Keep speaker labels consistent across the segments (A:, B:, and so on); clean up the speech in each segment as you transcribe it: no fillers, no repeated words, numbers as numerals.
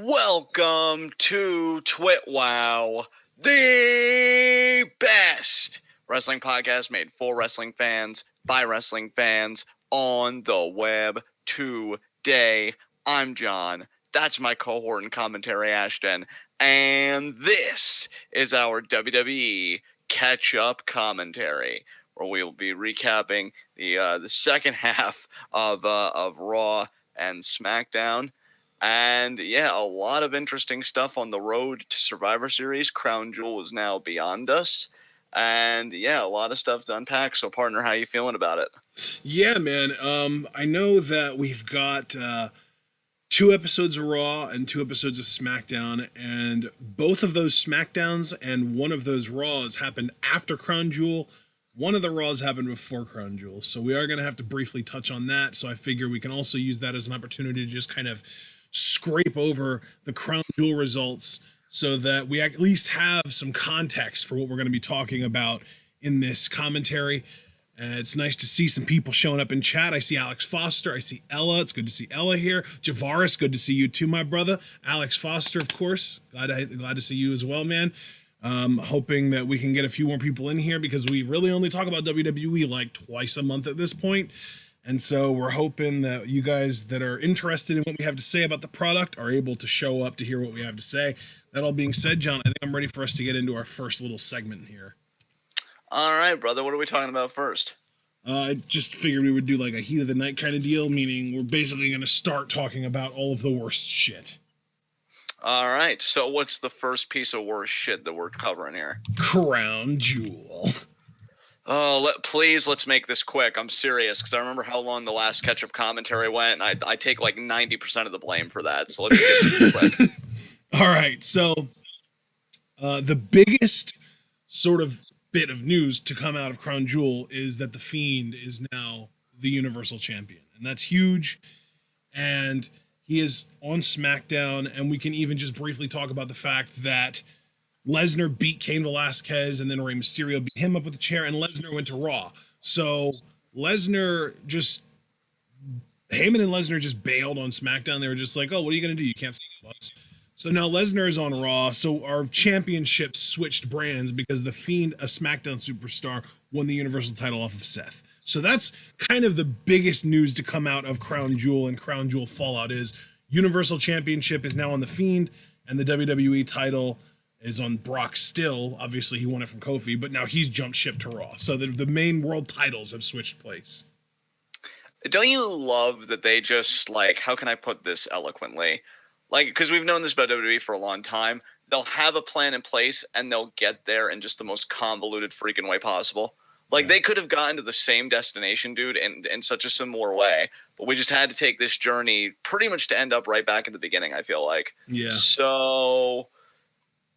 A: Welcome to TWitWoW, the best wrestling podcast made for wrestling fans, by wrestling fans, on the web today. I'm John. That's my cohort and commentary, Ashton. And this is our WWE catch-up commentary, where we will be recapping the second half of Raw and SmackDown. And yeah, a lot of interesting stuff on the road to Survivor Series. Crown Jewel is now beyond us. And yeah, a lot of stuff to unpack. So partner, how you feeling about it?
B: Yeah, man. I know that we've got 2 episodes of Raw and 2 episodes of SmackDown, and both of those SmackDowns and one of those Raws happened after Crown Jewel. One of the Raws happened before Crown Jewel. So we are going to have to briefly touch on that. So I figure we can also use that as an opportunity to just kind of scrape over the Crown Jewel results so that we at least have some context for what we're going to be talking about in this commentary. It's nice to see some people showing up in chat. I see Alex Foster. I see Ella. It's good to see Ella here. Javaris, good to see you too, my brother. Alex Foster, of course. Glad to see you as well, man. Hoping that we can get a few more people in here because we really only talk about WWE like twice a month at this point. And so we're hoping that you guys that are interested in what we have to say about the product are able to show up to hear what we have to say. That all being said, John, I think I'm ready for us to get into our first little segment here.
A: All right, brother. What are we talking about first?
B: I just figured we would do like a heat of the night kind of deal, meaning we're basically going to start talking about all of the worst shit.
A: All right. So what's the first piece of worst shit that we're covering here?
B: Crown Jewel.
A: Oh, let's make this quick. I'm serious because I remember how long the last catch-up commentary went, and I take like 90% of the blame for that. So let's get this quick.
B: All right. So the biggest sort of bit of news to come out of Crown Jewel is that The Fiend is now the Universal Champion, and that's huge. And he is on SmackDown, and we can even just briefly talk about the fact that Lesnar beat Cain Velasquez, and then Rey Mysterio beat him up with a chair, and Lesnar went to Raw. So Heyman and Lesnar just bailed on SmackDown. They were just like, oh, what are you going to do? You can't stop us. So now Lesnar is on Raw, so our championship switched brands because The Fiend, a SmackDown superstar, won the Universal title off of Seth. So that's kind of the biggest news to come out of Crown Jewel and Crown Jewel Fallout is Universal Championship is now on The Fiend, and the WWE title is on Brock still. Obviously, he won it from Kofi, but now he's jumped ship to Raw. So the main world titles have switched place.
A: Don't you love that they just, like, how can I put this eloquently? Like, because we've known this about WWE for a long time. They'll have a plan in place, and they'll get there in just the most convoluted freaking way possible. Like, They could have gotten to the same destination, dude, in such a similar way. But we just had to take this journey pretty much to end up right back at the beginning, I feel like.
B: Yeah.
A: So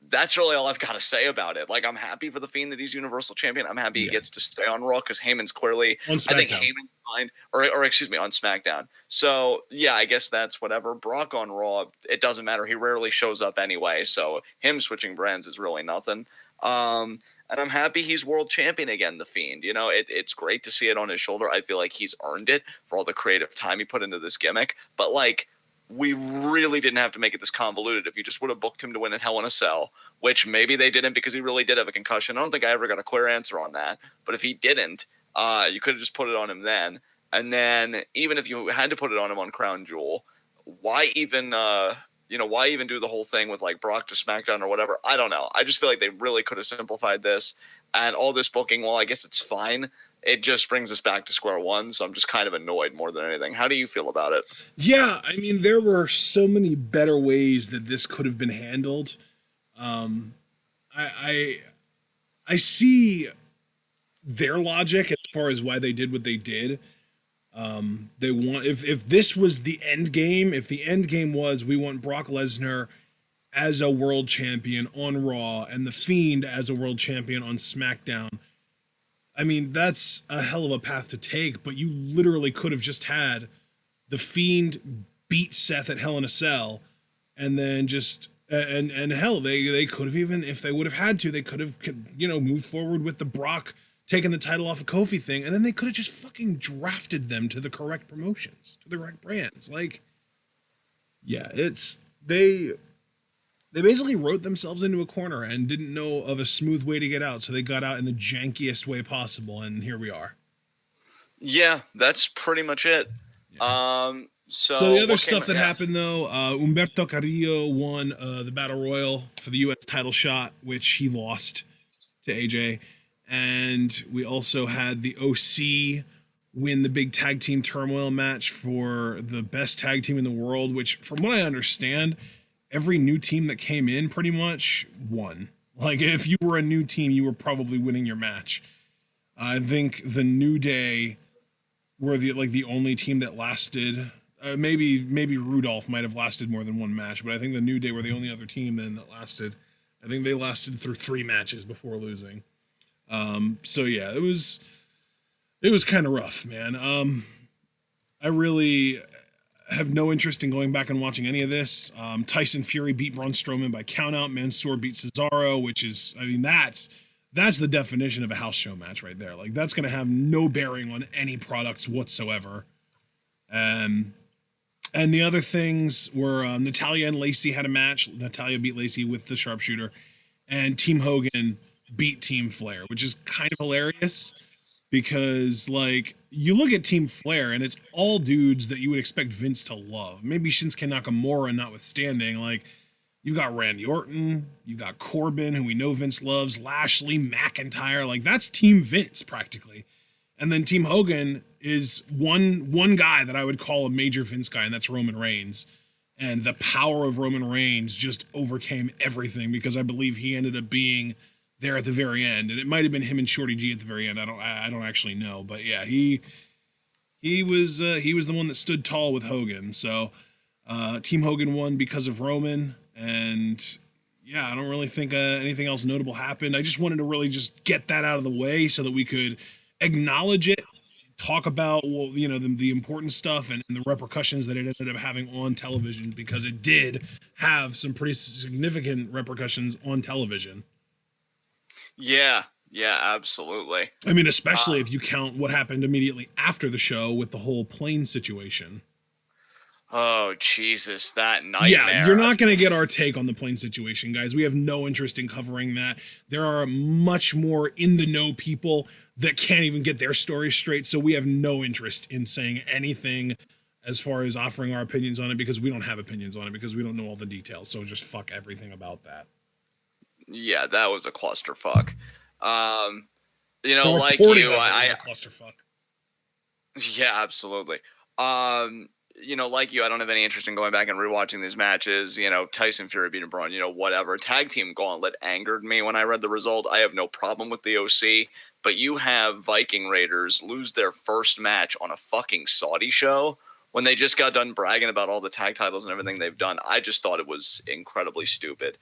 A: that's really all I've got to say about it. Like, I'm happy for The Fiend that he's Universal Champion. I'm happy he gets to stay on Raw because Heyman's clearly – I think Heyman's fine. Or excuse me, on SmackDown. So, yeah, I guess that's whatever. Brock on Raw, it doesn't matter. He rarely shows up anyway. So him switching brands is really nothing. And I'm happy he's world champion again, The Fiend. You know, it's great to see it on his shoulder. I feel like he's earned it for all the creative time he put into this gimmick. But, like, we really didn't have to make it this convoluted. If you just would have booked him to win in Hell in a Cell, which maybe they didn't because he really did have a concussion. I don't think I ever got a clear answer on that. But if he didn't, you could have just put it on him then. And then even if you had to put it on him on Crown Jewel, why even do the whole thing with like Brock to SmackDown or whatever? I don't know. I just feel like they really could have simplified this. And all this booking, well, I guess it's fine. It just brings us back to square one. So I'm just kind of annoyed more than anything. How do you feel about it?
B: Yeah, I mean, there were so many better ways that this could have been handled. I see their logic as far as why they did what they did. They want if this was the end game, if the end game was we want Brock Lesnar as a world champion on Raw and The Fiend as a world champion on SmackDown, I mean, that's a hell of a path to take, but you literally could have just had The Fiend beat Seth at Hell in a Cell and then just and hell, they could have, even if they would have had to, they could have, moved forward with the Brock taking the title off of Kofi thing, and then they could have just fucking drafted them to the correct promotions, to the correct brands. Like, yeah, they basically wrote themselves into a corner and didn't know of a smooth way to get out, so they got out in the jankiest way possible, and here we are.
A: Yeah, that's pretty much it.
B: Yeah. So the other stuff that happened, though, Humberto Carrillo won the Battle Royal for the U.S. title shot, which he lost to AJ. And we also had the OC win the big tag team turmoil match for the best tag team in the world, which, from what I understand, every new team that came in pretty much won. Like, if you were a new team, you were probably winning your match. I think the New Day were the only team that lasted. Maybe Rudolph might have lasted more than one match, but I think the New Day were the only other team then that lasted. I think they lasted through 3 matches before losing. So yeah, it was kind of rough, man. I really have no interest in going back and watching any of this. Tyson Fury beat Braun Strowman by countout. Mansoor beat Cesaro, which is, I mean, that's the definition of a house show match right there. Like, that's going to have no bearing on any products whatsoever. And the other things were Natalya and Lacey had a match. Natalya beat Lacey with the sharpshooter, and Team Hogan beat Team Flair, which is kind of hilarious because, like, you look at Team Flair and it's all dudes that you would expect Vince to love. Maybe Shinsuke Nakamura notwithstanding. Like, you've got Randy Orton, you've got Corbin, who we know Vince loves, Lashley, McIntyre. Like, that's Team Vince practically. And then Team Hogan is one guy that I would call a major Vince guy, and that's Roman Reigns. And the power of Roman Reigns just overcame everything because I believe he ended up being there at the very end. And it might have been him and Shorty G at the very end. I don't actually know, but yeah, he was the one that stood tall with Hogan. So Team Hogan won because of Roman, and yeah, I don't really think anything else notable happened. I just wanted to really just get that out of the way so that we could acknowledge it, talk about, well, you know, the important stuff and the repercussions that it ended up having on television, because it did have some pretty significant repercussions on television.
A: Yeah, absolutely.
B: I mean, especially if you count what happened immediately after the show with the whole plane situation.
A: Oh, Jesus, that nightmare.
B: Yeah, you're not going to get our take on the plane situation, guys. We have no interest in covering that. There are much more in-the-know people that can't even get their story straight, so we have no interest in saying anything as far as offering our opinions on it, because we don't have opinions on it, because we don't know all the details, so just fuck everything about that.
A: Yeah, that was a clusterfuck. You know, like you, I
B: was a clusterfuck.
A: Yeah, absolutely. You know, like you, I don't have any interest in going back and rewatching these matches. You know, Tyson Fury beating Braun, you know, whatever. Tag Team Gauntlet angered me when I read the result. I have no problem with the OC, but you have Viking Raiders lose their first match on a fucking Saudi show when they just got done bragging about all the tag titles and everything they've done. I just thought it was incredibly stupid.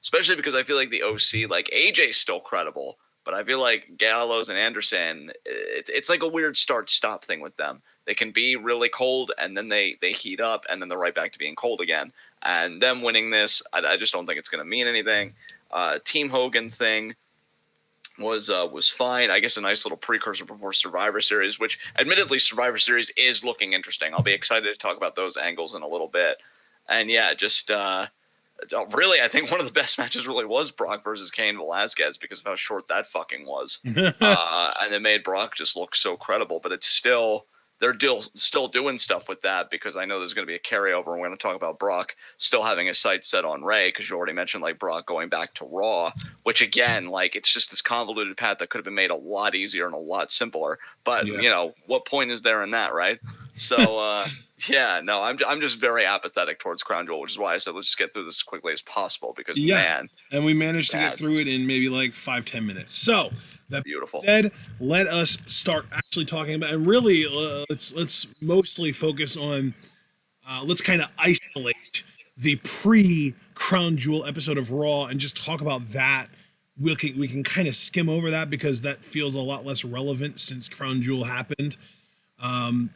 A: Especially because I feel like the OC, like, AJ's still credible, but I feel like Gallows and Anderson, it's like a weird start-stop thing with them. They can be really cold, and then they heat up, and then they're right back to being cold again. And them winning this, I just don't think it's going to mean anything. Team Hogan thing was fine. I guess a nice little precursor before Survivor Series, which admittedly Survivor Series is looking interesting. I'll be excited to talk about those angles in a little bit. And yeah, just really, I think one of the best matches really was Brock versus Cain Velasquez because of how short that fucking was. And it made Brock just look so credible, but it's still, they're still doing stuff with that because I know there's going to be a carryover. And we're going to talk about Brock still having his sights set on Ray because you already mentioned like Brock going back to Raw, which again, like it's just this convoluted path that could have been made a lot easier and a lot simpler. But you know, what point is there in that, right? So yeah, no, I'm just very apathetic towards Crown Jewel, which is why I said let's just get through this as quickly as possible because man,
B: and we managed to get through it in maybe like 5-10 minutes. So that
A: beautiful.
B: Said, let us start actually talking about, and really let's mostly focus on let's kind of isolate the pre-Crown Jewel episode of Raw and just talk about that. We can kind of skim over that because that feels a lot less relevant since Crown Jewel happened.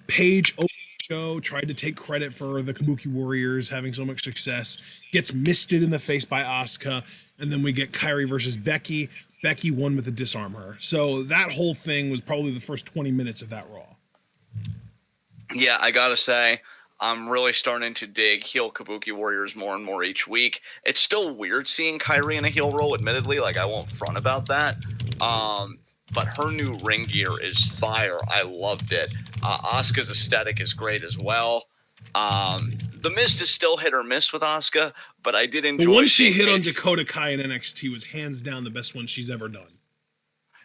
B: Paige opened the show, tried to take credit for the Kabuki Warriors having so much success, gets misted in the face by Asuka, and then we get Kairi versus Becky. Becky won with a disarm her. So that whole thing was probably the first 20 minutes of that Raw.
A: Yeah, I gotta say, I'm really starting to dig heel Kabuki Warriors more and more each week. It's still weird seeing Kairi in a heel role, admittedly. Like, I won't front about that. But her new ring gear is fire. I loved it. Asuka's aesthetic is great as well. The Mist is still hit or miss with Asuka, but I did enjoy.
B: The one she hit on Dakota Kai in NXT was hands down the best one she's ever done.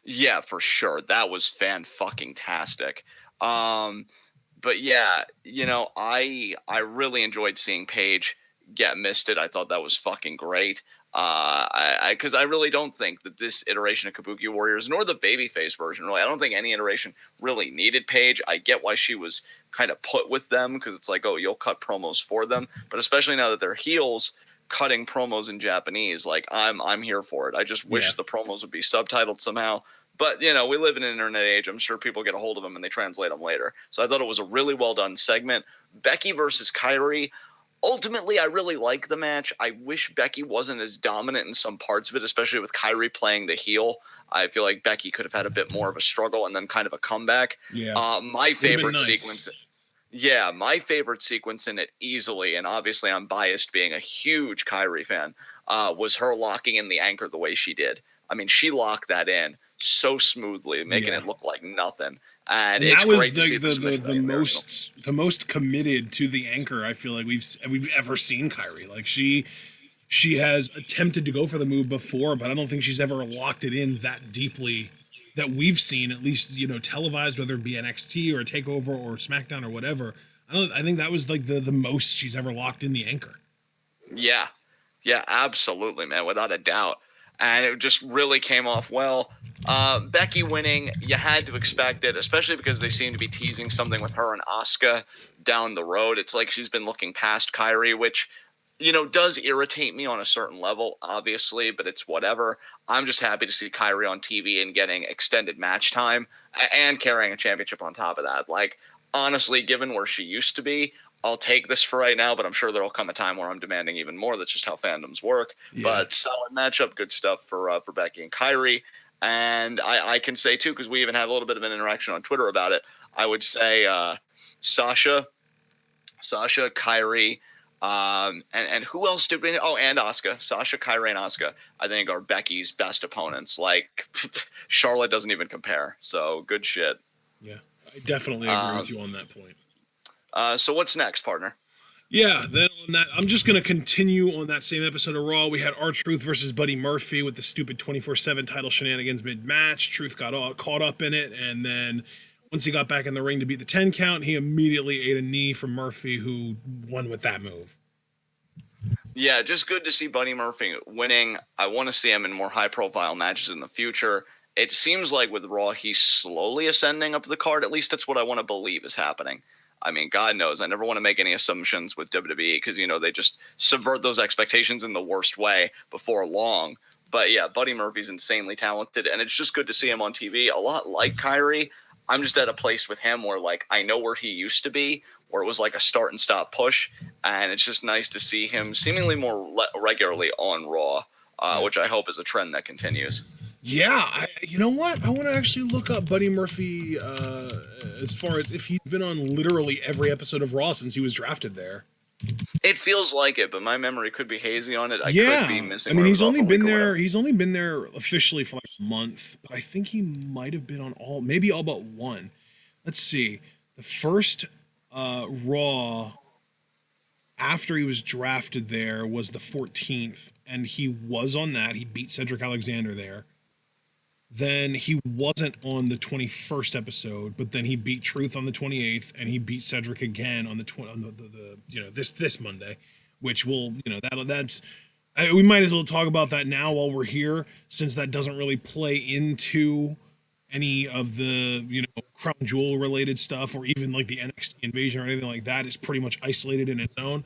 A: Yeah, for sure. That was fan-fucking-tastic. But yeah, you know, I really enjoyed seeing Paige get misted. I thought that was fucking great. Because I really don't think that this iteration of Kabuki Warriors, nor the babyface version, really, I don't think any iteration really needed Paige. I get why she was kind of put with them, because it's like, oh, you'll cut promos for them. But especially now that they're heels, cutting promos in Japanese, like, I'm here for it. I just wish the promos would be subtitled somehow. But, you know, we live in an internet age. I'm sure people get a hold of them and they translate them later. So I thought it was a really well done segment. Becky versus Kairi. Ultimately, I really like the match. I wish Becky wasn't as dominant in some parts of it, especially with Kairi playing the heel. I feel like Becky could have had a bit more of a struggle and then kind of a comeback.
B: Yeah.
A: My favorite sequence. Yeah, my favorite sequence in it easily, and obviously I'm biased being a huge Kairi fan, was her locking in the anchor the way she did. I mean, she locked that in so smoothly, making it look like nothing. And it's great to see
B: the most committed to the anchor I feel like we've ever seen Kairi. Like she has attempted to go for the move before, but I don't think she's ever locked it in that deeply that we've seen, at least, you know, televised, whether it be NXT or a Takeover or SmackDown or whatever. I think that was like the most she's ever locked in the anchor.
A: Yeah, absolutely, man, without a doubt. And it just really came off well. Becky winning, you had to expect it, especially because they seem to be teasing something with her and Asuka down the road. It's like she's been looking past Kairi, which, you know, does irritate me on a certain level, obviously, but it's whatever. I'm just happy to see Kairi on TV and getting extended match time and carrying a championship on top of that. Like, honestly, given where she used to be, I'll take this for right now, but I'm sure there'll come a time where I'm demanding even more. That's just how fandoms work. Yeah. But solid matchup, good stuff for Becky and Kairi. And I can say, too, because we even had a little bit of an interaction on Twitter about it, I would say Sasha, Kairi, and who else did we? Oh, and Asuka. Sasha, Kairi, and Asuka, I think, are Becky's best opponents. Like, Charlotte doesn't even compare. So, good shit.
B: Yeah, I definitely agree with you on that point.
A: So what's next, partner?
B: Yeah, then on that, I'm just going to continue on that same episode of Raw. We had R-Truth versus Buddy Murphy with the stupid 24/7 title shenanigans mid-match. Truth got caught up in it, and then once he got back in the ring to beat the 10 count, he immediately ate a knee from Murphy, who won with that move.
A: Yeah, just good to see Buddy Murphy winning. I want to see him in more high-profile matches in the future. It seems like with Raw, he's slowly ascending up the card. At least that's what I want to believe is happening. I mean, God knows, I never want to make any assumptions with WWE because, you know, they just subvert those expectations in the worst way before long. But yeah, Buddy Murphy's insanely talented, and it's just good to see him on TV. A lot like Kairi, I'm just at a place with him where, like, I know where he used to be, where it was like a start and stop push, and it's just nice to see him seemingly more regularly on Raw, which I hope is a trend that continues.
B: Yeah, you know what? I want to actually look up Buddy Murphy as far as if he's been on literally every episode of Raw since he was drafted there.
A: It feels like it, but my memory could be hazy on it. I could be missing.
B: I mean, he's only been there. He's only been there officially for like a month, but I think he might have been on maybe all but one. Let's see. The first Raw after he was drafted there was the 14th, and he was on that. He beat Cedric Alexander there. Then he wasn't on the 21st episode, but then he beat Truth on the 28th, and he beat Cedric again on this Monday, which will, you know, we might as well talk about that now while we're here, since that doesn't really play into any of the, you know, Crown Jewel related stuff, or even like the NXT invasion or anything like that. Is pretty much isolated in its own.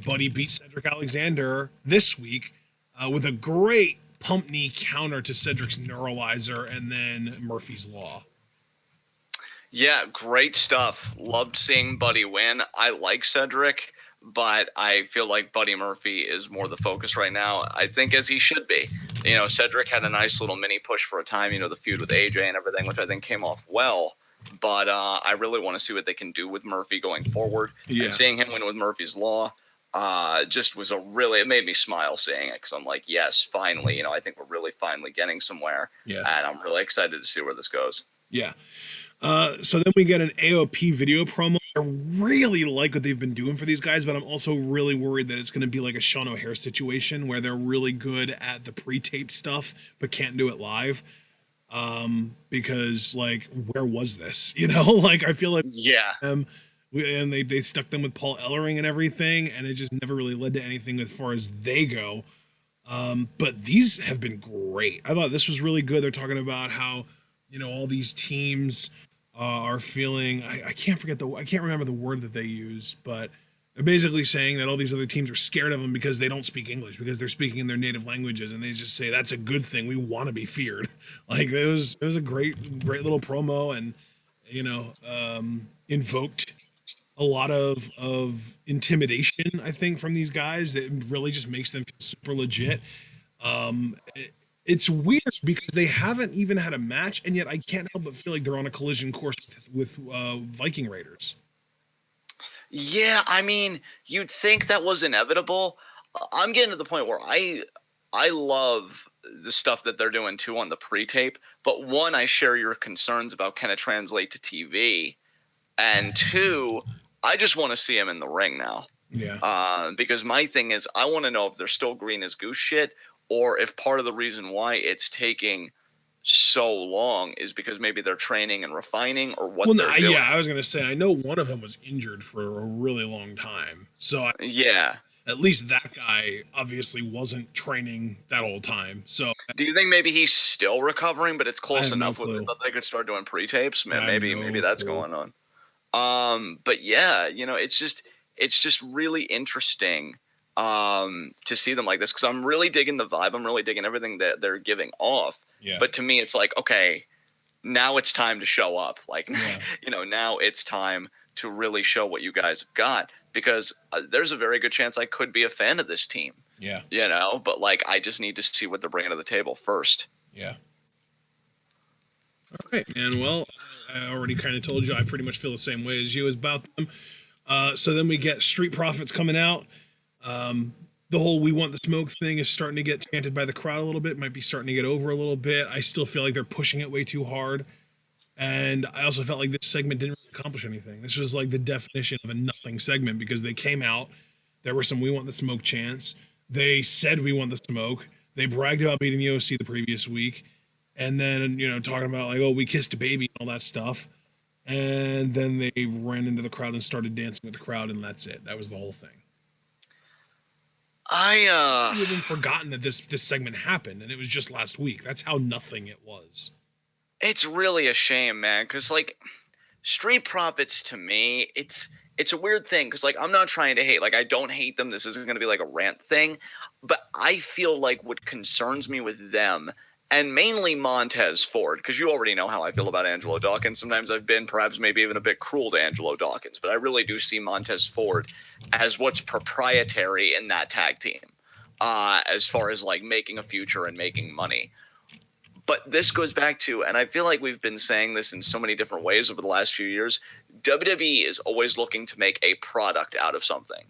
B: Buddy beat Cedric Alexander this week with a great pump knee counter to Cedric's neuralizer, and then Murphy's Law.
A: Yeah, great stuff. Loved seeing Buddy win. I like Cedric, but I feel like Buddy Murphy is more the focus right now. I think as he should be. You know, Cedric had a nice little mini push for a time, you know, the feud with AJ and everything, which I think came off well. but I really want to see what they can do with Murphy going forward.
B: Yeah.
A: And seeing him win with Murphy's Law just was it made me smile seeing it, because I'm like, yes, finally, I think we're really finally getting somewhere.
B: Yeah.
A: And I'm really excited to see where this goes.
B: Yeah. So then we get an AOP video promo. I really like what they've been doing for these guys, but I'm also really worried that it's going to be like a Sean O'Hare situation where they're really good at the pre-taped stuff but can't do it live. Because like, where was this? Like I feel like and they stuck them with Paul Ellering and everything, and it just never really led to anything as far as they go. But these have been great. I thought this was really good. They're talking about how all these teams are feeling. I can't remember the word that they use, but they're basically saying that all these other teams are scared of them because they don't speak English, because they're speaking in their native languages, and they just say that's a good thing. We want to be feared. Like it was a great little promo, and invoked a lot of intimidation, I think, from these guys that really just makes them feel super legit. It's weird because they haven't even had a match, and yet I can't help but feel like they're on a collision course with Viking Raiders.
A: Yeah, I mean, you'd think that was inevitable. I'm getting to the point where I love the stuff that they're doing too on the pre-tape, but one, I share your concerns about can it translate to TV, and two, I just want to see him in the ring now.
B: Yeah.
A: Because my thing is, I want to know if they're still green as goose shit, or if part of the reason why it's taking so long is because maybe they're training and refining, or what they're doing.
B: Yeah, I was gonna say, I know one of them was injured for a really long time, so at least that guy obviously wasn't training that whole time. So
A: do you think maybe he's still recovering, but it's close enough that they could start doing pre-tapes? Maybe that's going on. But yeah, it's just really interesting to see them like this, because I'm really digging the vibe. I'm really digging everything that they're giving off.
B: Yeah.
A: But to me, it's like, okay, now it's time to show up. Like, now it's time to really show what you guys have got, because there's a very good chance I could be a fan of this team.
B: Yeah.
A: But like, I just need to see what they're bringing to the table first.
B: Yeah. All right, man. Well, I already kind of told you I pretty much feel the same way as you about them. So then we get Street Profits coming out. The whole "we want the smoke" thing is starting to get chanted by the crowd a little bit. Might be starting to get over a little bit. I still feel like they're pushing it way too hard. And I also felt like this segment didn't really accomplish anything. This was like the definition of a nothing segment, because they came out, there were some "we want the smoke" chants. They said "we want the smoke." They bragged about beating the OC the previous week. And then, talking about like, oh, we kissed a baby and all that stuff. And then they ran into the crowd and started dancing with the crowd, and that's it. That was the whole thing. I've even forgotten that this segment happened, and it was just last week. That's how nothing it was.
A: It's really a shame, man, because like Street Profits, to me, it's a weird thing, because like I'm not trying to hate. Like, I don't hate them. This isn't going to be like a rant thing, but I feel like what concerns me with them, and mainly Montez Ford, because you already know how I feel about Angelo Dawkins. Sometimes I've been perhaps maybe even a bit cruel to Angelo Dawkins, but I really do see Montez Ford as what's proprietary in that tag team, as far as like making a future and making money. But this goes back to, and I feel like we've been saying this in so many different ways over the last few years, WWE is always looking to make a product out of something.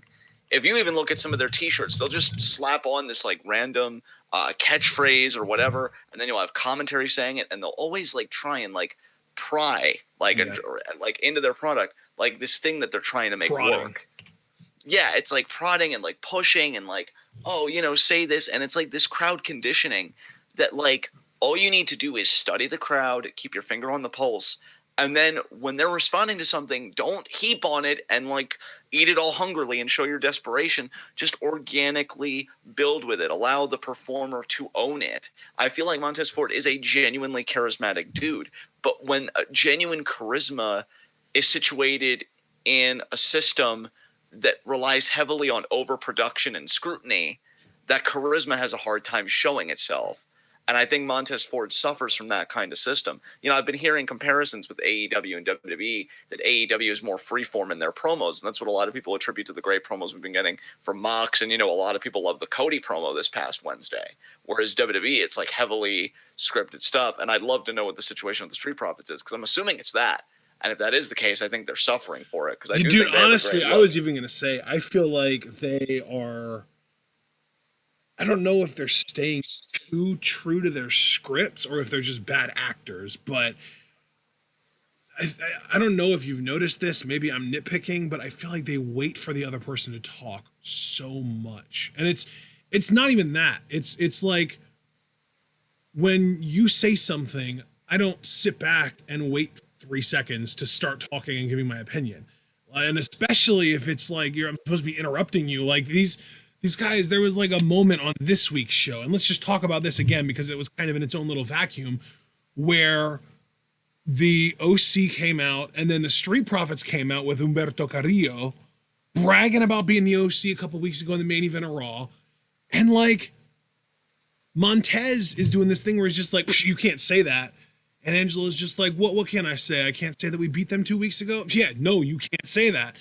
A: If you even look at some of their t-shirts, they'll just slap on this like random catchphrase or whatever, and then you'll have commentary saying it, and they'll always like try and like pry like like into their product, like this thing that they're trying to make work. Yeah, it's like prodding and like pushing and like, oh, say this, and it's like this crowd conditioning that like all you need to do is study the crowd, keep your finger on the pulse, and then when they're responding to something, don't heap on it and like eat it all hungrily and show your desperation. Just organically build with it. Allow the performer to own it. I feel like Montez Ford is a genuinely charismatic dude, but when a genuine charisma is situated in a system that relies heavily on overproduction and scrutiny, that charisma has a hard time showing itself. And I think Montez Ford suffers from that kind of system. I've been hearing comparisons with AEW and WWE, that AEW is more freeform in their promos. And that's what a lot of people attribute to the great promos we've been getting from Mox. And, a lot of people love the Cody promo this past Wednesday. Whereas WWE, it's like heavily scripted stuff. And I'd love to know what the situation with the Street Profits is, because I'm assuming it's that. And if that is the case, I think they're suffering for it. Because I do
B: Dude,
A: think they
B: honestly,
A: have a great
B: I was even going to say, I feel like they are. I don't know if they're staying too true to their scripts or if they're just bad actors, but I don't know if you've noticed this. Maybe I'm nitpicking, but I feel like they wait for the other person to talk so much, and it's not even that. It's like when you say something, I don't sit back and wait 3 seconds to start talking and giving my opinion, and especially if it's like I'm supposed to be interrupting you. Like these guys, there was like a moment on this week's show, and let's just talk about this again because it was kind of in its own little vacuum where the OC came out, and then the Street Profits came out with Humberto Carrillo bragging about being the OC a couple weeks ago in the main event of Raw. And like Montez is doing this thing where he's just like, you can't say that. And Angela's just like, what can I say? I can't say that we beat them 2 weeks ago. Yeah, no, you can't say that.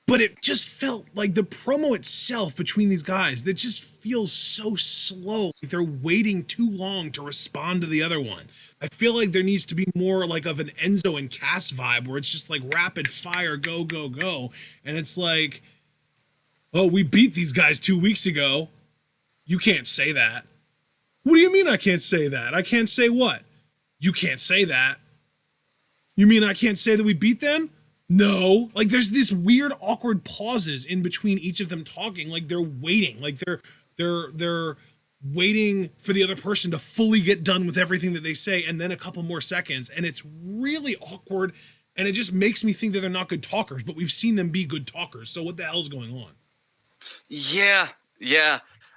B: But it just felt like the promo itself between these guys, that just feels so slow. Like they're waiting too long to respond to the other one. I feel like there needs to be more like of an Enzo and Cass vibe where it's just like rapid fire, go, go, go. And it's like, oh, we beat these guys 2 weeks ago. You can't say that. What do you mean I can't say that? I can't say what? You can't say that. You mean I can't say that we beat them? No. Like there's this weird awkward pauses in between each of them talking. Like they're waiting. Like they're waiting for the other person to fully get done with everything that they say, and then a couple more seconds, and it's really awkward, and it just makes me think that they're not good talkers, but we've seen them be good talkers, so what the hell's going on?
A: Yeah,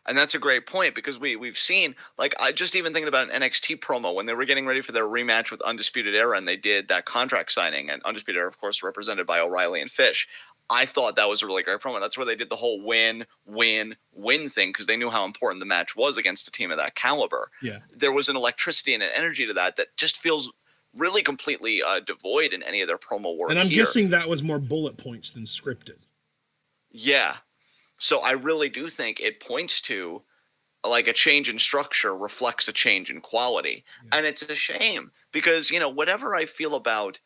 A: and that's a great point, because we've seen, like, I just even thinking about an NXT promo when they were getting ready for their rematch with Undisputed Era, and they did that contract signing, and Undisputed Era, of course, represented by O'Reilly and Fish. I thought that was a really great promo. That's where they did the whole win thing, because they knew how important the match was against a team of that caliber.
B: Yeah.
A: There was an electricity and an energy to that just feels really completely devoid in any of their promo work.
B: And I'm guessing that was more bullet points than scripted.
A: Yeah. So I really do think it points to like a change in structure reflects a change in quality. Yeah. And it's a shame because, whatever I feel about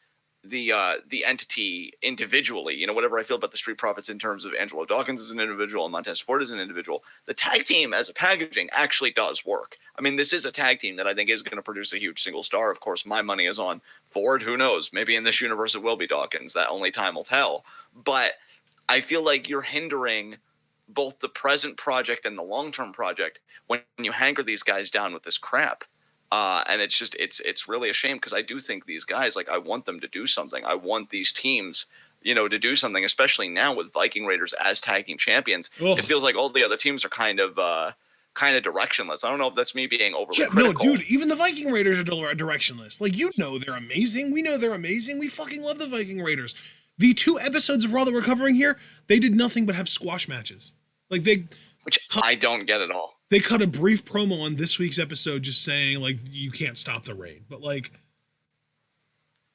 A: the entity individually, whatever I feel about the Street Profits in terms of Angelo Dawkins as an individual and Montez Ford as an individual, the tag team as a packaging actually does work. I mean, this is a tag team that I think is going to produce a huge single star. Of course, my money is on Ford. Who knows? Maybe in this universe it will be Dawkins. That only time will tell. But I feel like you're hindering both the present project and the long-term project when you hanker these guys down with this crap. And it's just, it's really a shame because I do think these guys, like, I want them to do something. I want these teams, to do something, especially now with Viking Raiders as tag team champions. Ugh. It feels like all the other teams are kind of directionless. I don't know if that's me being overly critical.
B: No, dude, even the Viking Raiders are directionless. Like, they're amazing. We know they're amazing. We fucking love the Viking Raiders. The 2 episodes of Raw that we're covering here, they did nothing but have squash matches. Like
A: which I don't get at all.
B: They cut a brief promo on this week's episode just saying, like, you can't stop the raid. But, like,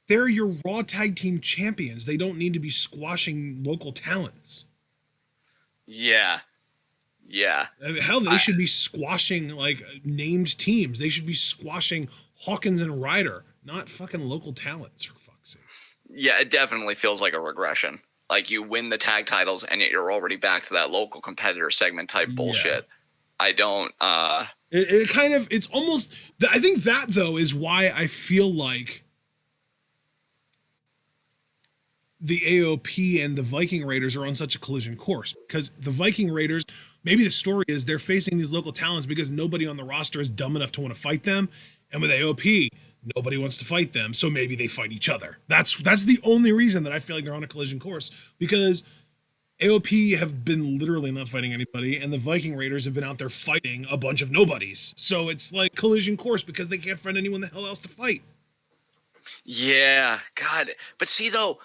B: they're your Raw Tag Team champions. They don't need to be squashing local talents.
A: Yeah.
B: I mean, hell, they should be squashing, like, named teams. They should be squashing Hawkins and Ryder, not fucking local talents, for fuck's sake.
A: Yeah, it definitely feels like a regression. Like, you win the tag titles, and yet you're already back to that local competitor segment type bullshit. Yeah. I don't,
B: it's almost, I think that, though, is why I feel like the AOP and the Viking Raiders are on such a collision course. Because the Viking Raiders, maybe the story is they're facing these local talents because nobody on the roster is dumb enough to want to fight them. And with AOP, nobody wants to fight them, so maybe they fight each other. That's the only reason that I feel like they're on a collision course, because AOP have been literally not fighting anybody, and the Viking Raiders have been out there fighting a bunch of nobodies. So it's like collision course because they can't find anyone the hell else to fight.
A: Yeah, God. But see, though,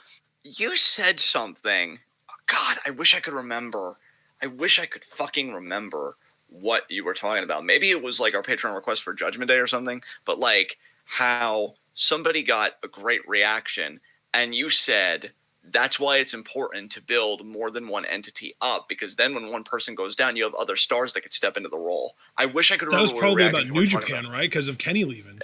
A: you said something. God, I wish I could remember. I wish I could fucking remember what you were talking about. Maybe it was like our Patreon request for Judgment Day or something, but like how somebody got a great reaction and you said that's why it's important to build more than one entity up, because then when one person goes down, you have other stars that could step into the role. I wish I could remember.
B: That was probably about New Japan, right? Because of Kenny leaving.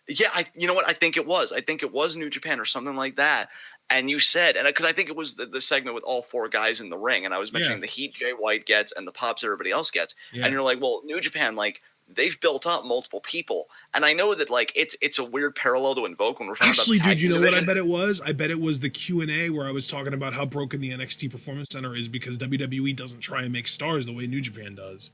A: Yeah, you know what? I think it was. I think it was New Japan or something like that. And you said, and because I think it was the segment with all four guys in the ring, and I was mentioning the heat Jay White gets and the pops everybody else gets, and you're like, well, New Japan, like they've built up multiple people, and I know that like it's a weird parallel to invoke when we're talking
B: Actually,
A: about the tag
B: dude, you know
A: division.
B: what I bet it was? I bet it was the Q&A where I was talking about how broken the NXT Performance Center is because WWE doesn't try and make stars the way New Japan does.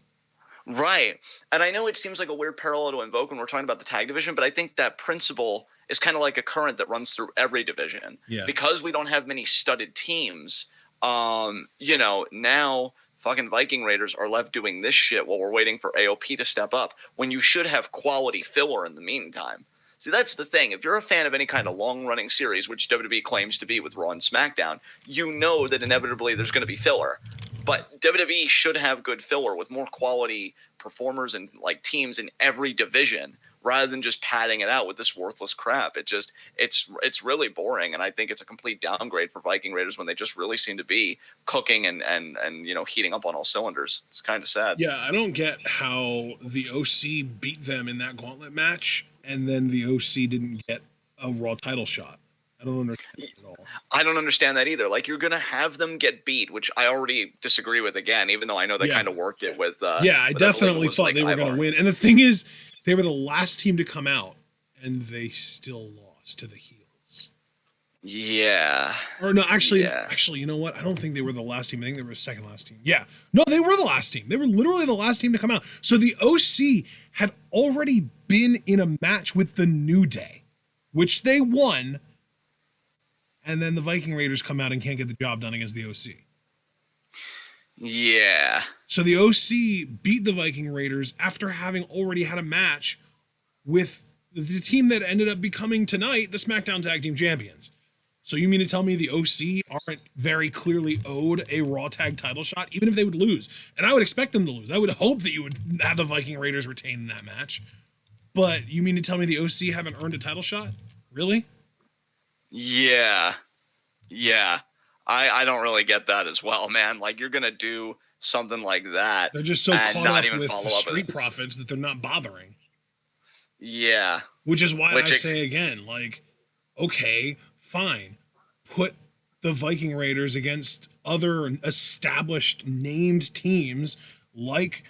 A: Right. And I know it seems like a weird parallel to invoke when we're talking about the tag division, but I think that principle is kind of like a current that runs through every division.
B: Yeah.
A: Because we don't have many studded teams, you know, now fucking Viking Raiders are left doing this shit while we're waiting for AOP to step up when you should have quality filler in the meantime. See, that's the thing. If you're a fan of any kind of long-running series, which WWE claims to be with Raw and SmackDown, you know that inevitably there's going to be filler. But WWE should have good filler with more quality performers and like teams in every division rather than just padding it out with this worthless crap. It's really boring, and I think it's a complete downgrade for Viking Raiders when they just really seem to be cooking and you know, heating up on all cylinders. It's kind of sad.
B: Yeah, I don't get how the OC beat them in that gauntlet match and then the OC didn't get a Raw title shot. I don't understand it at all.
A: I don't understand that either. Like, you're going to have them get beat, which I already disagree with again, even though I know they kind of worked it with...
B: I definitely thought like they were going to win. And the thing is, they were the last team to come out, and they still lost to the heels.
A: Yeah.
B: Or no, actually, you know what? I don't think they were the last team. I think they were the second last team. Yeah. No, they were the last team. They were literally the last team to come out. So the OC had already been in a match with the New Day, which they won. And then the Viking Raiders come out and can't get the job done against the OC.
A: Yeah.
B: So the OC beat the Viking Raiders after having already had a match with the team that ended up becoming tonight the SmackDown Tag Team Champions. So you mean to tell me the OC aren't very clearly owed a Raw Tag title shot, even if they would lose? And I would expect them to lose. I would hope that you would have the Viking Raiders retain in that match. But you mean to tell me the OC haven't earned a title shot? Really?
A: Yeah. I don't really get that as well, man. Like, you're gonna do something like that.
B: They're just so caught up with the Street Profits that they're not bothering.
A: Yeah.
B: Which is why I say again, like, okay, fine. Put the Viking Raiders against other established named teams like,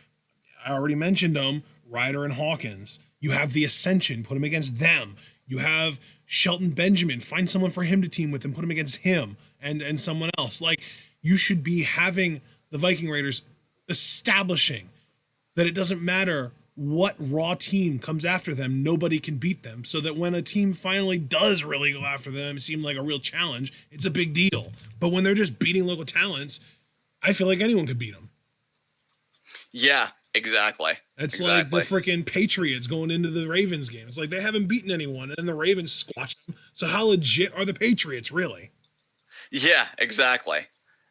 B: I already mentioned them, Ryder and Hawkins. You have the Ascension, put them against them. You have Shelton Benjamin, find someone for him to team with and put him against him and someone else. Like, you should be having the Viking Raiders establishing that it doesn't matter what Raw team comes after them, nobody can beat them, so that when a team finally does really go after them, it seems like a real challenge, it's a big deal. But when they're just beating local talents, I feel like anyone could beat them.
A: Yeah, exactly.
B: It's like the freaking Patriots going into the Ravens game. It's like they haven't beaten anyone, and the Ravens squashed them. So how legit are the Patriots, really?
A: Yeah, exactly.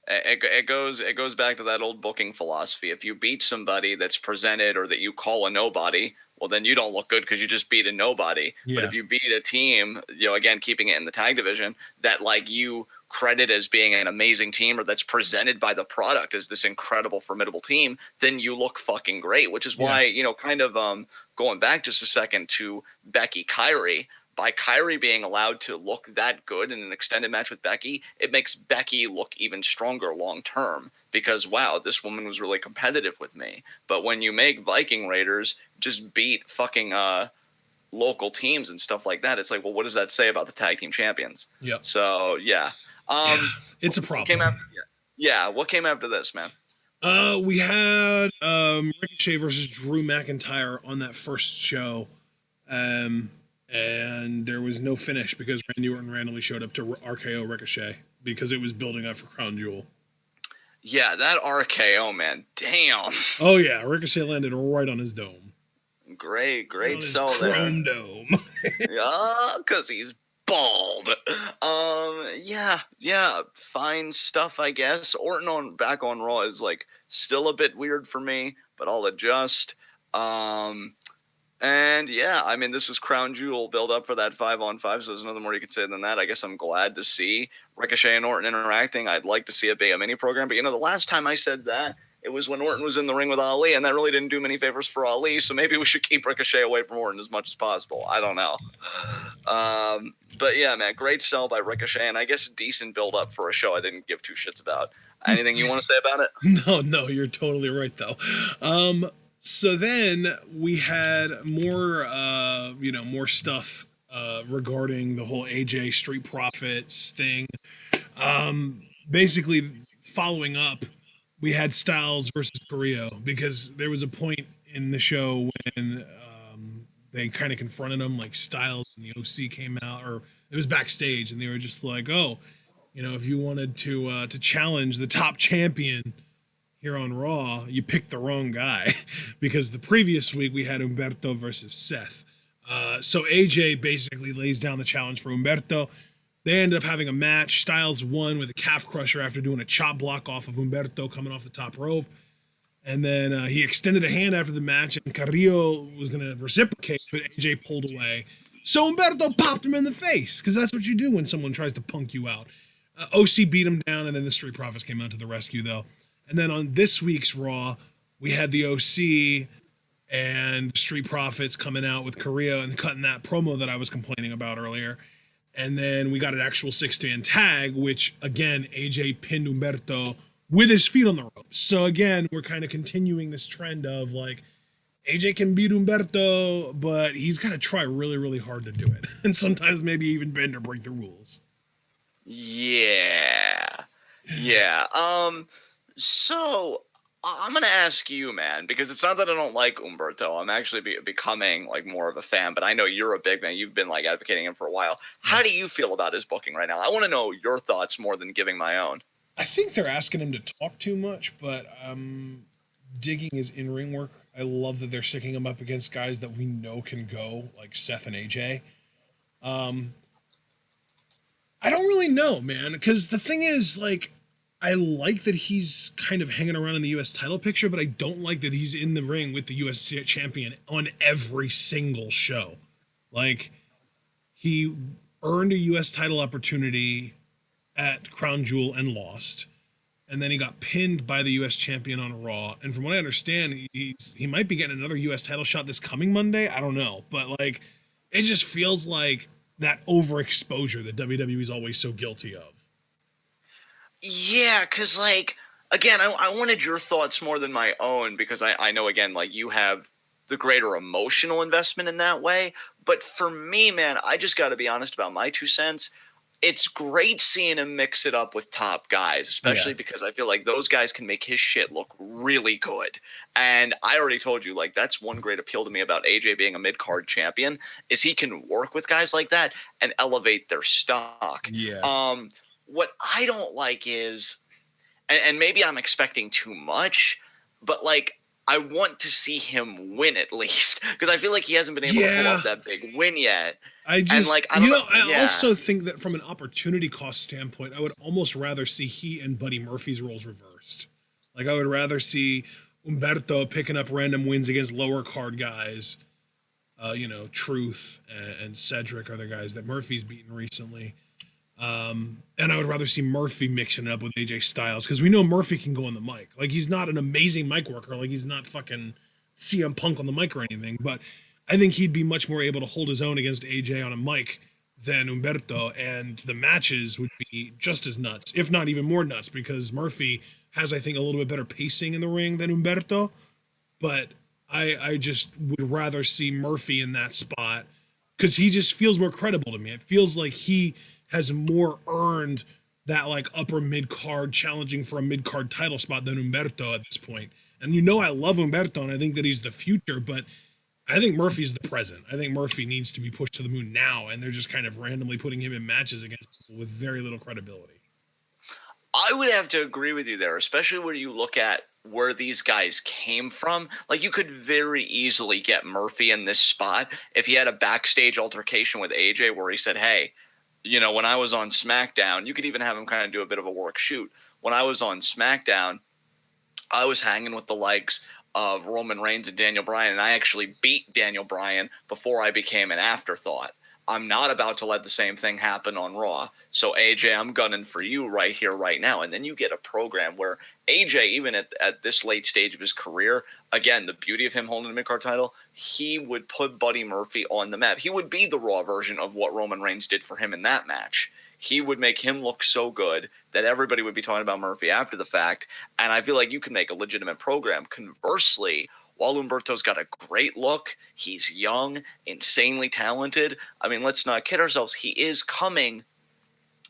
A: It goes back to that old booking philosophy. If you beat somebody that's presented or that you call a nobody, well, then you don't look good because you just beat a nobody. Yeah. But if you beat a team, you know, again, keeping it in the tag division, that like you credit as being an amazing team or that's presented by the product as this incredible, formidable team, then you look fucking great, which is why, you know, kind of going back just a second to Becky Kyrie, by Kyrie being allowed to look that good in an extended match with Becky, it makes Becky look even stronger long term because, wow, this woman was really competitive with me. But when you make Viking Raiders just beat fucking local teams and stuff like that, it's like, well, what does that say about the tag team champions?
B: Yeah.
A: So, yeah.
B: It's a problem.
A: What came after this, man?
B: We had Ricochet versus Drew McIntyre on that first show. And there was no finish because Randy Orton randomly showed up to RKO Ricochet because it was building up for Crown Jewel.
A: Yeah, that RKO, man. Damn.
B: Oh, yeah. Ricochet landed right on his dome.
A: Great sell there.
B: Chrome dome.
A: Yeah, because he's bald. Yeah. Fine stuff, I guess. Orton back on Raw is, like, still a bit weird for me, but I'll adjust. And yeah, I mean, this is Crown Jewel build up for that 5-on-5, so there's nothing more you could say than that. I guess I'm glad to see Ricochet and Orton interacting. I'd like to see a mini program, but you know, the last time I said that, it was when Orton was in the ring with Ali, and that really didn't do many favors for Ali. So maybe we should keep Ricochet away from Orton as much as possible. I don't know. But yeah, man, great sell by Ricochet, and I guess decent build up for a show I didn't give two shits about. Anything you want to say about it?
B: No, you're totally right though. So then we had more, more stuff regarding the whole AJ Street Profits thing. Basically, following up, we had Styles versus Carrillo because there was a point in the show when they kind of confronted him, like Styles and the OC came out, or it was backstage, and they were just like, "Oh, if you wanted to challenge the top champion here on Raw, you picked the wrong guy," because the previous week we had Humberto versus Seth. So AJ basically lays down the challenge for Humberto. They end up having a match. Styles won with a calf crusher after doing a chop block off of Humberto coming off the top rope. And then he extended a hand after the match, and Carrillo was going to reciprocate, but AJ pulled away. So Humberto popped him in the face, because that's what you do when someone tries to punk you out. OC beat him down, and then the Street Profits came out to the rescue, though. And then on this week's Raw, we had the OC and Street Profits coming out with Carrillo and cutting that promo that I was complaining about earlier. And then we got an actual 6-man tag, which, again, AJ pinned Humberto with his feet on the ropes. So, again, we're kind of continuing this trend of, like, AJ can beat Humberto, but he's got to try really, really hard to do it. And sometimes maybe even bend or break the rules.
A: Yeah. So I'm gonna ask you, man, because it's not that I don't like Humberto. I'm actually becoming like more of a fan, but I know you're a big fan. You've been like advocating him for a while. How do you feel about his booking right now? I want to know your thoughts more than giving my own.
B: I think they're asking him to talk too much, but digging his in-ring work. I love that they're sticking him up against guys that we know can go, like Seth and AJ. I don't really know, man, because the thing is, like, I like that he's kind of hanging around in the U.S. title picture, but I don't like that he's in the ring with the U.S. champion on every single show. Like, he earned a U.S. title opportunity at Crown Jewel and lost, and then he got pinned by the U.S. champion on Raw. And from what I understand, he might be getting another U.S. title shot this coming Monday. I don't know, but like, it just feels like that overexposure that WWE is always so guilty of.
A: Yeah, because, like, again, I wanted your thoughts more than my own, because I know, again, like, you have the greater emotional investment in that way. But for me, man, I just got to be honest about my 2 cents. It's great seeing him mix it up with top guys, especially because I feel like those guys can make his shit look really good. And I already told you, like, that's one great appeal to me about AJ being a mid-card champion, is he can work with guys like that and elevate their stock.
B: Yeah.
A: What I don't like is, and maybe I'm expecting too much, but like, I want to see him win at least, because I feel like he hasn't been able to pull off that big win yet.
B: I also think that from an opportunity cost standpoint, I would almost rather see he and Buddy Murphy's roles reversed. Like, I would rather see Humberto picking up random wins against lower card guys. Truth and Cedric are the guys that Murphy's beaten recently. And I would rather see Murphy mixing it up with AJ Styles, because we know Murphy can go on the mic. Like, he's not an amazing mic worker. Like, he's not fucking CM Punk on the mic or anything. But I think he'd be much more able to hold his own against AJ on a mic than Humberto. And the matches would be just as nuts, if not even more nuts, because Murphy has, I think, a little bit better pacing in the ring than Humberto. But I just would rather see Murphy in that spot, because he just feels more credible to me. It feels like he has more earned that, like, upper mid-card challenging for a mid-card title spot than Humberto at this point. And I love Humberto, and I think that he's the future, but I think Murphy's the present. I think Murphy needs to be pushed to the moon now, and they're just kind of randomly putting him in matches against people with very little credibility.
A: I would have to agree with you there, especially when you look at where these guys came from. Like, you could very easily get Murphy in this spot if he had a backstage altercation with AJ where he said, hey, when I was on SmackDown, you could even have him kind of do a bit of a work shoot. When I was on SmackDown, I was hanging with the likes of Roman Reigns and Daniel Bryan, and I actually beat Daniel Bryan before I became an afterthought. I'm not about to let the same thing happen on Raw. So, AJ, I'm gunning for you right here, right now. And then you get a program where AJ, even at this late stage of his career, again, the beauty of him holding the mid-card title, he would put Buddy Murphy on the map. He would be the Raw version of what Roman Reigns did for him in that match. He would make him look so good that everybody would be talking about Murphy after the fact, and I feel like you can make a legitimate program. Conversely, while Humberto's got a great look, he's young, insanely talented. I mean, let's not kid ourselves. He is coming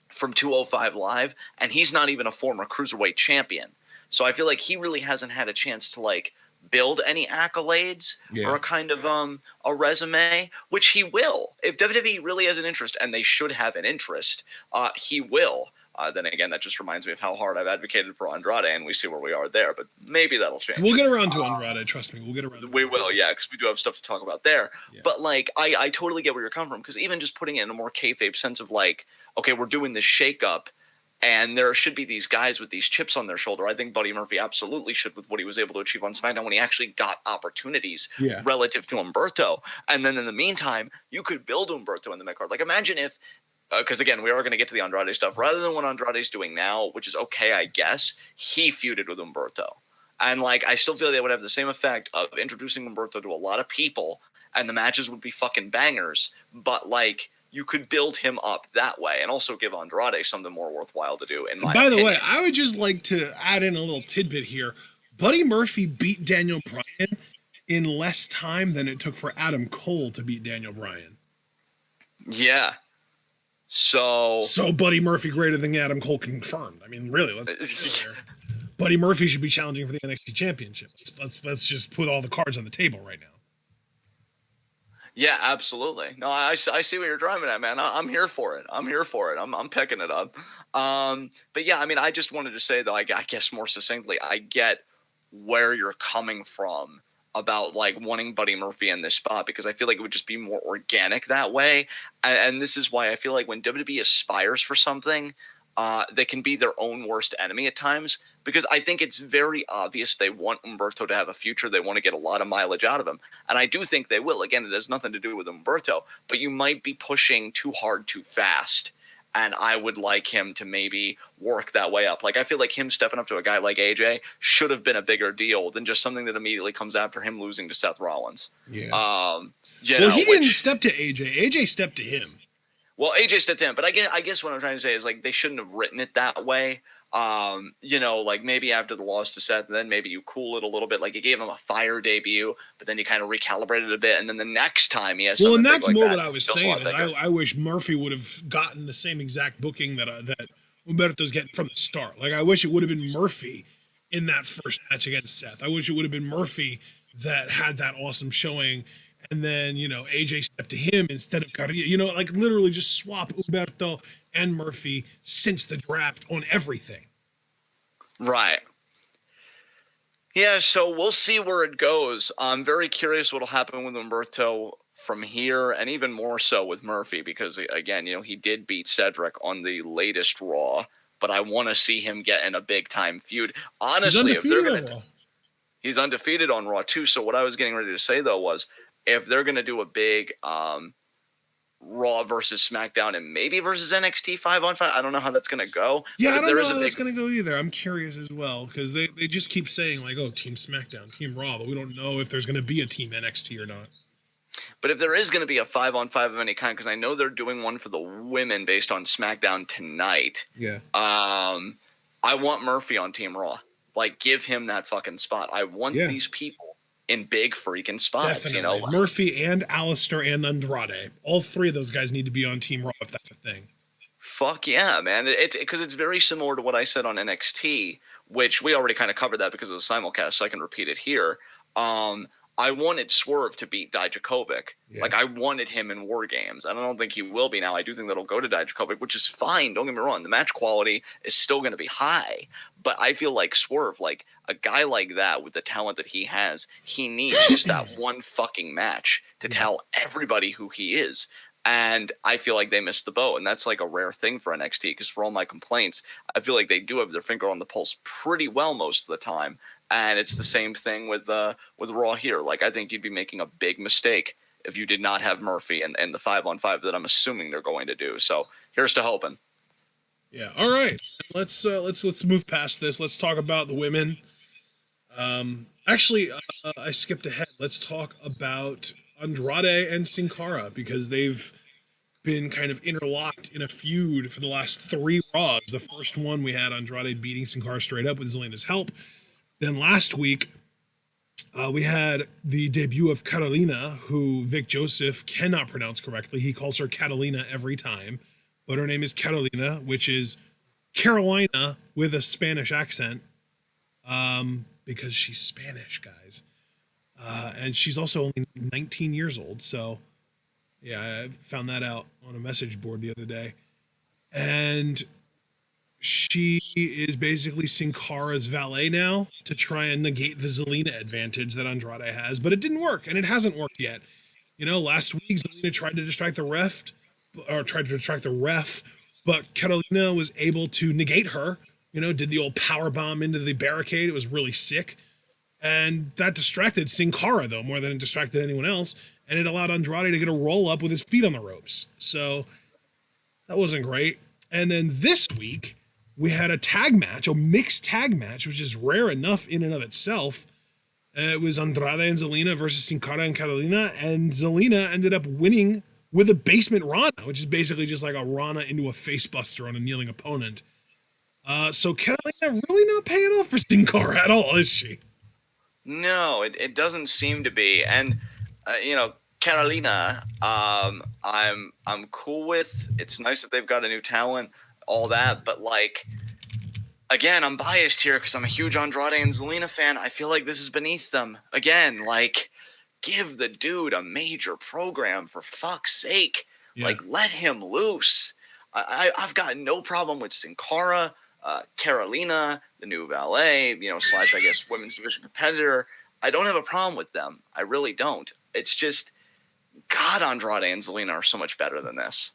A: from 205 Live, and he's not even a former Cruiserweight champion. So I feel like he really hasn't had a chance to, like, build any accolades or a kind of a resume, which he will. If WWE really has an interest, and they should have an interest, he will. Then again, that just reminds me of how hard I've advocated for Andrade, and we see where we are there. But maybe that'll change.
B: We'll get around to Andrade. Trust me, we'll get around.
A: We will, yeah, because we do have stuff to talk about there. Yeah. But like, I totally get where you're coming from, because even just putting it in a more kayfabe sense of like, okay, we're doing this shakeup, and there should be these guys with these chips on their shoulder. I think Buddy Murphy absolutely should, with what he was able to achieve on SmackDown when he actually got opportunities relative to Humberto. And then in the meantime, you could build Humberto in the mid-card. Like, imagine if, because again, we are going to get to the Andrade stuff, rather than what Andrade's doing now, which is okay, I guess, he feuded with Humberto. And like, I still feel they would have the same effect of introducing Humberto to a lot of people, and the matches would be fucking bangers. But like, you could build him up that way and also give Andrade something more worthwhile to do, in my opinion. By the way,
B: I would just like to add in a little tidbit here. Buddy Murphy beat Daniel Bryan in less time than it took for Adam Cole to beat Daniel Bryan.
A: Yeah. So
B: Buddy Murphy greater than Adam Cole confirmed. I mean, really, let's Buddy Murphy should be challenging for the NXT Championship. Let's just put all the cards on the table right now.
A: Yeah, absolutely. No, I see what you're driving at, man. I'm here for it. I'm picking it up. But yeah, I mean, I just wanted to say, though, I guess more succinctly, I get where you're coming from about like wanting Buddy Murphy in this spot, because I feel like it would just be more organic that way. And this is why I feel like when WWE aspires for something, they can be their own worst enemy at times, because I think it's very obvious they want Humberto to have a future. They want to get a lot of mileage out of him. And I do think they will. Again, it has nothing to do with Humberto, but you might be pushing too hard too fast. And I would like him to maybe work that way up. Like, I feel like him stepping up to a guy like AJ should have been a bigger deal than just something that immediately comes after him losing to Seth Rollins.
B: Yeah. He didn't step to AJ. AJ stepped to him.
A: Well, AJ stepped in, but I guess what I'm trying to say is, like, they shouldn't have written it that way. Like maybe after the loss to Seth, and then maybe you cool it a little bit. Like, you gave him a fire debut, but then you kind of recalibrated it a bit, and then the next time he has something.
B: Well, and that's
A: big like
B: more
A: that,
B: what I was saying. Is I wish Murphy would have gotten the same exact booking that Humberto's getting from the start. Like, I wish it would have been Murphy in that first match against Seth. I wish it would have been Murphy that had that awesome showing. And then, AJ stepped to him instead of Carrillo. Like, literally just swap Humberto and Murphy since the draft on everything.
A: Right. Yeah, so we'll see where it goes. I'm very curious what will happen with Humberto from here, and even more so with Murphy, because, again, he did beat Cedric on the latest Raw, but I want to see him get in a big-time feud. Honestly, if they're going to... He's undefeated on Raw, too. So what I was getting ready to say, though, was if they're going to do a big Raw versus SmackDown and maybe versus NXT 5-on-5, I don't know how that's going to go.
B: Yeah, I don't know how that's going to go either. I'm curious as well, because they just keep saying, like, oh, Team SmackDown, Team Raw, but we don't know if there's going to be a Team NXT or not.
A: But if there is going to be a 5-on-5 of any kind, because I know they're doing one for the women based on SmackDown tonight.
B: Yeah.
A: I want Murphy on Team Raw. Like, give him that fucking spot. I want these people in big freaking spots.
B: Definitely. Murphy and Alistair and Andrade. All three of those guys need to be on Team Raw if that's a thing.
A: Fuck yeah, man. It's because it's very similar to what I said on NXT, which we already kind of covered that because of the simulcast, so I can repeat it here. I wanted Swerve to beat Dijakovic. Yeah. Like, I wanted him in War Games. I don't think he will be now. I do think that'll go to Dijakovic, which is fine. Don't get me wrong. The match quality is still going to be high. But I feel like Swerve, like a guy like that with the talent that he has, he needs just that one fucking match to tell everybody who he is. And I feel like they missed the boat. And that's like a rare thing for NXT, because for all my complaints, I feel like they do have their finger on the pulse pretty well most of the time. And it's the same thing with Raw here. Like, I think you'd be making a big mistake if you did not have Murphy and the 5-on-5 that I'm assuming they're going to do. So here's to hoping.
B: Yeah. All right. Let's move past this. Let's talk about the women. Actually, I skipped ahead. Let's talk about Andrade and Sin Cara because they've been kind of interlocked in a feud for the last three Raws. The first one we had Andrade beating Sin Cara straight up with Zelina's help. Then last week we had the debut of Carolina, who Vic Joseph cannot pronounce correctly. He calls her Catalina every time, but her name is Carolina, which is Carolina with a Spanish accent, because she's Spanish, guys. And she's also only 19 years old. So, yeah, I found that out on a message board the other day. And she is basically Sin Cara's valet now to try and negate the Zelina advantage that Andrade has, but it didn't work, and it hasn't worked yet. You know, last week Zelina tried to distract the ref, but Carolina was able to negate her. You know, did the old power bomb into the barricade. It was really sick, and that distracted Sin Cara though more than it distracted anyone else, and it allowed Andrade to get a roll up with his feet on the ropes. So that wasn't great. And then this week we had a tag match, a mixed tag match, which is rare enough in and of itself. It was Andrade and Zelina versus Sin Cara and Carolina, and Zelina ended up winning with a basement Rana, which is basically just like a Rana into a facebuster on a kneeling opponent. So Carolina really not paying off for Sin Cara at all, is she?
A: No, it doesn't seem to be. And you know, Carolina, I'm cool with. It's nice that they've got a new talent, all that, but like, again, I'm biased here because I'm a huge Andrade and Zelina fan. I feel like this is beneath them. Again, like, give the dude a major program for fuck's sake. Yeah. Like, let him loose. I've got no problem with Sin Cara, Carolina, the new valet, you know, / I guess women's division competitor. I don't have a problem with them. I really don't. It's just, God, Andrade and Zelina are so much better than this.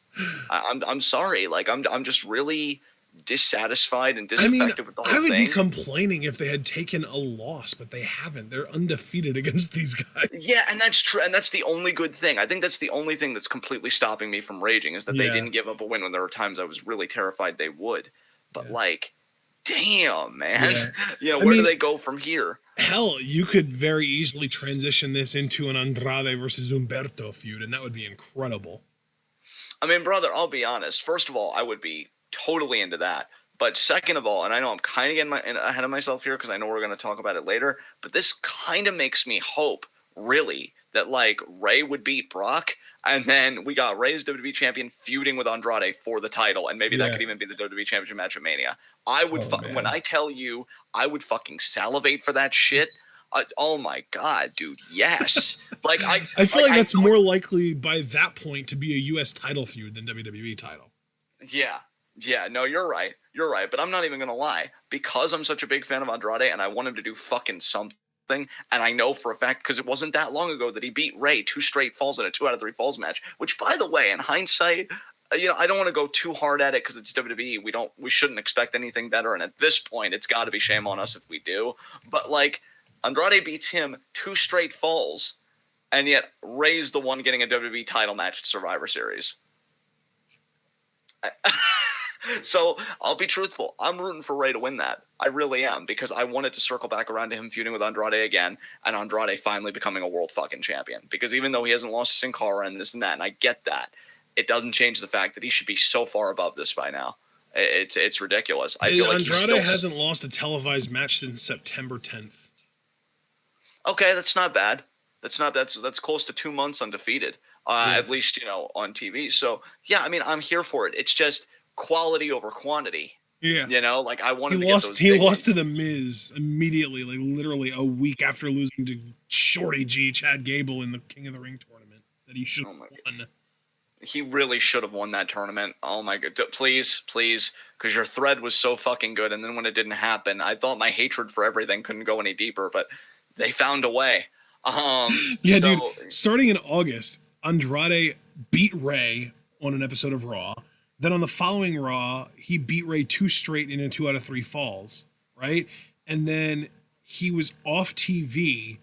A: I'm sorry. Like, I'm just really dissatisfied and disaffected with the whole thing.
B: I would be complaining if they had taken a loss, but they haven't. They're undefeated against these guys.
A: Yeah, and that's true, and that's the only good thing. I think that's the only thing that's completely stopping me from raging is that they didn't give up a win when there were times I was really terrified they would. But like, damn, man. Yeah. You know, where do they go from here?
B: Hell, you could very easily transition this into an Andrade versus Humberto feud, and that would be incredible.
A: I mean, brother, I'll be honest. First of all, I would be totally into that. But second of all, and I know I'm kind of getting ahead of myself here because I know we're going to talk about it later, but this kind of makes me hope, really, that like Ray would beat Brock, and then we got Ray as WWE champion feuding with Andrade for the title, and maybe that could even be the WWE championship match at Mania. I would, when I tell you, I would fucking salivate for that shit. Oh my god, dude, yes. Like
B: I feel like that's more likely by that point to be a U.S. title feud than WWE title.
A: Yeah, no, you're right. You're right. But I'm not even going to lie. Because I'm such a big fan of Andrade and I want him to do fucking something, and I know for a fact, because it wasn't that long ago that he beat Ray 2 straight falls in a 2 out of 3 falls match, which, by the way, in hindsight, you know, I don't want to go too hard at it because it's WWE. We shouldn't expect anything better. And at this point, it's got to be shame on us if we do. But, like, Andrade beats him 2 straight falls, and yet Ray's the one getting a WWE title match at Survivor Series. So I'll be truthful. I'm rooting for Ray to win that. I really am, because I want it to circle back around to him feuding with Andrade again, and Andrade finally becoming a world fucking champion. Because even though he hasn't lost to Sin Cara and this and that, and I get that, it doesn't change the fact that he should be so far above this by now. It's ridiculous. I feel like
B: Andrade hasn't lost a televised match since September 10th.
A: Okay, that's not bad. That's close to 2 months undefeated. At least, you know, on TV. So yeah, I mean, I'm here for it. It's just quality over quantity.
B: Yeah.
A: You know, like I wanted
B: He lost to The Miz immediately, like literally a week after losing to Shorty G, Chad Gable in the King of the Ring tournament that he should have won.
A: He really should have won that tournament. Oh my god. Please, because your thread was so fucking good, and then when it didn't happen, I thought my hatred for everything couldn't go any deeper, but they found a way.
B: Dude, starting in August, Andrade beat Ray on an episode of Raw. Then on the following Raw, he beat Ray 2 straight in a 2 out of 3 falls, right? And then he was off TV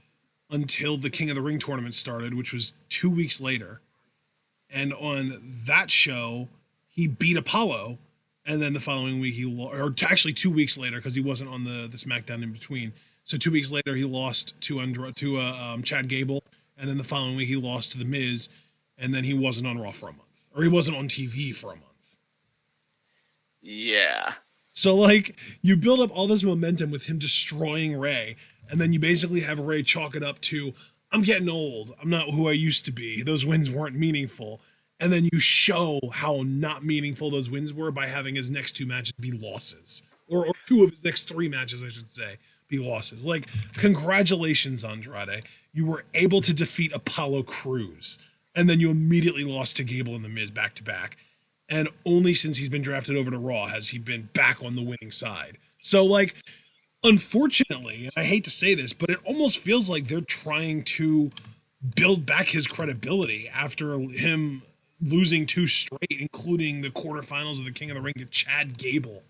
B: until the King of the Ring tournament started, which was 2 weeks later. And on that show, he beat Apollo And then the following week actually 2 weeks later, because he wasn't on the SmackDown in between. So 2 weeks later he lost to Chad Gable, and then the following week he lost to The Miz, and then he wasn't on Raw for a month, or he wasn't on TV for a month.
A: Yeah.
B: So like you build up all this momentum with him destroying Ray, and then you basically have Ray chalk it up to, I'm getting old. I'm not who I used to be. Those wins weren't meaningful. And then you show how not meaningful those wins were by having his next 2 matches be losses. Or 2 of his next 3 matches, I should say, be losses. Like, congratulations, Andrade. You were able to defeat Apollo Crews. And then you immediately lost to Gable and The Miz back to back. And only since he's been drafted over to Raw has he been back on the winning side. So, like, unfortunately, and I hate to say this, but it almost feels like they're trying to build back his credibility after him losing 2 straight, including the quarterfinals of the King of the Ring to Chad Gable.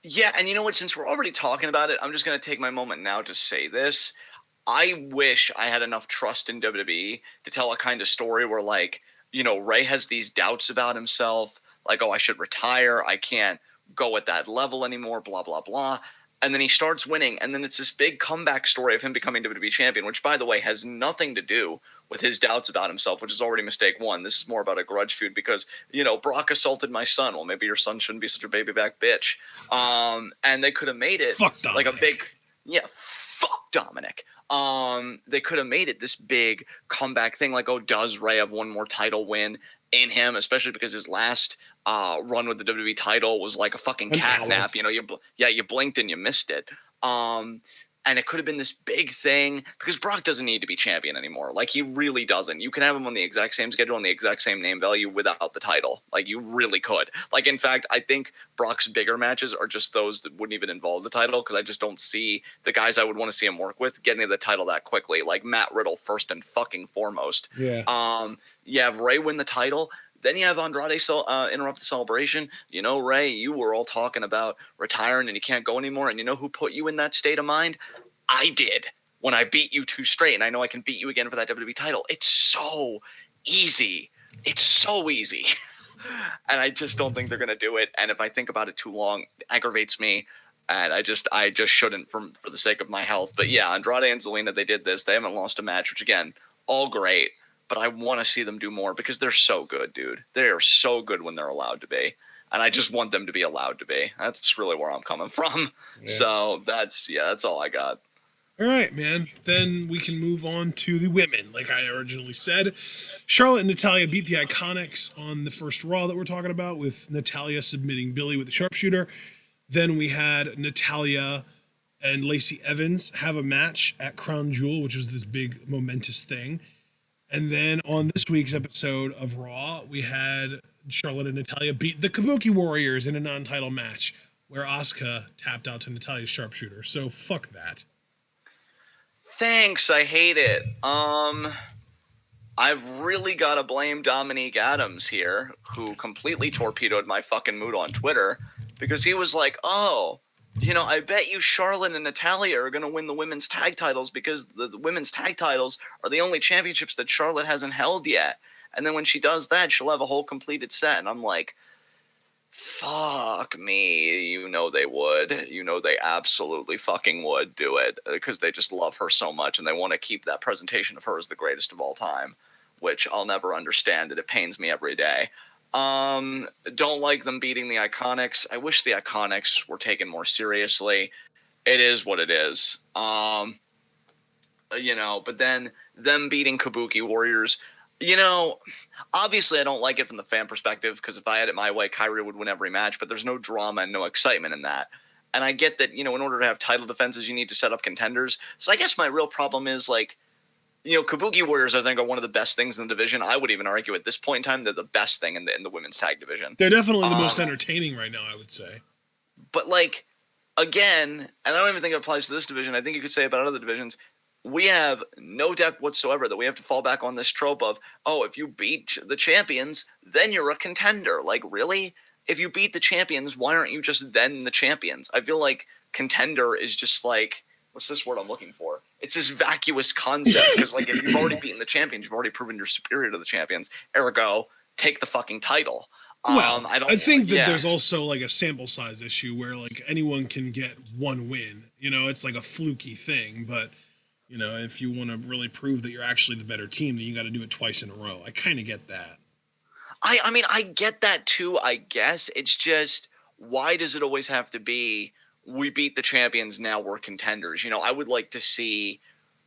A: Yeah, and you know what? Since we're already talking about it, I'm just going to take my moment now to say this. I wish I had enough trust in WWE to tell a kind of story where, like, you know, Ray has these doubts about himself, like, oh, I should retire. I can't go at that level anymore, blah, blah, blah. And then he starts winning, and then it's this big comeback story of him becoming WWE champion, which, by the way, has nothing to do with his doubts about himself, which is already mistake 1. This is more about a grudge feud because, you know, Brock assaulted my son. Well, maybe your son shouldn't be such a baby back bitch. And they could have made it like a big, fuck Dominic. They could have made it this big comeback thing, like, oh, does Ray have one more title win in him, especially because his last run with the WWE title was like a fucking catnap. You know, you blinked and you missed it. And it could have been this big thing because Brock doesn't need to be champion anymore. Like, he really doesn't. You can have him on the exact same schedule and the exact same name value without the title. Like, you really could. Like, in fact, I think Brock's bigger matches are just those that wouldn't even involve the title because I just don't see the guys I would want to see him work with getting the title that quickly. Like Matt Riddle first and fucking foremost.
B: Yeah.
A: You have Ray win the title. Then you have Andrade interrupt the celebration. You know, Ray, you were all talking about retiring and you can't go anymore. And you know who put you in that state of mind? I did when I beat you 2 straight. And I know I can beat you again for that WWE title. It's so easy. It's so easy. And I just don't think they're going to do it. And if I think about it too long, it aggravates me. And I just shouldn't for the sake of my health. But yeah, Andrade and Zelina, they did this. They haven't lost a match, which again, all great. But I want to see them do more because they're so good, dude. They are so good when they're allowed to be. And I just want them to be allowed to be. That's really where I'm coming from. Yeah. So that's all I got.
B: All right, man. Then we can move on to the women. Like I originally said, Charlotte and Natalya beat the Iconics on the first Raw that we're talking about, with Natalya submitting Billy with the sharpshooter. Then we had Natalya and Lacey Evans have a match at Crown Jewel, which was this big momentous thing. And then on this week's episode of Raw, we had Charlotte and Natalya beat the Kabuki Warriors in a non-title match where Asuka tapped out to Natalya's sharpshooter. So fuck that.
A: Thanks, I hate it. I've really got to blame Dominique Adams here, who completely torpedoed my fucking mood on Twitter because he was like, oh, you know, I bet you Charlotte and Natalya are going to win the women's tag titles because the women's tag titles are the only championships that Charlotte hasn't held yet. And then when she does that, she'll have a whole completed set. And I'm like, fuck me. You know they would. You know they absolutely fucking would do it because they just love her so much and they want to keep that presentation of her as the greatest of all time, which I'll never understand. It pains me every day. Don't like them beating the Iconics. I wish the Iconics were taken more seriously. It is what it is. You know, but then them beating Kabuki Warriors, you know, obviously I don't like it from the fan perspective because if I had it my way, Kyrie would win every match, but there's no drama and no excitement in that. And I get that, you know, in order to have title defenses, you need to set up contenders. So I guess my real problem is, like, you know, Kabuki Warriors, I think, are one of the best things in the division. I would even argue at this point in time, they're the best thing in the women's tag division.
B: They're definitely the most entertaining right now, I would say.
A: But, like, again, and I don't even think it applies to this division. I think you could say about other divisions, we have no depth whatsoever that we have to fall back on this trope of, oh, if you beat the champions, then you're a contender. Like, really? If you beat the champions, why aren't you just then the champions? I feel like contender is just like, what's this word I'm looking for? It's this vacuous concept because, like, if you've already beaten the champions, you've already proven you're superior to the champions. Ergo, take the fucking title.
B: Well,
A: I don't.
B: I think that
A: Yeah.
B: there's also like a sample size issue where like anyone can get one win. You know, it's like a fluky thing, but you know, if you want to really prove that you're actually the better team, then you got to do it twice in a row. I kind of get that.
A: I mean, I get that too, I guess. It's just, why does it always have to be, we beat the champions, now we're contenders? You know, I would like to see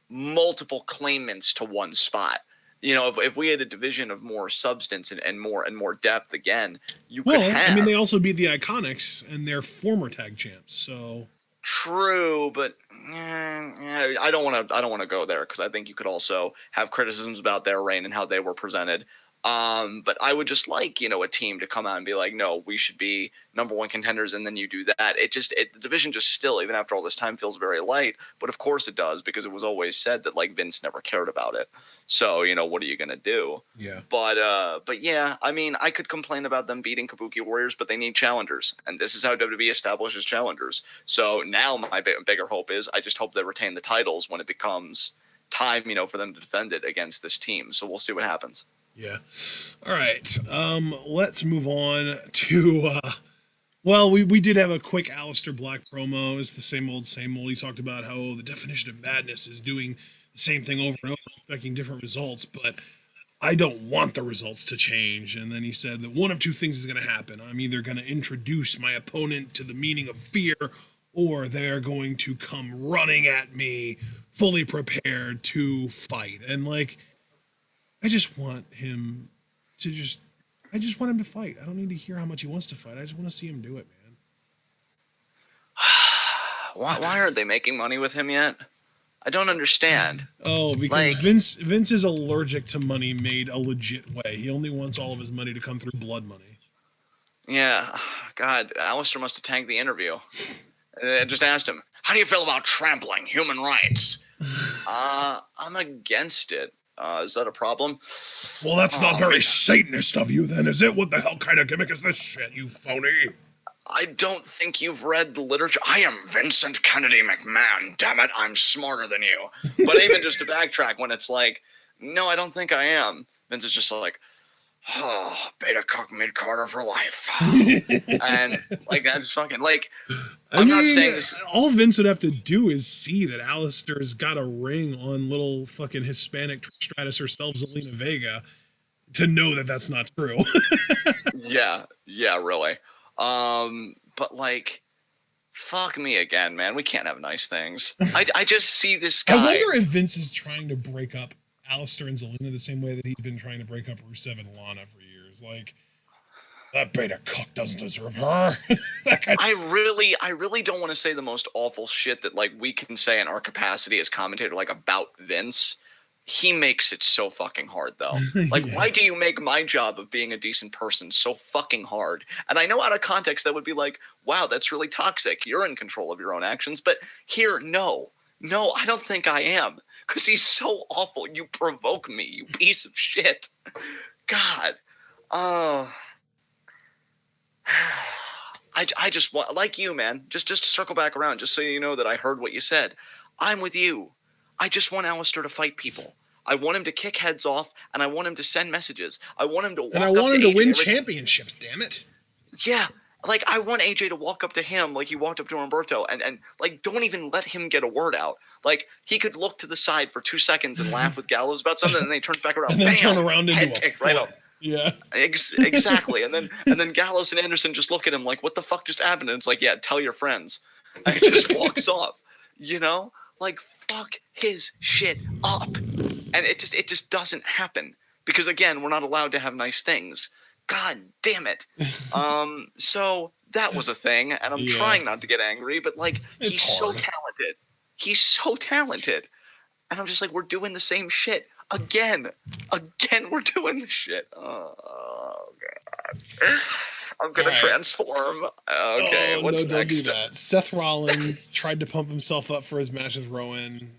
A: multiple claimants to one spot. You know, if we had a division of more substance and more depth, again, you could have.
B: I mean, they also beat the Iconics and they're former tag champs, so.
A: True, but I don't want to go there because I think you could also have criticisms about their reign and how they were presented. But I would just like, you know, a team to come out and be like, no, we should be number one contenders, and then you do that. The division just still, even after all this time, feels very light. But of course it does, because it was always said that like Vince never cared about it. So, you know, what are you gonna do?
B: Yeah.
A: But yeah, I mean, I could complain about them beating Kabuki Warriors, but they need challengers, and this is how WWE establishes challengers. So now my bigger hope is, I just hope they retain the titles when it becomes time, you know, for them to defend it against this team. So we'll see what happens.
B: Yeah. All right. Let's move on to well, we did have a quick Aleister Black promo. It's the same old, same old. He talked about how the definition of madness is doing the same thing over and over, expecting different results, but I don't want the results to change. And then he said that one of two things is going to happen. I'm either going to introduce my opponent to the meaning of fear, or they're going to come running at me, fully prepared to fight. And like, I just want him to fight. I don't need to hear how much he wants to fight. I just want to see him do it, man.
A: Why aren't they making money with him yet? I don't understand.
B: Oh, because like, Vince is allergic to money made a legit way. He only wants all of his money to come through blood money.
A: Yeah. God, Aleister must have tanked the interview. I just asked him, how do you feel about trampling human rights? I'm against it. Is that a problem?
B: Well, that's not very Satanist of you then, is it? What the hell kind of gimmick is this shit, you phony?
A: I don't think you've read the literature. I am Vincent Kennedy McMahon. Damn it, I'm smarter than you. But even just to backtrack, when it's like, no, I don't think I am. Vince is just like, oh, beta cuck mid-carder for life. And like, that's fucking like, I'm not saying this.
B: All Vince would have to do is see that Aleister's got a ring on little fucking Hispanic Stratus herself, Zelina Vega, to know that that's not true.
A: Yeah, really. But like, fuck me again, man. We can't have nice things. I just see this guy.
B: I wonder if Vince is trying to break up Aleister and Zelina the same way that he's been trying to break up Rusev and Lana for years. Like, that beta cuck doesn't deserve her.
A: I really don't want to say the most awful shit that like we can say in our capacity as commentator, like about Vince. He makes it so fucking hard, though. Like, yeah. Why do you make my job of being a decent person so fucking hard? And I know out of context that would be like, wow, that's really toxic. You're in control of your own actions. But here, no, I don't think I am. Because he's so awful. You provoke me, you piece of shit. God. Oh. I just want, like you, man, just to circle back around, just so you know that I heard what you said. I'm with you. I just want Aleister to fight people. I want him to kick heads off, and I want him to send messages. I want him to walk up to AJ.
B: And I want him to win championships, damn it.
A: Yeah. Like, I want AJ to walk up to him like he walked up to Humberto, and like, don't even let him get a word out. Like, he could look to the side for 2 seconds and laugh with Gallows about something, and then he turns back around.
B: And then
A: bam,
B: turn around into
A: head kick right up.
B: Yeah.
A: Exactly. And then Gallows and Anderson just look at him like, what the fuck just happened? And it's like, yeah, tell your friends. And he just walks off. You know? Like, fuck his shit up. And it just doesn't happen. Because again, we're not allowed to have nice things. God damn it. So that was a thing, and I'm trying not to get angry, but like, he's so talented. He's so talented. And I'm just like, we're doing the same shit. Again, we're doing this shit. Oh God. I'm gonna transform. Okay, what's next?
B: Don't do that. Seth Rollins tried to pump himself up for his match with Rowan,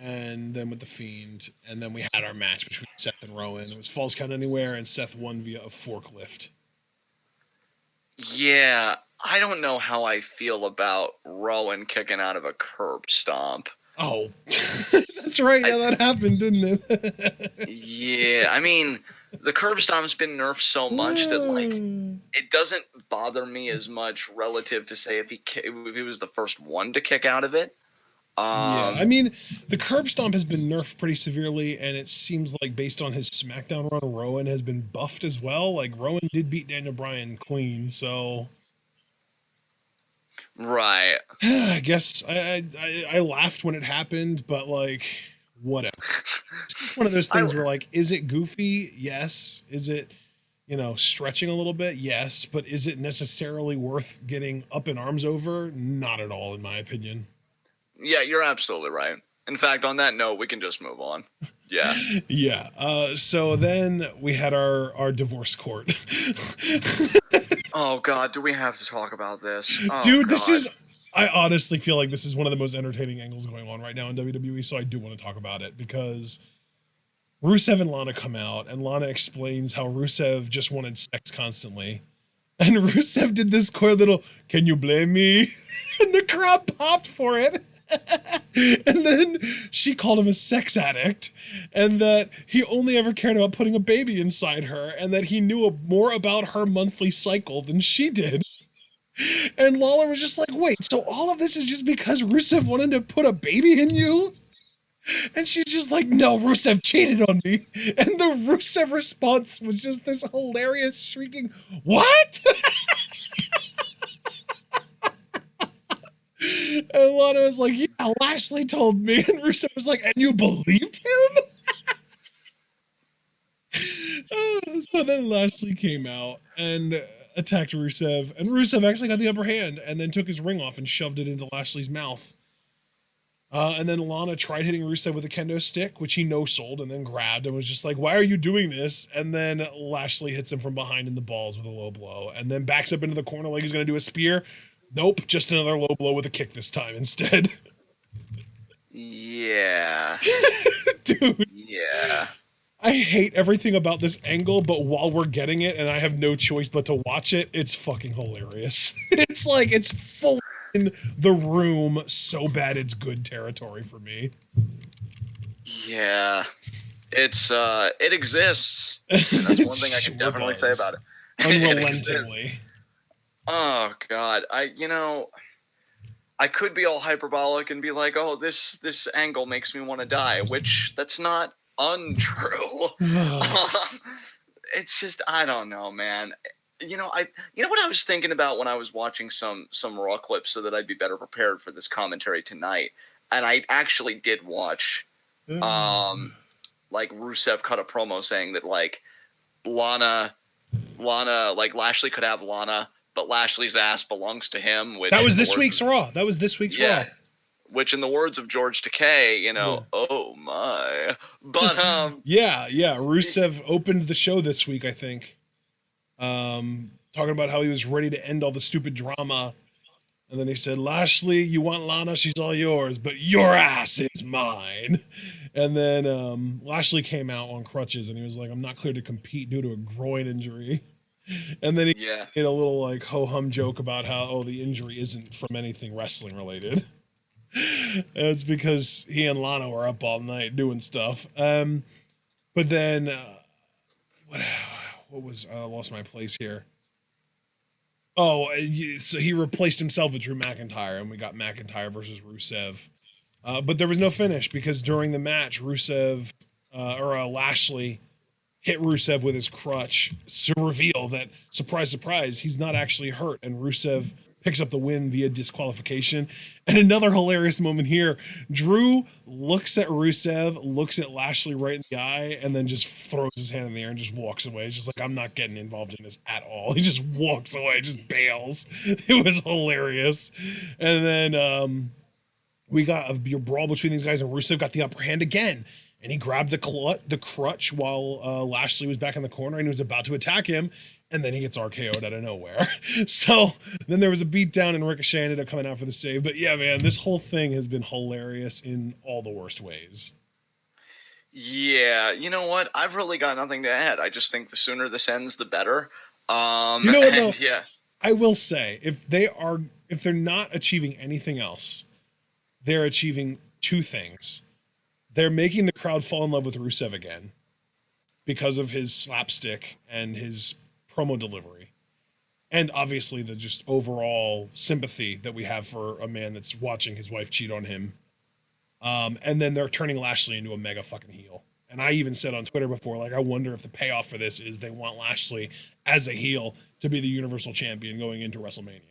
B: and then with the Fiend, and then we had our match between Seth and Rowan. It was Falls Count Anywhere, and Seth won via a forklift.
A: Yeah, I don't know how I feel about Rowan kicking out of a curb stomp.
B: Oh, that's right. Yeah, that happened, didn't it?
A: Yeah, I mean, The curb stomp's been nerfed so much that like it doesn't bother me as much relative to say if he was the first one to kick out of it.
B: Yeah, I mean, the curb stomp has been nerfed pretty severely, and it seems like based on his SmackDown run, Rowan has been buffed as well. Like Rowan did beat Daniel Bryan clean, so
A: right.
B: I guess I laughed when it happened, but like whatever. It's just one of those things where like, is it goofy? Yes. Is it, stretching a little bit? Yes. But is it necessarily worth getting up in arms over? Not at all, in my opinion.
A: Yeah, you're absolutely right. In fact, on that note, we can just move on. Yeah.
B: Yeah. So then we had our divorce court.
A: Oh God, do we have to talk about this? Oh,
B: Dude,
A: God.
B: I honestly feel like this is one of the most entertaining angles going on right now in WWE, so I do want to talk about it because Rusev and Lana come out, and Lana explains how Rusev just wanted sex constantly. And Rusev did this core little, "Can you blame me?" And the crowd popped for it. And then she called him a sex addict, and that he only ever cared about putting a baby inside her, and that he knew more about her monthly cycle than she did. And Lawler was just like, wait, so all of this is just because Rusev wanted to put a baby in you? And she's just like, no, Rusev cheated on me. And the Rusev response was just this hilarious shrieking, what? And Lana was like, yeah, Lashley told me. And Rusev was like, and you believed him? So then Lashley came out and attacked Rusev, and Rusev actually got the upper hand and then took his ring off and shoved it into Lashley's mouth. And then Lana tried hitting Rusev with a kendo stick, which he no-sold and then grabbed and was just like, why are you doing this? And then Lashley hits him from behind in the balls with a low blow and then backs up into the corner like he's going to do a spear. Nope, just another low blow with a kick this time instead.
A: Yeah.
B: Dude.
A: Yeah.
B: I hate everything about this angle, but while we're getting it and I have no choice but to watch it, it's fucking hilarious. It's like it's full in the room so bad it's good territory for me.
A: Yeah. It exists. And that's one thing I can definitely say about it.
B: Unrelentingly.
A: Oh God. I could be all hyperbolic and be like, oh, this angle makes me want to die, which that's not untrue. It's just, I don't know, man. You know what I was thinking about when I was watching some Raw clips so that I'd be better prepared for this commentary tonight. And I actually did watch like Rusev cut a promo saying that like Lana like Lashley could have Lana, but Lashley's ass belongs to him, which
B: that was this week's Raw. Raw.
A: Which, in the words of George Takei, oh my. But
B: yeah, Rusev opened the show this week, I think. Talking about how he was ready to end all the stupid drama, and then he said, "Lashley, you want Lana? She's all yours, but your ass is mine." And then Lashley came out on crutches, and he was like, "I'm not cleared to compete due to a groin injury." And then he made a little like ho-hum joke about how the injury isn't from anything wrestling related. It's because he and Lana were up all night doing stuff. But then what was I lost my place here. Oh, so he replaced himself with Drew McIntyre, and we got McIntyre versus Rusev. But there was no finish because during the match, Rusev or Lashley hit Rusev with his crutch to reveal that, surprise, surprise, he's not actually hurt, and Rusev picks up the win via disqualification. And another hilarious moment here, Drew looks at Rusev, looks at Lashley right in the eye, and then just throws his hand in the air and just walks away. It's just like, I'm not getting involved in this at all. He just walks away, just bails. It was hilarious. And then we got a brawl between these guys, and Rusev got the upper hand again. And he grabbed the crutch while Lashley was back in the corner, and he was about to attack him. And then he gets RKO'd out of nowhere. So then there was a beatdown, and Ricochet ended up coming out for the save. But yeah, man, this whole thing has been hilarious in all the worst ways.
A: Yeah, you know what? I've really got nothing to add. I just think the sooner this ends, the better.
B: You know what, though? Yeah. I will say, if they're not achieving anything else, they're achieving two things. They're making the crowd fall in love with Rusev again. because of his slapstick and his promo delivery. And obviously the just overall sympathy that we have for a man that's watching his wife cheat on him. And then they're turning Lashley into a mega fucking heel. And I even said on Twitter before, like, I wonder if the payoff for this is they want Lashley as a heel to be the Universal Champion going into WrestleMania.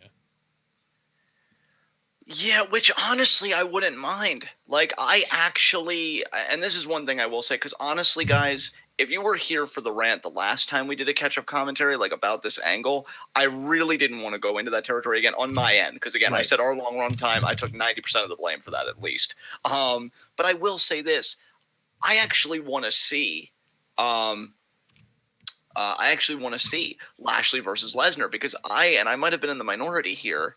A: Yeah, which honestly I wouldn't mind. Like, I actually, and this is one thing I will say, because honestly, guys, if you were here for the rant the last time we did a catch-up commentary, like, about this angle, I really didn't want to go into that territory again on my end, because again, I said our long run time, I took 90% of the blame for that at least. But I will say this, I actually want to see, Lashley versus Lesnar, because I might have been in the minority here,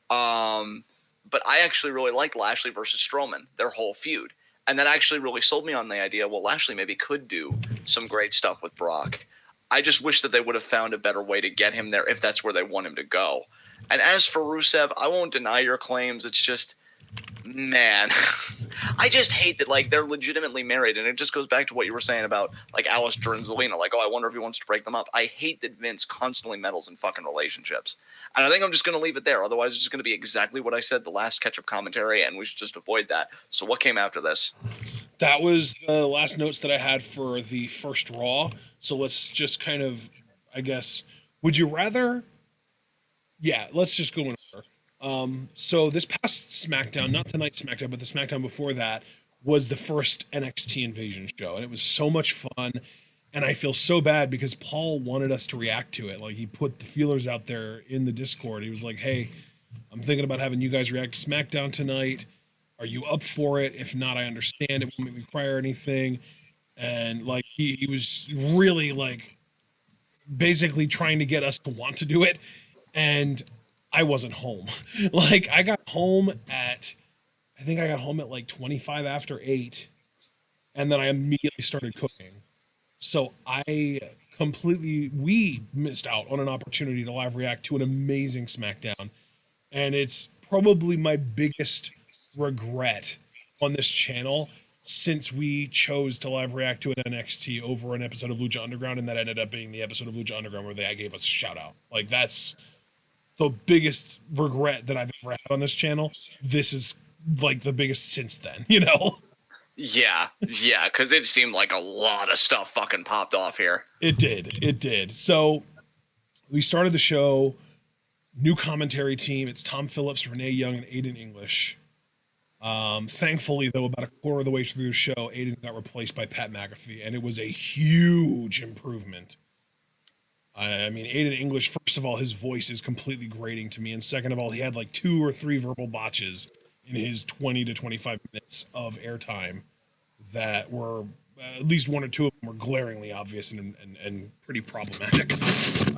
A: but I actually really like Lashley versus Strowman, their whole feud. And that actually really sold me on the idea, well, Lashley maybe could do some great stuff with Brock. I just wish that they would have found a better way to get him there if that's where they want him to go. And as for Rusev, I won't deny your claims. It's just, man, I just hate that, like, they're legitimately married. And it just goes back to what you were saying about, like, Alistair and Zelina. Like, oh, I wonder if he wants to break them up. I hate that Vince constantly meddles in fucking relationships. And I think I'm just going to leave it there. Otherwise, it's just going to be exactly what I said the last catch-up commentary, and we should just avoid that. So what came after this?
B: That was the last notes that I had for the first Raw. So let's just kind of, I guess, would you rather? Yeah, let's just go in order. So this past SmackDown, not tonight's SmackDown, but the SmackDown before that, was the first NXT Invasion show. And it was so much fun. And I feel so bad because Paul wanted us to react to it. Like, he put the feelers out there in the Discord. He was like, hey, I'm thinking about having you guys react to SmackDown tonight. Are you up for it? If not, I understand. It won't make me cry or anything. And like, he was really like basically trying to get us to want to do it. And I wasn't home. Like, I got home at like 25 after 8. And then I immediately started cooking. So we missed out on an opportunity to live react to an amazing SmackDown. And it's probably my biggest regret on this channel since we chose to live react to an NXT over an episode of Lucha Underground, and that ended up being the episode of Lucha Underground where they gave us a shout out. Like, that's the biggest regret that I've ever had on this channel. This is like the biggest since then, you know?
A: Yeah, because it seemed like a lot of stuff fucking popped off here.
B: It did. So we started the show, new commentary team. It's Tom Phillips, Renee Young, and Aiden English. Thankfully, though, about a quarter of the way through the show, Aiden got replaced by Pat McAfee, and it was a huge improvement. I mean, Aiden English, first of all, his voice is completely grating to me, and second of all, he had like 2 or 3 verbal botches in his 20 to 25 minutes of airtime that were, at least 1 or 2 of them were glaringly obvious and pretty problematic.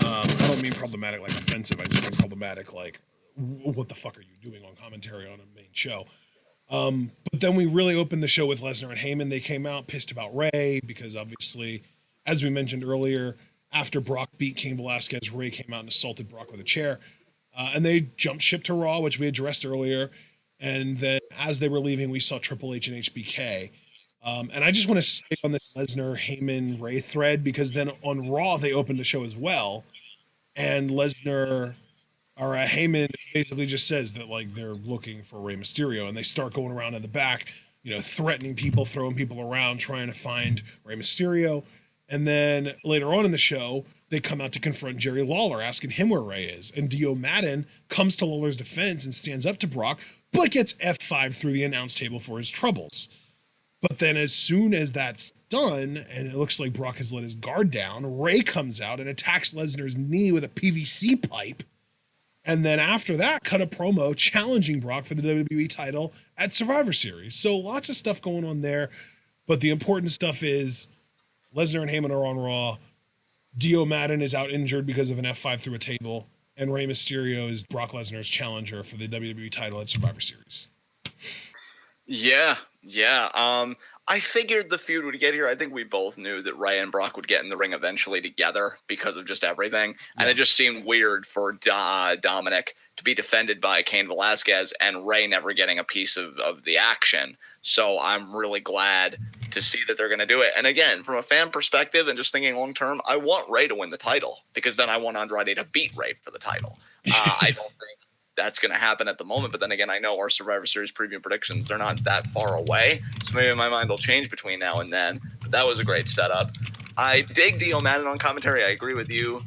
B: I don't mean problematic like offensive, I just mean problematic like, what the fuck are you doing on commentary on a main show? But then we really opened the show with Lesnar and Heyman. They came out pissed about Ray because obviously, as we mentioned earlier, after Brock beat Cain Velasquez, Ray came out and assaulted Brock with a chair. And they jumped ship to Raw, which we addressed earlier. And then as they were leaving, we saw Triple H and HBK. And I just want to stay on this Lesnar, Heyman, Ray thread because then on Raw, they opened the show as well. And Lesnar, or Heyman basically just says that like they're looking for Rey Mysterio, and they start going around in the back, you know, threatening people, throwing people around, trying to find Rey Mysterio. And then later on in the show, they come out to confront Jerry Lawler, asking him where Ray is. And Dio Madden comes to Lawler's defense and stands up to Brock, but gets F5 through the announce table for his troubles. But then as soon as that's done, and it looks like Brock has let his guard down, Ray comes out and attacks Lesnar's knee with a PVC pipe. And then after that, cut a promo challenging Brock for the WWE title at Survivor Series. So lots of stuff going on there. But the important stuff is Lesnar and Heyman are on Raw. Dio Madden is out injured because of an F5 through a table. And Rey Mysterio is Brock Lesnar's challenger for the WWE title at Survivor Series.
A: Yeah. I figured the feud would get here. I think we both knew that Ray and Brock would get in the ring eventually together because of just everything. And it just seemed weird for Dominic to be defended by Cain Velasquez and Ray never getting a piece of the action. So I'm really glad to see that they're going to do it. And again, from a fan perspective and just thinking long term, I want Ray to win the title because then I want Andrade to beat Ray for the title. I don't think that's going to happen at the moment. But then again, I know our Survivor Series preview predictions, they're not that far away. So maybe my mind will change between now and then. But that was a great setup. I dig Dio Madden on commentary. I agree with you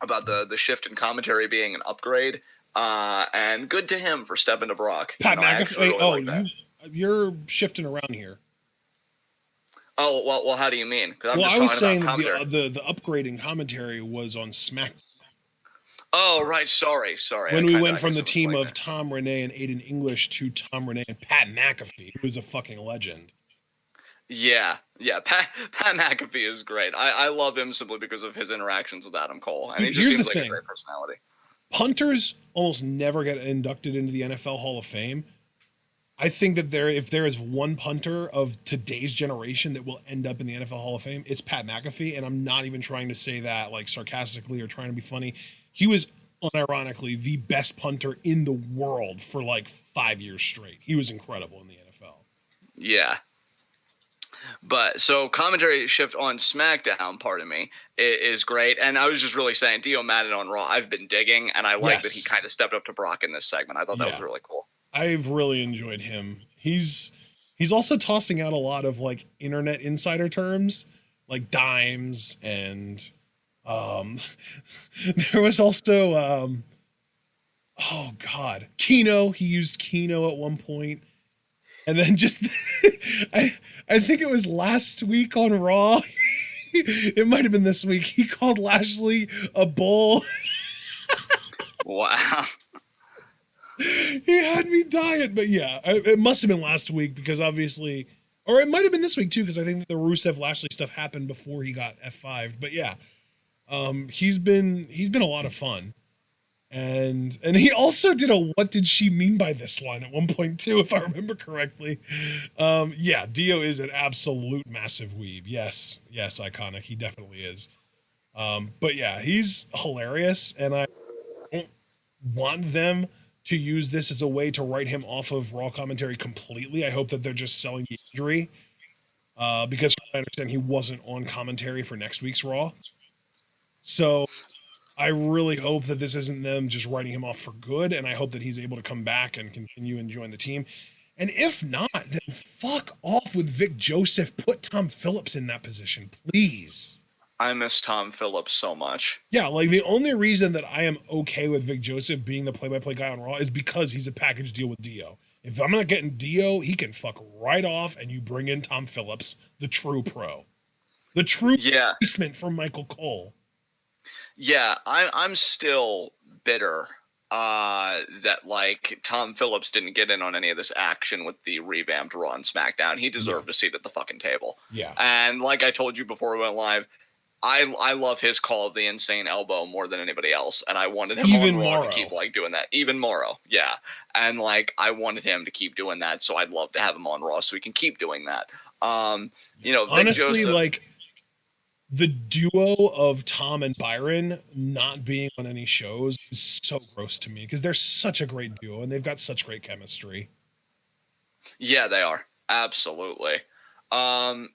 A: about the shift in commentary being an upgrade. And good to him for stepping to Brock.
B: Pat McAfee. You're shifting around here.
A: Oh, well, how do you mean?
B: Because I was saying that the upgrade in commentary was on SmackDown.
A: Oh, right. Sorry.
B: When we went from the team of Tom Renee and Aiden English to Tom Renee and Pat McAfee, who is a fucking legend.
A: Yeah. Pat McAfee is great. I love him simply because of his interactions with Adam Cole. And he just seems like a great personality.
B: Punters almost never get inducted into the NFL Hall of Fame. I think that if there is one punter of today's generation that will end up in the NFL Hall of Fame, it's Pat McAfee. And I'm not even trying to say that like sarcastically or trying to be funny. He was unironically the best punter in the world for like 5 years straight. He was incredible in the NFL.
A: Yeah. But so commentary shift on SmackDown, pardon me, is great. And I was just really saying Dio Madden on Raw, I've been digging, and I like that he kind of stepped up to Brock in this segment. I thought that was really cool.
B: I've really enjoyed him. He's also tossing out a lot of like internet insider terms, like dimes, and there was also oh god, Keno. He used Keno at one point. And then just, I think it was last week on Raw. It might have been this week. He called Lashley a bull.
A: Wow.
B: He had me dying. But yeah, it must have been last week because obviously, or it might have been this week too, because I think that the Rusev Lashley stuff happened before he got F5'd. But yeah, he's been a lot of fun. And he also did a "what did she mean by this" line at one point too, if I remember correctly. Yeah, Dio is an absolute massive weeb. Yes, iconic. He definitely is. But yeah, he's hilarious, and I don't want them to use this as a way to write him off of Raw commentary completely. I hope that they're just selling the injury, because I understand he wasn't on commentary for next week's Raw. So I really hope that this isn't them just writing him off for good, and I hope that he's able to come back and continue enjoying the team. And if not, then fuck off with Vic Joseph. Put Tom Phillips in that position, please.
A: I miss Tom Phillips so much.
B: Yeah, like the only reason that I am okay with Vic Joseph being the play-by-play guy on Raw is because he's a package deal with Dio. If I'm not getting Dio, he can fuck right off, and you bring in Tom Phillips, the true pro. The true replacement for Michael Cole.
A: Yeah, I'm still bitter that like Tom Phillips didn't get in on any of this action with the revamped Raw and SmackDown. He deserved a seat at the fucking table.
B: Yeah.
A: And like I told you before we went live, I love his call of the insane elbow more than anybody else, and I wanted him on Raw to keep like doing that. Even Morrow, yeah. And like I wanted him to keep doing that, so I'd love to have him on Raw so he can keep doing that. You know,
B: honestly, Joseph, like the duo of Tom and Byron not being on any shows is so gross to me because they're such a great duo and they've got such great chemistry.
A: Yeah, they are. Absolutely.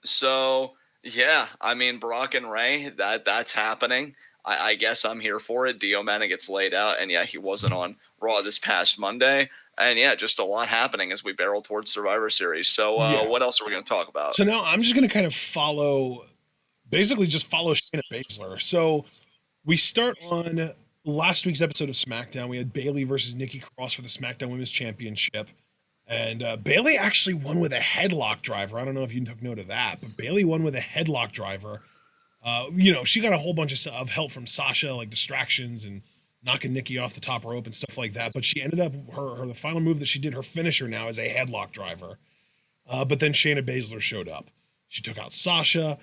A: So yeah, I mean, Brock and Ray, that's happening. I guess I'm here for it. Dio Madden gets laid out, and yeah, he wasn't on Raw this past Monday. And yeah, just a lot happening as we barrel towards Survivor Series. So what else are we going to talk about?
B: So now I'm just going to kind of follow Shayna Baszler. So we start on last week's episode of SmackDown. We had Bayley versus Nikki Cross for the SmackDown Women's Championship. And Bayley actually won with a headlock driver. I don't know if you took note of that, but Bayley won with a headlock driver. You know, she got a whole bunch of help from Sasha, like distractions and knocking Nikki off the top rope and stuff like that. But she ended up, the final move that she did, her finisher now, is a headlock driver. But then Shayna Baszler showed up. She took out Sasha,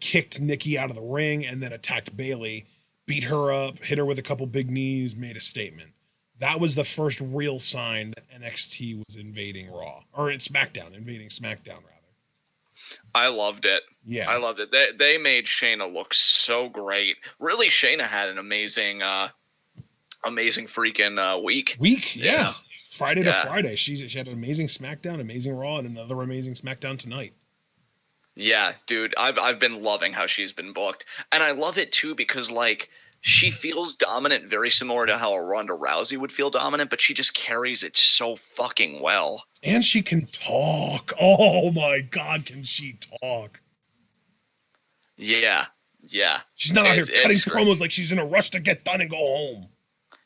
B: kicked Nikki out of the ring, and then attacked Bayley, beat her up, hit her with a couple big knees, made a statement. That was the first real sign that NXT was invading Raw, or invading SmackDown, rather.
A: I loved it.
B: Yeah.
A: I loved it. They made Shayna look so great. Really, Shayna had an amazing freaking week.
B: Yeah. Friday to Friday. She had an amazing SmackDown, amazing Raw, and another amazing SmackDown tonight.
A: Yeah, dude, I've been loving how she's been booked, and I love it too because like she feels dominant, very similar to how a Ronda Rousey would feel dominant, but she just carries it so fucking well.
B: And she can talk. Oh my god, can she talk?
A: Yeah, yeah.
B: She's not out here cutting promos like she's in a rush to get done and go home.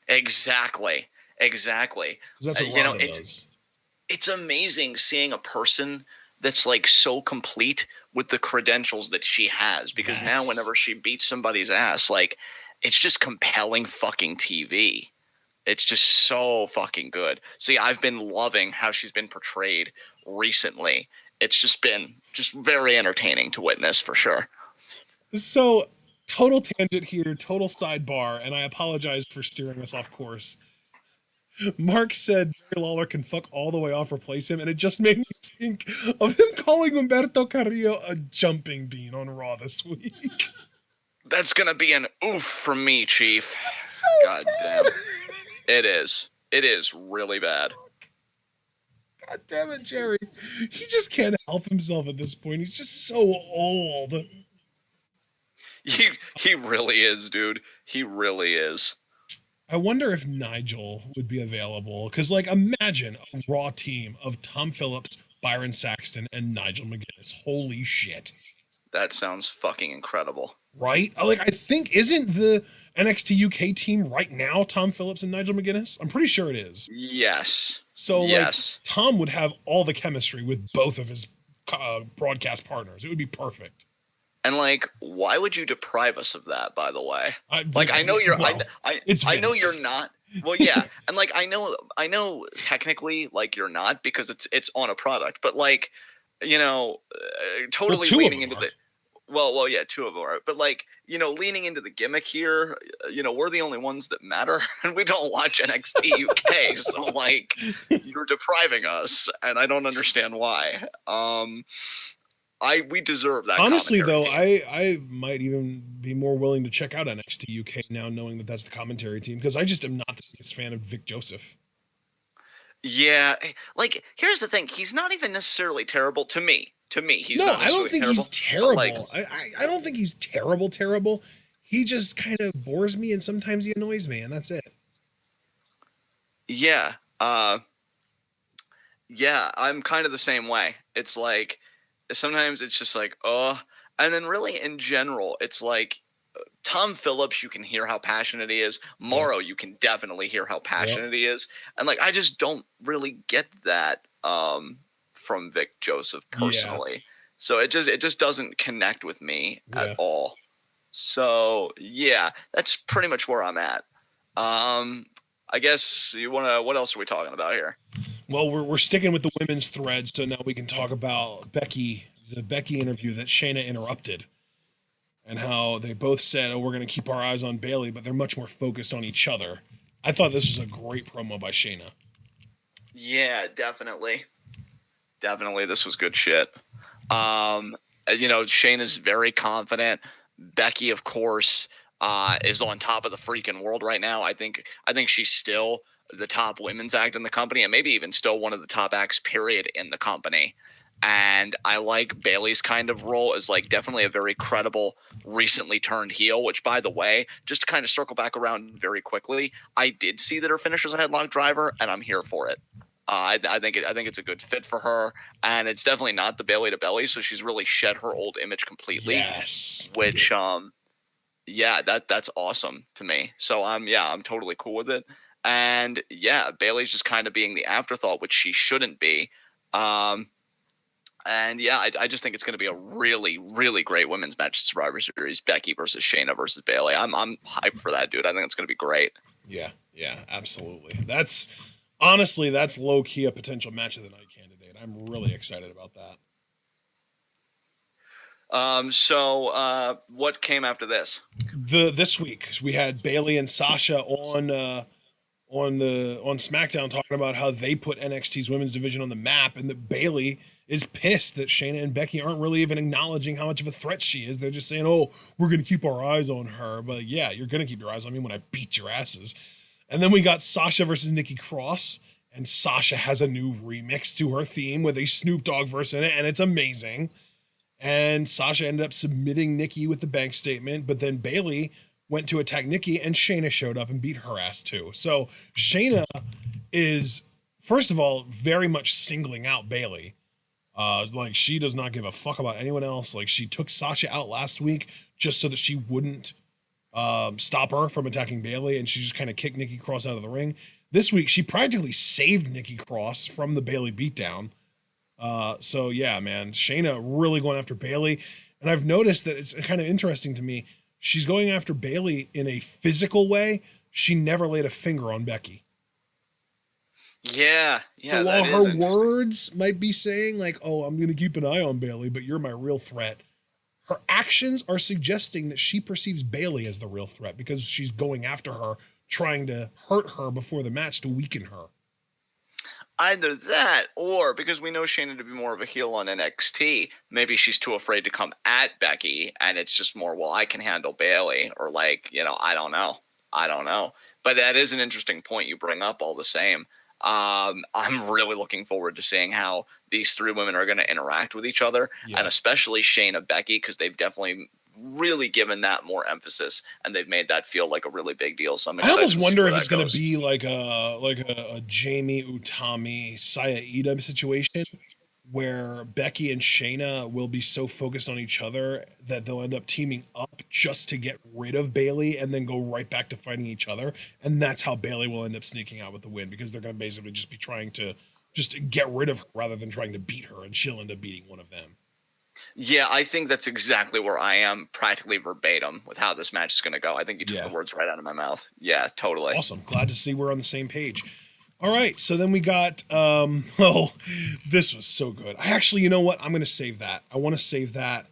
A: Exactly.
B: That's what Ronda does.
A: It's amazing seeing a person that's like so complete with the credentials that she has, because now whenever she beats somebody's ass, like it's just compelling fucking TV. It's just so fucking good. So yeah, I've been loving how she's been portrayed recently. It's just been very entertaining to witness for sure.
B: So total tangent here, total sidebar, and I apologize for steering us off course. Mark said Jerry Lawler can fuck all the way off, replace him, and it just made me think of him calling Humberto Carrillo a jumping bean on Raw this week.
A: That's gonna be an oof from me, Chief.
B: So
A: God damn. It is. It is really bad.
B: God damn it, Jerry. He just can't help himself at this point. He's just so old.
A: He really is, dude. He really is.
B: I wonder if Nigel would be available. Because, like, imagine a Raw team of Tom Phillips, Byron Saxton, and Nigel McGuinness. Holy shit.
A: That sounds fucking incredible.
B: Right? Like, I think, isn't the NXT UK team right now Tom Phillips and Nigel McGuinness? I'm pretty sure it is.
A: Yes.
B: So, like, Tom would have all the chemistry with both of his broadcast partners. It would be perfect.
A: And like, why would you deprive us of that? By the way, I know you're. Well, I know you're not. Well, yeah, and like I know technically like you're not, because it's on a product, but like, you know, totally leaning into the. Well, yeah, two of them are, but like, you know, leaning into the gimmick here, you know, we're the only ones that matter, and we don't watch NXT UK, so like, you're depriving us, and I don't understand why. We deserve that.
B: Honestly, though, I might even be more willing to check out NXT UK now, knowing that that's the commentary team, because I just am not the biggest fan of Vic Joseph.
A: Yeah, like here's the thing: he's not even necessarily terrible to me. He's
B: no,
A: not
B: I don't think
A: terrible,
B: he's terrible.
A: Like,
B: I don't think he's terrible. He just kind of bores me, and sometimes he annoys me, and that's it.
A: Yeah, yeah, I'm kind of the same way. It's like, sometimes it's just like, oh, and then really in general, it's like Tom Phillips, you can hear how passionate he is. Morrow, you can definitely hear how passionate he is. And like, I just don't really get that from Vic Joseph personally. Yeah. So it just doesn't connect with me at all. So yeah, that's pretty much where I'm at. I guess what else are we talking about here?
B: Well, we're sticking with the women's thread, so now we can talk about the Becky interview that Shayna interrupted, and how they both said, "Oh, we're going to keep our eyes on Bayley," but they're much more focused on each other. I thought this was a great promo by Shayna.
A: Yeah, definitely. This was good shit. You know, Shayna's very confident. Becky, of course, is on top of the freaking world right now. I think she's still the top women's act in the company, and maybe even still one of the top acts, period, in the company. And I like Bayley's kind of role as like definitely a very credible, recently turned heel, which, by the way, just to kind of circle back around very quickly, I did see that her finish was a headlock driver, and I'm here for it. I think it's a good fit for her, and it's definitely not the Bayley to belly, so she's really shed her old image completely.
B: Yes.
A: Which yeah, that's awesome to me. So I'm totally cool with it. And yeah, Bayley's just kind of being the afterthought, which she shouldn't be. And yeah, I just think it's going to be a really, really great women's match at Survivor Series. Becky versus Shayna versus Bayley. I'm hyped for that, dude. I think it's going to be great. Yeah,
B: absolutely. That's honestly, that's low key a potential match of the night candidate. I'm really excited about that.
A: So what came after this?
B: This week we had Bayley and Sasha on SmackDown talking about how they put NXT's women's division on the map, and that Bayley is pissed that Shayna and Becky aren't really even acknowledging how much of a threat she is. They're just saying, "Oh, we're going to keep our eyes on her." But yeah, you're going to keep your eyes on me when I beat your asses. And then we got Sasha versus Nikki Cross, and Sasha has a new remix to her theme with a Snoop Dogg verse in it, and it's amazing. and Sasha ended up submitting Nikki with the bank statement, but then Bayley went to attack Nikki, and Shayna showed up and beat her ass too. So Shayna is, first of all, very much singling out Bayley. Like, she does not give a fuck about anyone else. Like, she took Sasha out last week just so that she wouldn't stop her from attacking Bayley, and she just kind of kicked Nikki Cross out of the ring. This week, she practically saved Nikki Cross from the Bayley beatdown. So yeah, man, Shayna really going after Bayley, and I've noticed that it's kind of interesting to me. She's going after Bayley in a physical way. She never laid a finger on Becky.
A: Yeah.
B: So while her words might be saying like, "Oh, I'm going to keep an eye on Bayley, but you're my real threat," her actions are suggesting that she perceives Bayley as the real threat because she's going after her, trying to hurt her before the match to weaken her.
A: Either that, or because we know Shayna to be more of a heel on NXT, maybe she's too afraid to come at Becky, and it's just more, well, I can handle Bayley, or like, I don't know. But that is an interesting point you bring up all the same. I'm really looking forward to seeing how these three women are going to interact with each other, and especially Shayna, Becky, because they've definitely really given that more emphasis, and they've made that feel like a really big deal. So I'm excited.
B: I almost wonder if it's going to be like a Jamie Utami Saya Ida situation, where Becky and Shayna will be so focused on each other that they'll end up teaming up just to get rid of Bayley and then go right back to fighting each other, and that's how Bayley will end up sneaking out with the win, because they're going to basically just be trying to just get rid of her rather than trying to beat her, and she'll end up beating one of them.
A: Yeah, I think that's exactly where I am, practically verbatim, with how this match is going to go. I think you took the words right out of my mouth. Yeah, totally.
B: Awesome. Glad to see we're on the same page. All right, so then we got, this was so good. I actually, you know what? I'm going to save that. I want to save that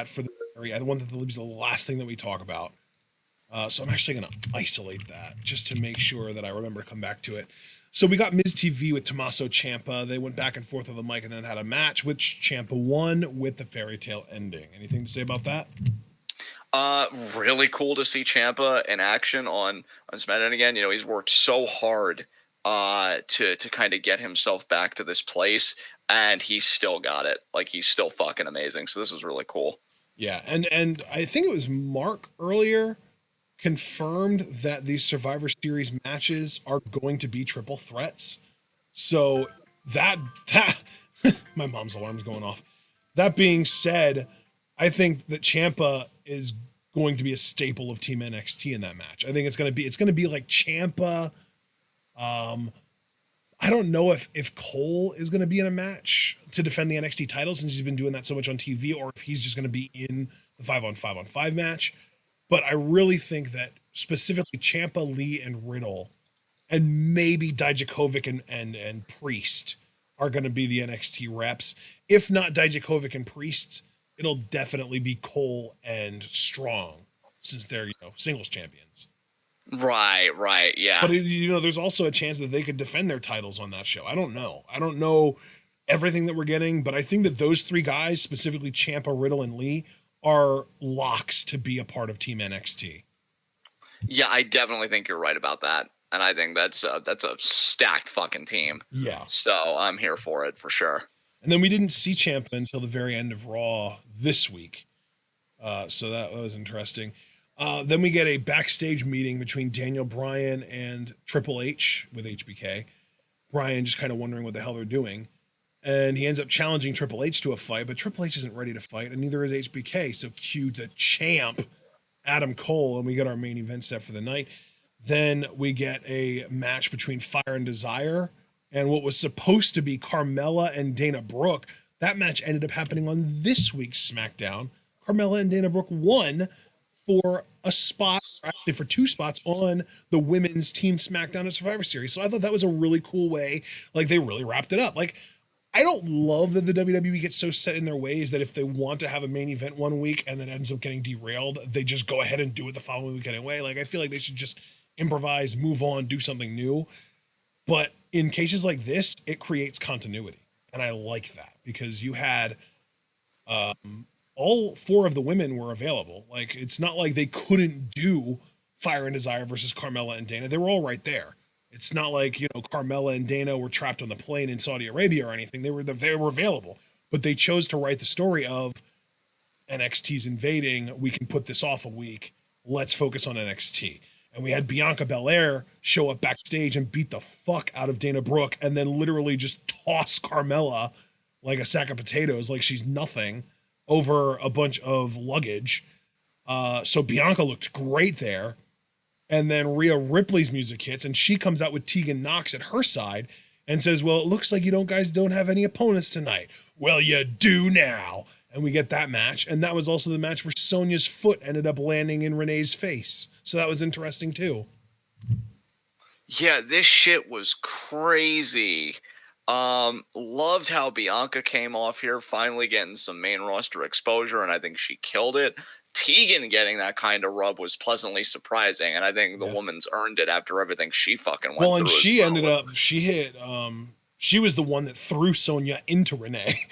B: for the area. I want that to be the last thing that we talk about. So I'm actually going to isolate that just to make sure that I remember to come back to it. So we got Miz TV with Tommaso Ciampa. They went back and forth on the mic and then had a match, which Ciampa won with the fairy tale ending. Anything to say about that?
A: Really cool to see Ciampa in action on SmackDown again. He's worked so hard to kind of get himself back to this place, and he's still got it. Like, he's still fucking amazing. So this was really cool.
B: Yeah, and I think it was Mark earlier confirmed that these Survivor Series matches are going to be triple threats. So that my mom's alarm's going off. That being said, I think that Ciampa is going to be a staple of Team NXT in that match. I think it's going to be like Ciampa. I don't know if Cole is going to be in a match to defend the NXT title, since he's been doing that so much on TV, or if he's just going to be in the 5-on-5-on-5 match. But I really think that specifically Ciampa, Lee, and Riddle, and maybe Dijakovic and Priest are going to be the NXT reps. If not Dijakovic and Priest, it'll definitely be Cole and Strong, since they're singles champions.
A: Right, yeah.
B: But there's also a chance that they could defend their titles on that show. I don't know everything that we're getting, but I think that those three guys, specifically Ciampa, Riddle, and Lee, are locks to be a part of Team NXT.
A: Yeah, I definitely think you're right about that, and I think that's a stacked fucking team.
B: Yeah.
A: So I'm here for it for sure.
B: And then we didn't see Ciampa until the very end of Raw this week, so that was interesting. Then we get a backstage meeting between Daniel Bryan and Triple H with HBK. Bryan just kind of wondering what the hell they're doing. And he ends up challenging Triple H to a fight, but Triple H isn't ready to fight, and neither is HBK. So cue the champ, Adam Cole, and we get our main event set for the night. Then we get a match between Fire and Desire and what was supposed to be Carmella and Dana Brooke. That match ended up happening on this week's SmackDown. Carmella and Dana Brooke won for a spot, actually for two spots on the women's Team SmackDown at Survivor Series. So I thought that was a really cool way. Like, they really wrapped it up. Like, I don't love that the WWE gets so set in their ways that if they want to have a main event one week and then ends up getting derailed, they just go ahead and do it the following week anyway. Like, I feel like they should just improvise, move on, do something new. But in cases like this, it creates continuity. And I like that, because you had all four of the women were available. Like, it's not like they couldn't do Fire and Desire versus Carmella and Dana. They were all right there. It's not like, Carmella and Dana were trapped on the plane in Saudi Arabia or anything. They were available. but they chose to write the story of NXT's invading. We can put this off a week. Let's focus on NXT. And we had Bianca Belair show up backstage and beat the fuck out of Dana Brooke and then literally just toss Carmella like a sack of potatoes, like she's nothing, over a bunch of luggage. So Bianca looked great there. And then Rhea Ripley's music hits and she comes out with Tegan Nox at her side and says, well, it looks like you guys don't have any opponents tonight. Well, you do now. And we get that match. And that was also the match where Sonya's foot ended up landing in Renee's face. So that was interesting too.
A: Yeah, this shit was crazy. Loved how Bianca came off here, finally getting some main roster exposure, and I think she killed it. Tegan getting that kind of rub was pleasantly surprising, and I think the woman's earned it after everything she fucking went through.
B: Well, and she ended up, she hit, she was the one that threw Sonya into Renee.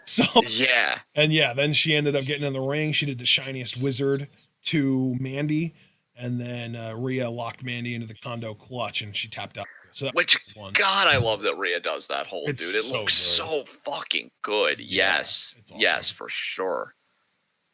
B: So
A: yeah.
B: And yeah, then she ended up getting in the ring. She did the shiniest wizard to Mandy, and then Rhea locked Mandy into the Kondo clutch, and she tapped out. So
A: which, God, I love that Rhea does that whole, dude. It looks so fucking good. Yeah, yes. Awesome. Yes, for sure.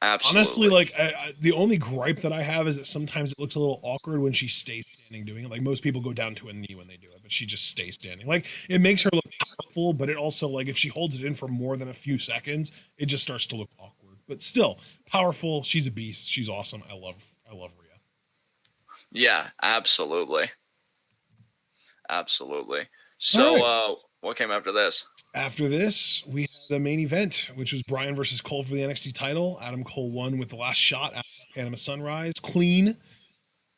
A: Absolutely.
B: Honestly, like the only gripe that I have is that sometimes it looks a little awkward when she stays standing doing it. Like most people go down to a knee when they do it, but she just stays standing. Like it makes her look powerful, but it also, like, if she holds it in for more than a few seconds, it just starts to look awkward. But still, powerful. She's a beast. She's awesome. I love Rhea.
A: Yeah, absolutely. Absolutely. So, right. What came after this?
B: After this, we had a main event, which was Bryan versus Cole for the NXT title. Adam Cole won with the last shot after Panama Sunrise, clean.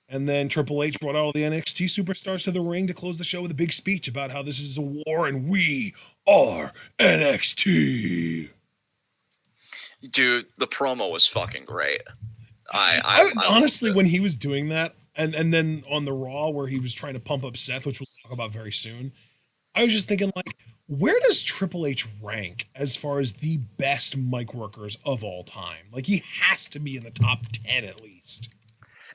B: And then Triple H brought all the NXT superstars to the ring to close the show with a big speech about how this is a war and we are NXT.
A: Dude, the promo was fucking great.
B: I honestly, when he was doing that, and then on the Raw where he was trying to pump up Seth, which we'll talk about very soon, I was just thinking, like, where does Triple H rank as far as the best mic workers of all time? Like, he has to be in the top 10 at least.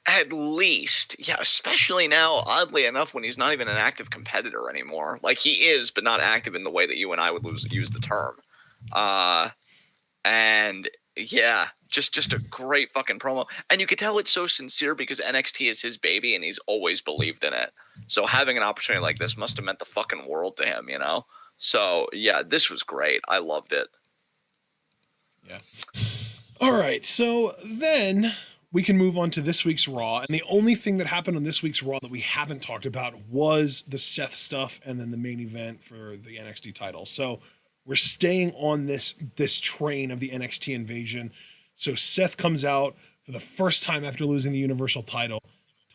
A: At least. Yeah, especially now, oddly enough, when he's not even an active competitor anymore. Like, he is, but not active in the way that you and I would use the term. And, yeah, just a great fucking promo. And you could tell it's so sincere because NXT is his baby and he's always believed in it. So having an opportunity like this must have meant the fucking world to him, you know? So, yeah, this was great. I loved it.
B: Yeah. All right. So then we can move on to this week's Raw. And the only thing that happened on this week's Raw that we haven't talked about was the Seth stuff and then the main event for the NXT title. So we're staying on this train of the NXT invasion. So Seth comes out for the first time after losing the Universal title,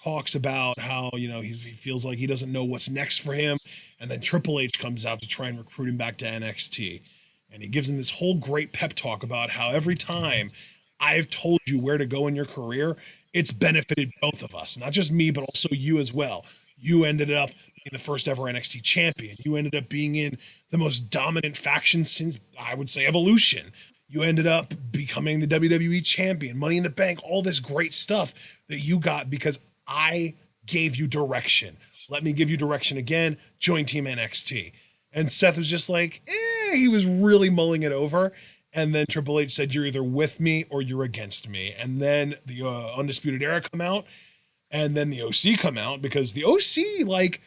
B: talks about how, you know, he feels like he doesn't know what's next for him. And then Triple H comes out to try and recruit him back to NXT. And he gives him this whole great pep talk about how every time I've told you where to go in your career, it's benefited both of us. Not just me, but also you as well. You ended up being the first ever NXT champion. You ended up being in the most dominant faction since, I would say, Evolution. You ended up becoming the WWE champion, Money in the Bank, all this great stuff that you got because I gave you direction. Let me give you direction again. Join Team NXT. And Seth was just like, he was really mulling it over. And then Triple H said, you're either with me or you're against me. And then the Undisputed Era come out. And then the OC come out because the OC, like,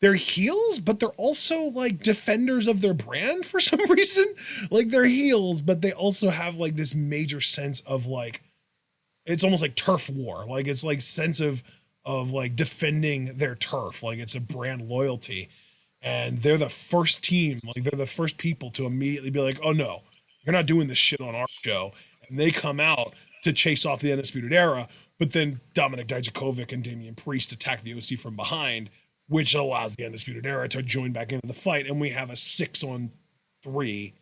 B: they're heels, but they're also, like, defenders of their brand for some reason. Like, they're heels, but they also have, like, this major sense of, like, it's almost like turf war. Like, it's like sense of like defending their turf. Like, it's a brand loyalty. And they're the first team, like, they're the first people to immediately be like, oh no, you're not doing this shit on our show. And they come out to chase off the Undisputed Era, but then Dominik Dijakovic and Damian Priest attack the OC from behind, which allows the Undisputed Era to join back into the fight. And we have a 6-on-3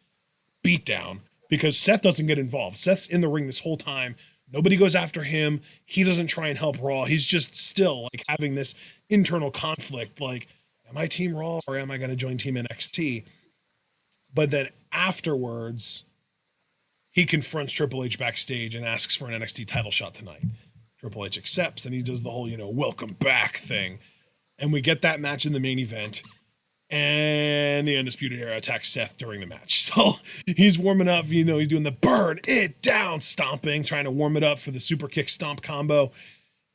B: beatdown because Seth doesn't get involved. Seth's in the ring this whole time. Nobody goes after him. He doesn't try and help Raw. He's just still, like, having this internal conflict, like, am I Team Raw or am I going to join Team NXT? But then afterwards, he confronts Triple H backstage and asks for an NXT title shot tonight. Triple H accepts and he does the whole, welcome back thing. And we get that match in the main event. And the Undisputed Era attacks Seth during the match. So he's warming up, he's doing the burn it down stomping, trying to warm it up for the super kick stomp combo.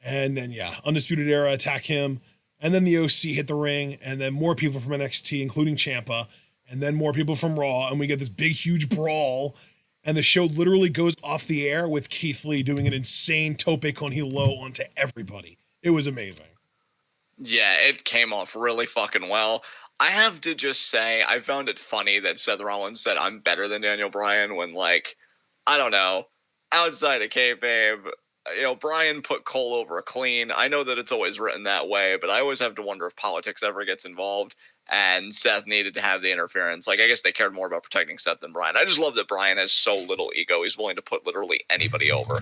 B: And then, Undisputed Era attack him. And then the OC hit the ring. And then more people from NXT, including Ciampa. And then more people from Raw. And we get this big, huge brawl. And the show literally goes off the air with Keith Lee doing an insane tope con hilo onto everybody. It was amazing.
A: Yeah, it came off really fucking well. I have to just say, I found it funny that Seth Rollins said I'm better than Daniel Bryan when, like, I don't know, outside of kayfabe, Bryan put Cole over clean. I know that it's always written that way, but I always have to wonder if politics ever gets involved, and Seth needed to have the interference. Like, I guess they cared more about protecting Seth than Bryan. I just love that Bryan has so little ego. He's willing to put literally anybody over.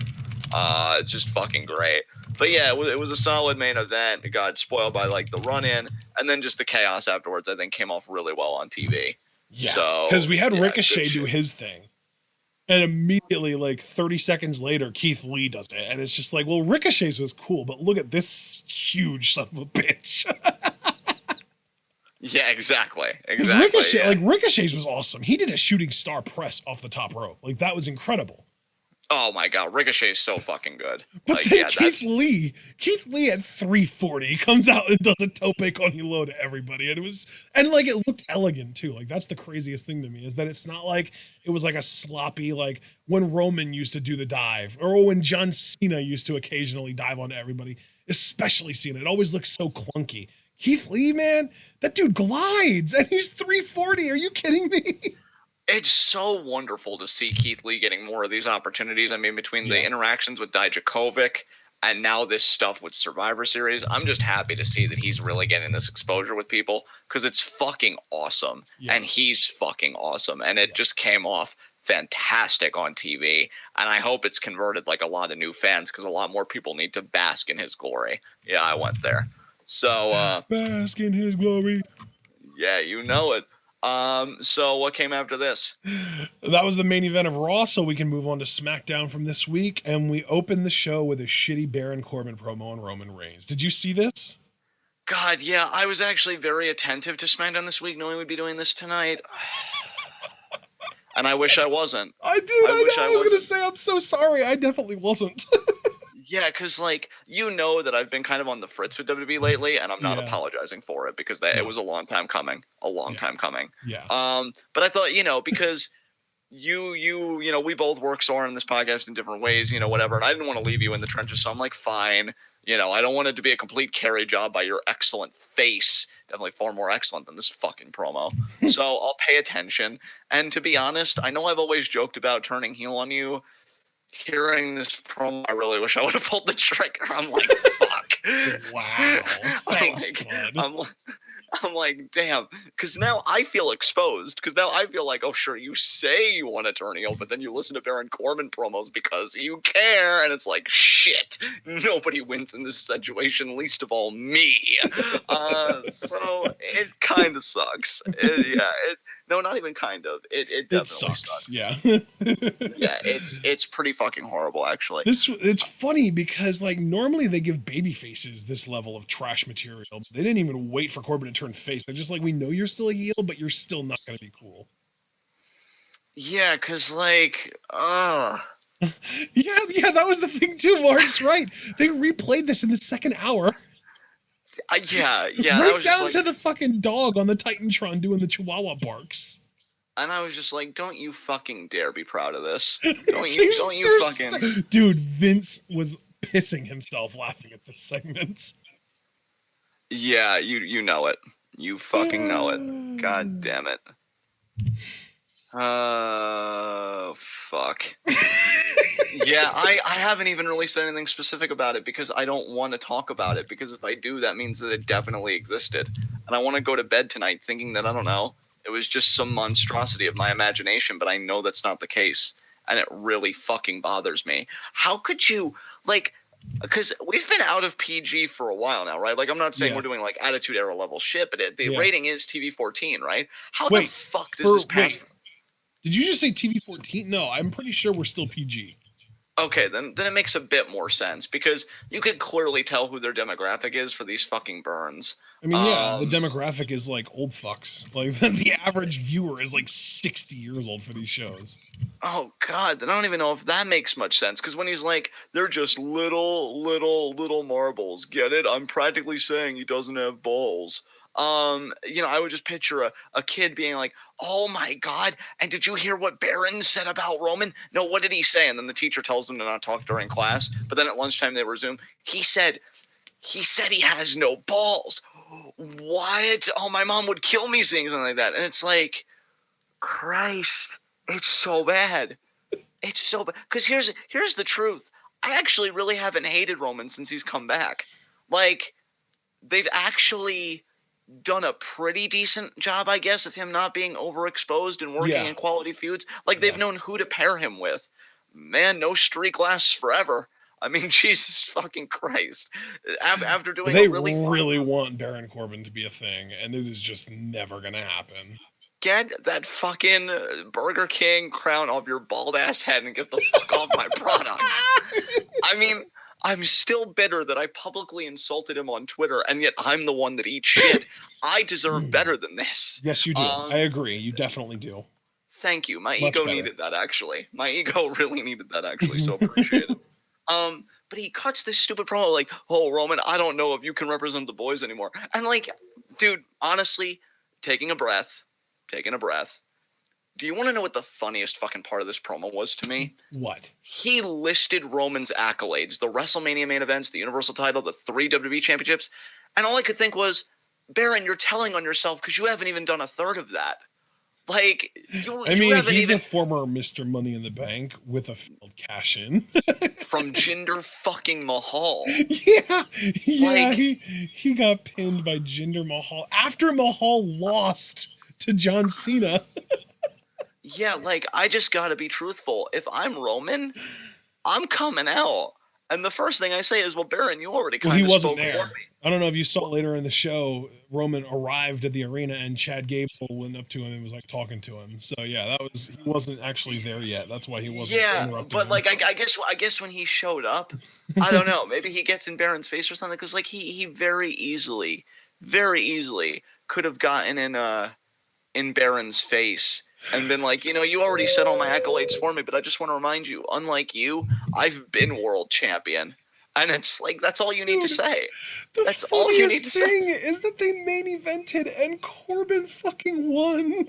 A: It's just fucking great. But yeah, it was a solid main event. It got spoiled by like the run-in, and then just the chaos afterwards, I think, came off really well on TV.
B: Yeah, because we had Ricochet do his thing, and immediately, like 30 seconds later, Keith Lee does it, and it's just like, well, Ricochet's was cool, but look at this huge son of a bitch.
A: Yeah, exactly.
B: Ricochet's was awesome. He did a shooting star press off the top rope. Like, that was incredible.
A: Oh my god, Ricochet is so fucking good.
B: But then Keith Lee at 340 comes out and does a tope con hilo to everybody, and it looked elegant too. Like, that's the craziest thing to me, is that it's not like it was like a sloppy, like when Roman used to do the dive, or when John Cena used to occasionally dive onto everybody, especially Cena. It always looks so clunky. Keith Lee, man, that dude glides, and he's 340. Are you kidding me?
A: It's so wonderful to see Keith Lee getting more of these opportunities. I mean, between the interactions with Dijakovic and now this stuff with Survivor Series, I'm just happy to see that he's really getting this exposure with people, because it's fucking awesome. Yeah. And he's fucking awesome. And it just came off fantastic on TV. And I hope it's converted like a lot of new fans, because a lot more people need to bask in his glory. Yeah, I went there. So
B: bask in his glory.
A: Yeah, you know it. So what came after this?
B: That was the main event of Raw, so we can move on to SmackDown from this week, and we opened the show with a shitty Baron Corbin promo on Roman Reigns. Did you see this?
A: God, yeah, I was actually very attentive to SmackDown this week, knowing we'd be doing this tonight. And I wish I wasn't.
B: I was going to say, I'm so sorry. I definitely wasn't.
A: Yeah, because, like, that I've been kind of on the fritz with WWE lately, and I'm not apologizing for it, because it was a long time coming.
B: Yeah.
A: But I thought, because we both work so hard on this podcast in different ways, whatever, and I didn't want to leave you in the trenches, so I'm like, fine. I don't want it to be a complete carry job by your excellent face. Definitely far more excellent than this fucking promo. So I'll pay attention. And to be honest, I know I've always joked about turning heel on you. Hearing this promo, I really wish I would have pulled the trigger. I'm like, fuck.
B: Wow. Thanks, bud.
A: I'm like, damn. Because now I feel exposed. Because now I feel like, oh, sure, you say you want to turn heel, but then you listen to Baron Corbin promos because you care. And it's like, shit. Nobody wins in this situation, least of all me. So it kind of sucks. No, not even kind of. It definitely sucks.
B: Yeah.
A: Yeah, it's pretty fucking horrible, actually.
B: It's funny because, like, normally they give baby faces this level of trash material. They didn't even wait for Corbin to turn face. They're just like, we know you're still a heel, but you're still not going to be cool.
A: Yeah, because, like,
B: yeah, that was the thing too, Mark's right. They replayed this in the second hour.
A: Yeah.
B: Right down to the fucking dog on the Titantron doing the Chihuahua barks.
A: And I was just like, don't you fucking dare be proud of this. Don't you fucking...
B: Dude, Vince was pissing himself laughing at this segment.
A: Yeah, you know it. You fucking know it. God damn it. Fuck. Yeah, I haven't even really said anything specific about it because I don't want to talk about it, because if I do, that means that it definitely existed. And I want to go to bed tonight thinking that, I don't know, it was just some monstrosity of my imagination, but I know that's not the case. And it really fucking bothers me. How could you, like, because we've been out of PG for a while now, right? Like, I'm not saying we're doing, like, Attitude Era level shit, but the rating is TV-14, right? How the fuck does this pass?
B: Did you just say TV-14? No, I'm pretty sure we're still PG.
A: Okay, then it makes a bit more sense, because you could clearly tell who their demographic is for these fucking burns.
B: I mean, yeah, the demographic is like old fucks. Like the average viewer is like 60 years old for these shows.
A: Oh God, I don't even know if that makes much sense. Because when he's like, they're just little marbles. Get it? I'm practically saying he doesn't have balls. I would just picture a kid being like, oh my God, and did you hear what Baron said about Roman? No, what did he say? And then the teacher tells them to not talk during class, but then at lunchtime they resume. He said he has no balls. What? Oh, my mom would kill me seeing something like that. And it's like, Christ, it's so bad. It's so bad. Because here's the truth. I actually really haven't hated Roman since he's come back. Like, they've actually done a pretty decent job, I guess, of him not being overexposed and working in quality feuds. Like, they've known who to pair him with. Man, no streak lasts forever. I mean, Jesus fucking Christ. After doing
B: they
A: a really
B: want Baron Corbin to be a thing, and it is just never going to happen.
A: Get that fucking Burger King crown off your bald ass head and get the fuck off my product. I mean, I'm still bitter that I publicly insulted him on Twitter, and yet I'm the one that eats shit. I deserve better than this.
B: Yes, you do. I agree. You definitely do.
A: Thank you. My ego needed that, actually. My ego really needed that, actually, so appreciate it. But he cuts this stupid promo like, oh, Roman, I don't know if you can represent the boys anymore. And like, dude, honestly, taking a breath. Do you want to know what the funniest fucking part of this promo was to me?
B: What?
A: He listed Roman's accolades, the WrestleMania main events, the Universal title, the 3 WWE championships. And all I could think was, Baron, you're telling on yourself because you haven't even done a third of that. Like,
B: he's a former Mr. Money in the Bank with a failed cash-in.
A: From Jinder fucking Mahal.
B: Yeah, like, he got pinned by Jinder Mahal after Mahal lost to John Cena.
A: Yeah, like, I just gotta be truthful. If I'm Roman, I'm coming out. And the first thing I say is, well, Baron, you already kind of spoke for me.
B: I don't know if you saw later in the show, Roman arrived at the arena and Chad Gable went up to him and was like talking to him. So yeah, he wasn't actually there yet. That's why he wasn't interrupting
A: but
B: him.
A: Like I guess when he showed up, I don't know, maybe he gets in Baron's face or something, because like he very easily could have gotten in Baron's face and been like, you already said all my accolades for me, but I just want to remind you, unlike you, I've been world champion. And it's like, that's all you need to say. That's all you need to say.
B: The funniest thing is that they main evented and Corbin fucking won.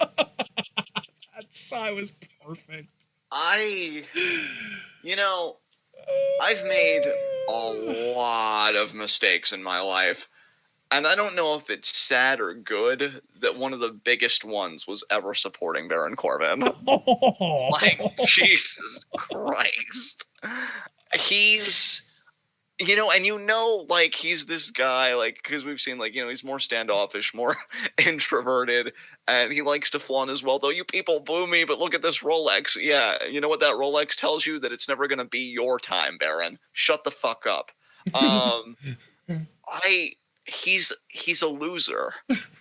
B: That sigh was perfect.
A: I've made a lot of mistakes in my life. And I don't know if it's sad or good that one of the biggest ones was ever supporting Baron Corbin. Like, Jesus Christ. He's, like, he's this guy, like, because we've seen, like, he's more standoffish, more introverted, and he likes to flaunt as well. Though you people boo me, but look at this Rolex. Yeah, you know what that Rolex tells you? That it's never going to be your time, Baron. Shut the fuck up. He's a loser,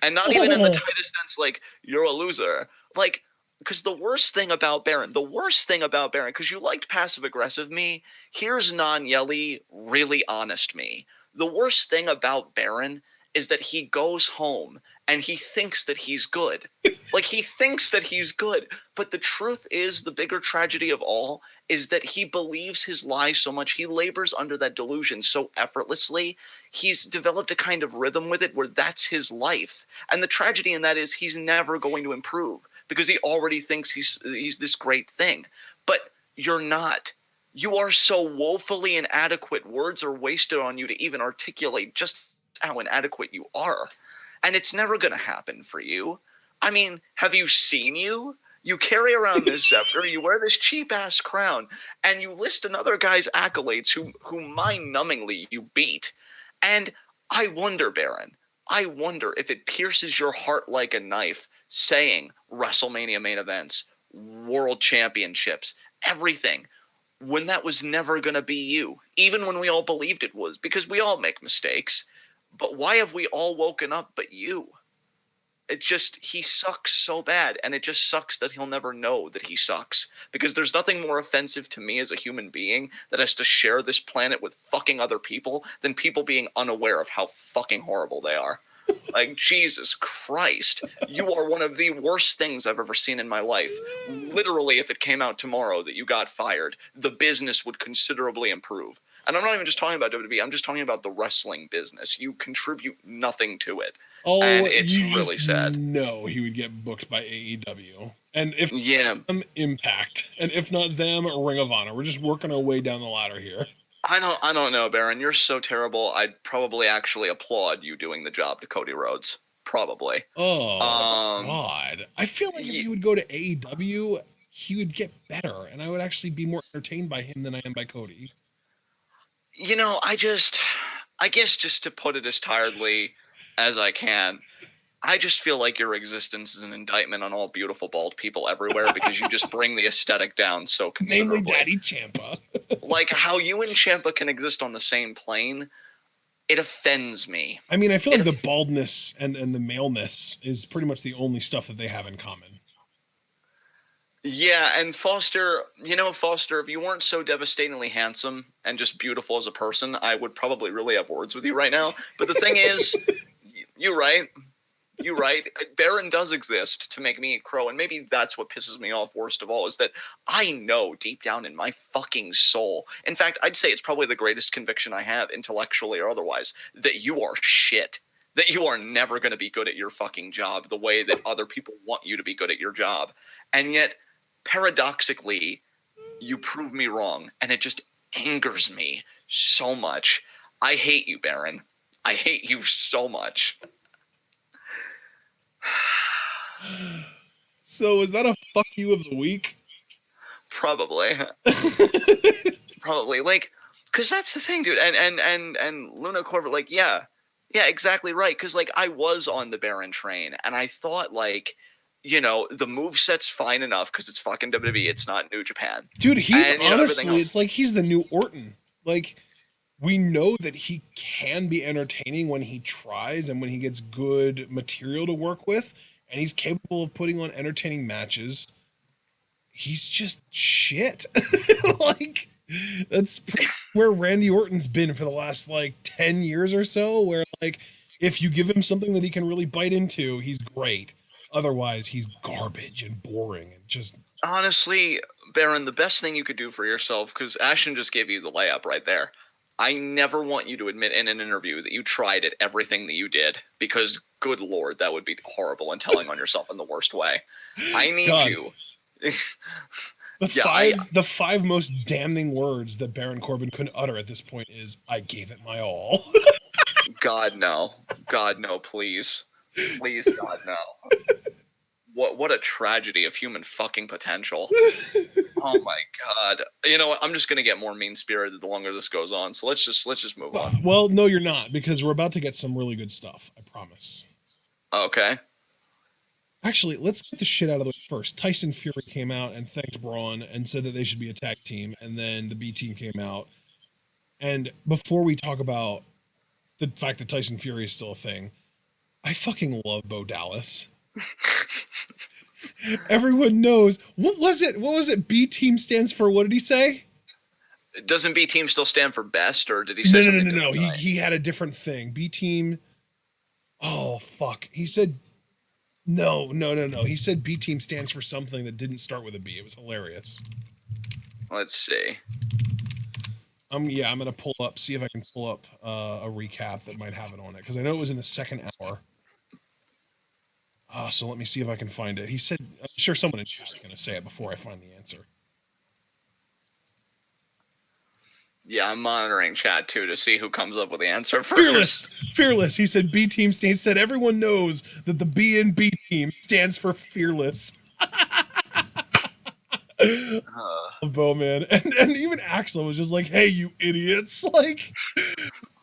A: and not even in the tightest sense, like, you're a loser, like, because the worst thing about Baron, because you liked passive aggressive me, here's non-yelly, really honest me. The worst thing about Baron is that he goes home and he thinks that he's good. Like, he thinks that he's good, but the truth is, the bigger tragedy of all is that he believes his lies so much, he labors under that delusion so effortlessly. He's developed a kind of rhythm with it where that's his life. And the tragedy in that is he's never going to improve because he already thinks he's this great thing. But you're not. You are so woefully inadequate. Words are wasted on you to even articulate just how inadequate you are. And it's never going to happen for you. I mean, have you seen you? You carry around this scepter, you wear this cheap-ass crown, and you list another guy's accolades who mind-numbingly you beat. And I wonder, Baron, if it pierces your heart like a knife, saying WrestleMania main events, world championships, everything, when that was never going to be you, even when we all believed it was, because we all make mistakes. But why have we all woken up but you? he sucks so bad, and it just sucks that he'll never know that he sucks, because there's nothing more offensive to me as a human being that has to share this planet with fucking other people than people being unaware of how fucking horrible they are. Like, Jesus Christ, you are one of the worst things I've ever seen in my life. Literally, if it came out tomorrow that you got fired, the business would considerably improve. And I'm not even just talking about WWE, I'm just talking about the wrestling business. You contribute nothing to it.
B: Oh,
A: and it's really sad.
B: No, he would get booked by AEW, and if them, Impact, and if not them, Ring of Honor. We're just working our way down the ladder here.
A: I don't know, Baron. You're so terrible. I'd probably actually applaud you doing the job to Cody Rhodes. Probably.
B: Oh God, I feel like if he would go to AEW, he would get better, and I would actually be more entertained by him than I am by Cody.
A: You know, I guess just to put it as tiredly as I can, I just feel like your existence is an indictment on all beautiful bald people everywhere, because you just bring the aesthetic down so considerably.
B: Namely Daddy Ciampa.
A: Like, how you and Ciampa can exist on the same plane, it offends me.
B: I mean, I feel like the baldness and the maleness is pretty much the only stuff that they have in common.
A: Yeah, and Foster, if you weren't so devastatingly handsome and just beautiful as a person, I would probably really have words with you right now. But the thing is, you're right. Baron does exist to make me eat crow, and maybe that's what pisses me off worst of all, is that I know deep down in my fucking soul, in fact, I'd say it's probably the greatest conviction I have, intellectually or otherwise, that you are shit. That you are never going to be good at your fucking job the way that other people want you to be good at your job. And yet, paradoxically, you prove me wrong, and it just angers me so much. I hate you, Baron. I hate you so much.
B: So is that a fuck you of the week?
A: Probably. Probably. Like, because that's the thing, dude. And Luna Corbett, like, yeah, exactly right. Because, like, I was on the Baron train, and I thought, like, the moveset's fine enough because it's fucking WWE. It's not New Japan.
B: Dude, he's honestly, it's like he's the new Orton. Like, we know that he can be entertaining when he tries and when he gets good material to work with, and he's capable of putting on entertaining matches. He's just shit. Like, that's where Randy Orton's been for the last, like, 10 years or so, where, like, if you give him something that he can really bite into, he's great. Otherwise, he's garbage and boring and just...
A: Honestly, Baron, the best thing you could do for yourself, because Ashton just gave you the layup right there. I never want you to admit in an interview that you tried at everything that you did, because, good Lord, that would be horrible and telling on yourself in the worst way. I need you.
B: The five most damning words that Baron Corbin couldn't utter at this point is, I gave it my all.
A: God, no. God, no, please. Please, God, no. What a tragedy of human fucking potential. Oh my God. You know what? I'm just gonna get more mean-spirited the longer this goes on. So let's just move on.
B: Well, no, you're not, because we're about to get some really good stuff. I promise.
A: Okay.
B: Actually, let's get the shit out of the way first. Tyson Fury came out and thanked Braun and said that they should be a tag team, and then the B team came out. And before we talk about the fact that Tyson Fury is still a thing, I fucking love Bo Dallas. Everyone knows. What was it? B team stands for, what did he say?
A: Doesn't B team still stand for best, or did he say something?
B: No. He had a different thing. B team. Oh fuck. He said no. He said B team stands for something that didn't start with a B. It was hilarious.
A: Let's see.
B: I'm gonna see if I can pull up a recap that might have it on it, because I know it was in the second hour. So let me see if I can find it. He said, I'm sure someone in chat is going to say it before I find the answer.
A: Yeah, I'm monitoring chat too to see who comes up with the answer first.
B: Fearless. He said B team stands. Said everyone knows that the B in B team stands for fearless. Bo, man, and even Axel was just like, "Hey, you idiots!" Like,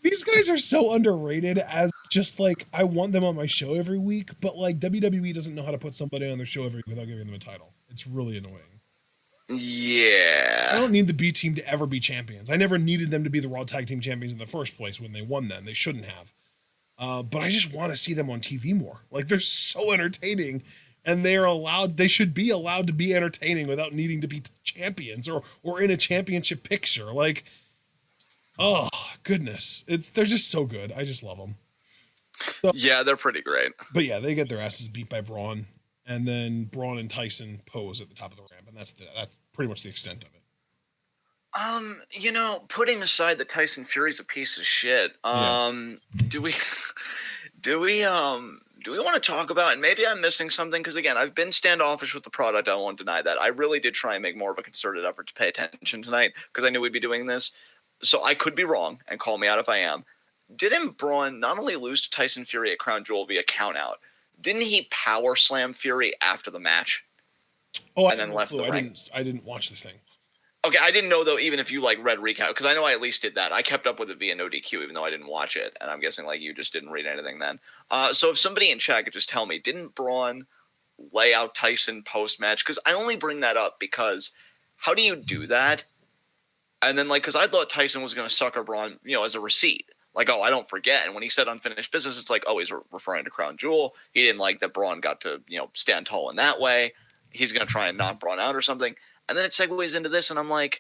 B: these guys are so underrated. As just like, I want them on my show every week, but like WWE doesn't know how to put somebody on their show every week without giving them a title. It's really annoying.
A: Yeah,
B: I don't need the B team to ever be champions. I never needed them to be the Raw Tag Team Champions in the first place when they won them. They shouldn't have. But I just want to see them on TV more. Like, they're so entertaining, and they should be allowed to be entertaining without needing to be champions or in a championship picture. Like, oh goodness, they're just so good. I just love them. So,
A: yeah, they're pretty great.
B: But yeah, they get their asses beat by Braun, and then Braun and Tyson pose at the top of the ramp, and that's pretty much the extent of it.
A: Putting aside that Tyson Fury's a piece of shit, do we want to talk about, and maybe I'm missing something, because again, I've been standoffish with the product, I won't deny that. I really did try and make more of a concerted effort to pay attention tonight, because I knew we'd be doing this. So I could be wrong, and call me out if I am. Didn't Braun not only lose to Tyson Fury at Crown Jewel via countout, didn't he power slam Fury after the match?
B: Oh, and then left the ring? I didn't watch this thing.
A: Okay, I didn't know, though, even if you, read recap, because I know I at least did that. I kept up with it via no DQ, even though I didn't watch it, and I'm guessing, you just didn't read anything then. So if somebody in chat could just tell me, didn't Braun lay out Tyson post-match? Because I only bring that up because how do you do that? And then, because I thought Tyson was going to sucker Braun, as a receipt. I don't forget. And when he said unfinished business, it's he's referring to Crown Jewel. He didn't like that Braun got to, stand tall in that way. He's going to try and knock Braun out or something. And then it segues into this, and I'm I'm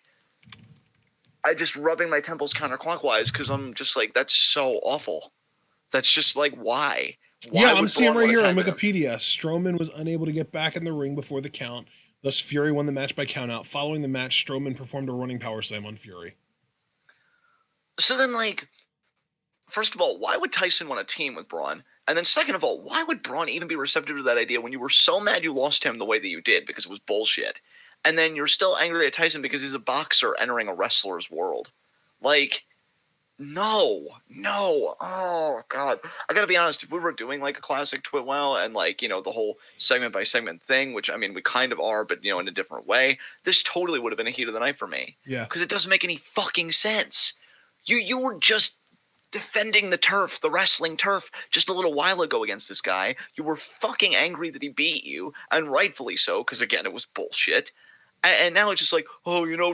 A: just rubbing my temples counterclockwise because I'm just that's so awful. That's just why?
B: Yeah, I'm seeing right here on Wikipedia. Strowman was unable to get back in the ring before the count. Thus, Fury won the match by countout. Following the match, Strowman performed a running power slam on Fury.
A: So then, first of all, why would Tyson want to team with Braun? And then second of all, why would Braun even be receptive to that idea when you were so mad you lost him the way that you did because it was bullshit? And then you're still angry at Tyson because he's a boxer entering a wrestler's world. No. Oh, God. I got to be honest. If we were doing a classic TWitWoW and the whole segment by segment thing, which I mean, we kind of are, but in a different way, this totally would have been a heat of the night for me.
B: Yeah.
A: Because it doesn't make any fucking sense. You were just defending the turf, the wrestling turf, just a little while ago against this guy. You were fucking angry that he beat you, and rightfully so, because again, it was bullshit. And now it's just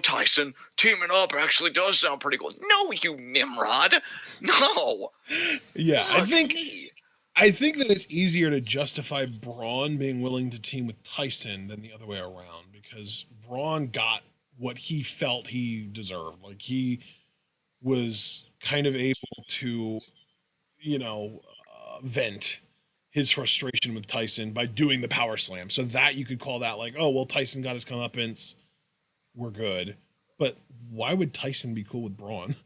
A: Tyson, teaming up actually does sound pretty cool. No, you Nimrod. No.
B: Yeah, I think that it's easier to justify Braun being willing to team with Tyson than the other way around, because Braun got what he felt he deserved. He was kind of able to, vent his frustration with Tyson by doing the power slam. So that you could call that Tyson got his comeuppance, we're good. But why would Tyson be cool with Braun?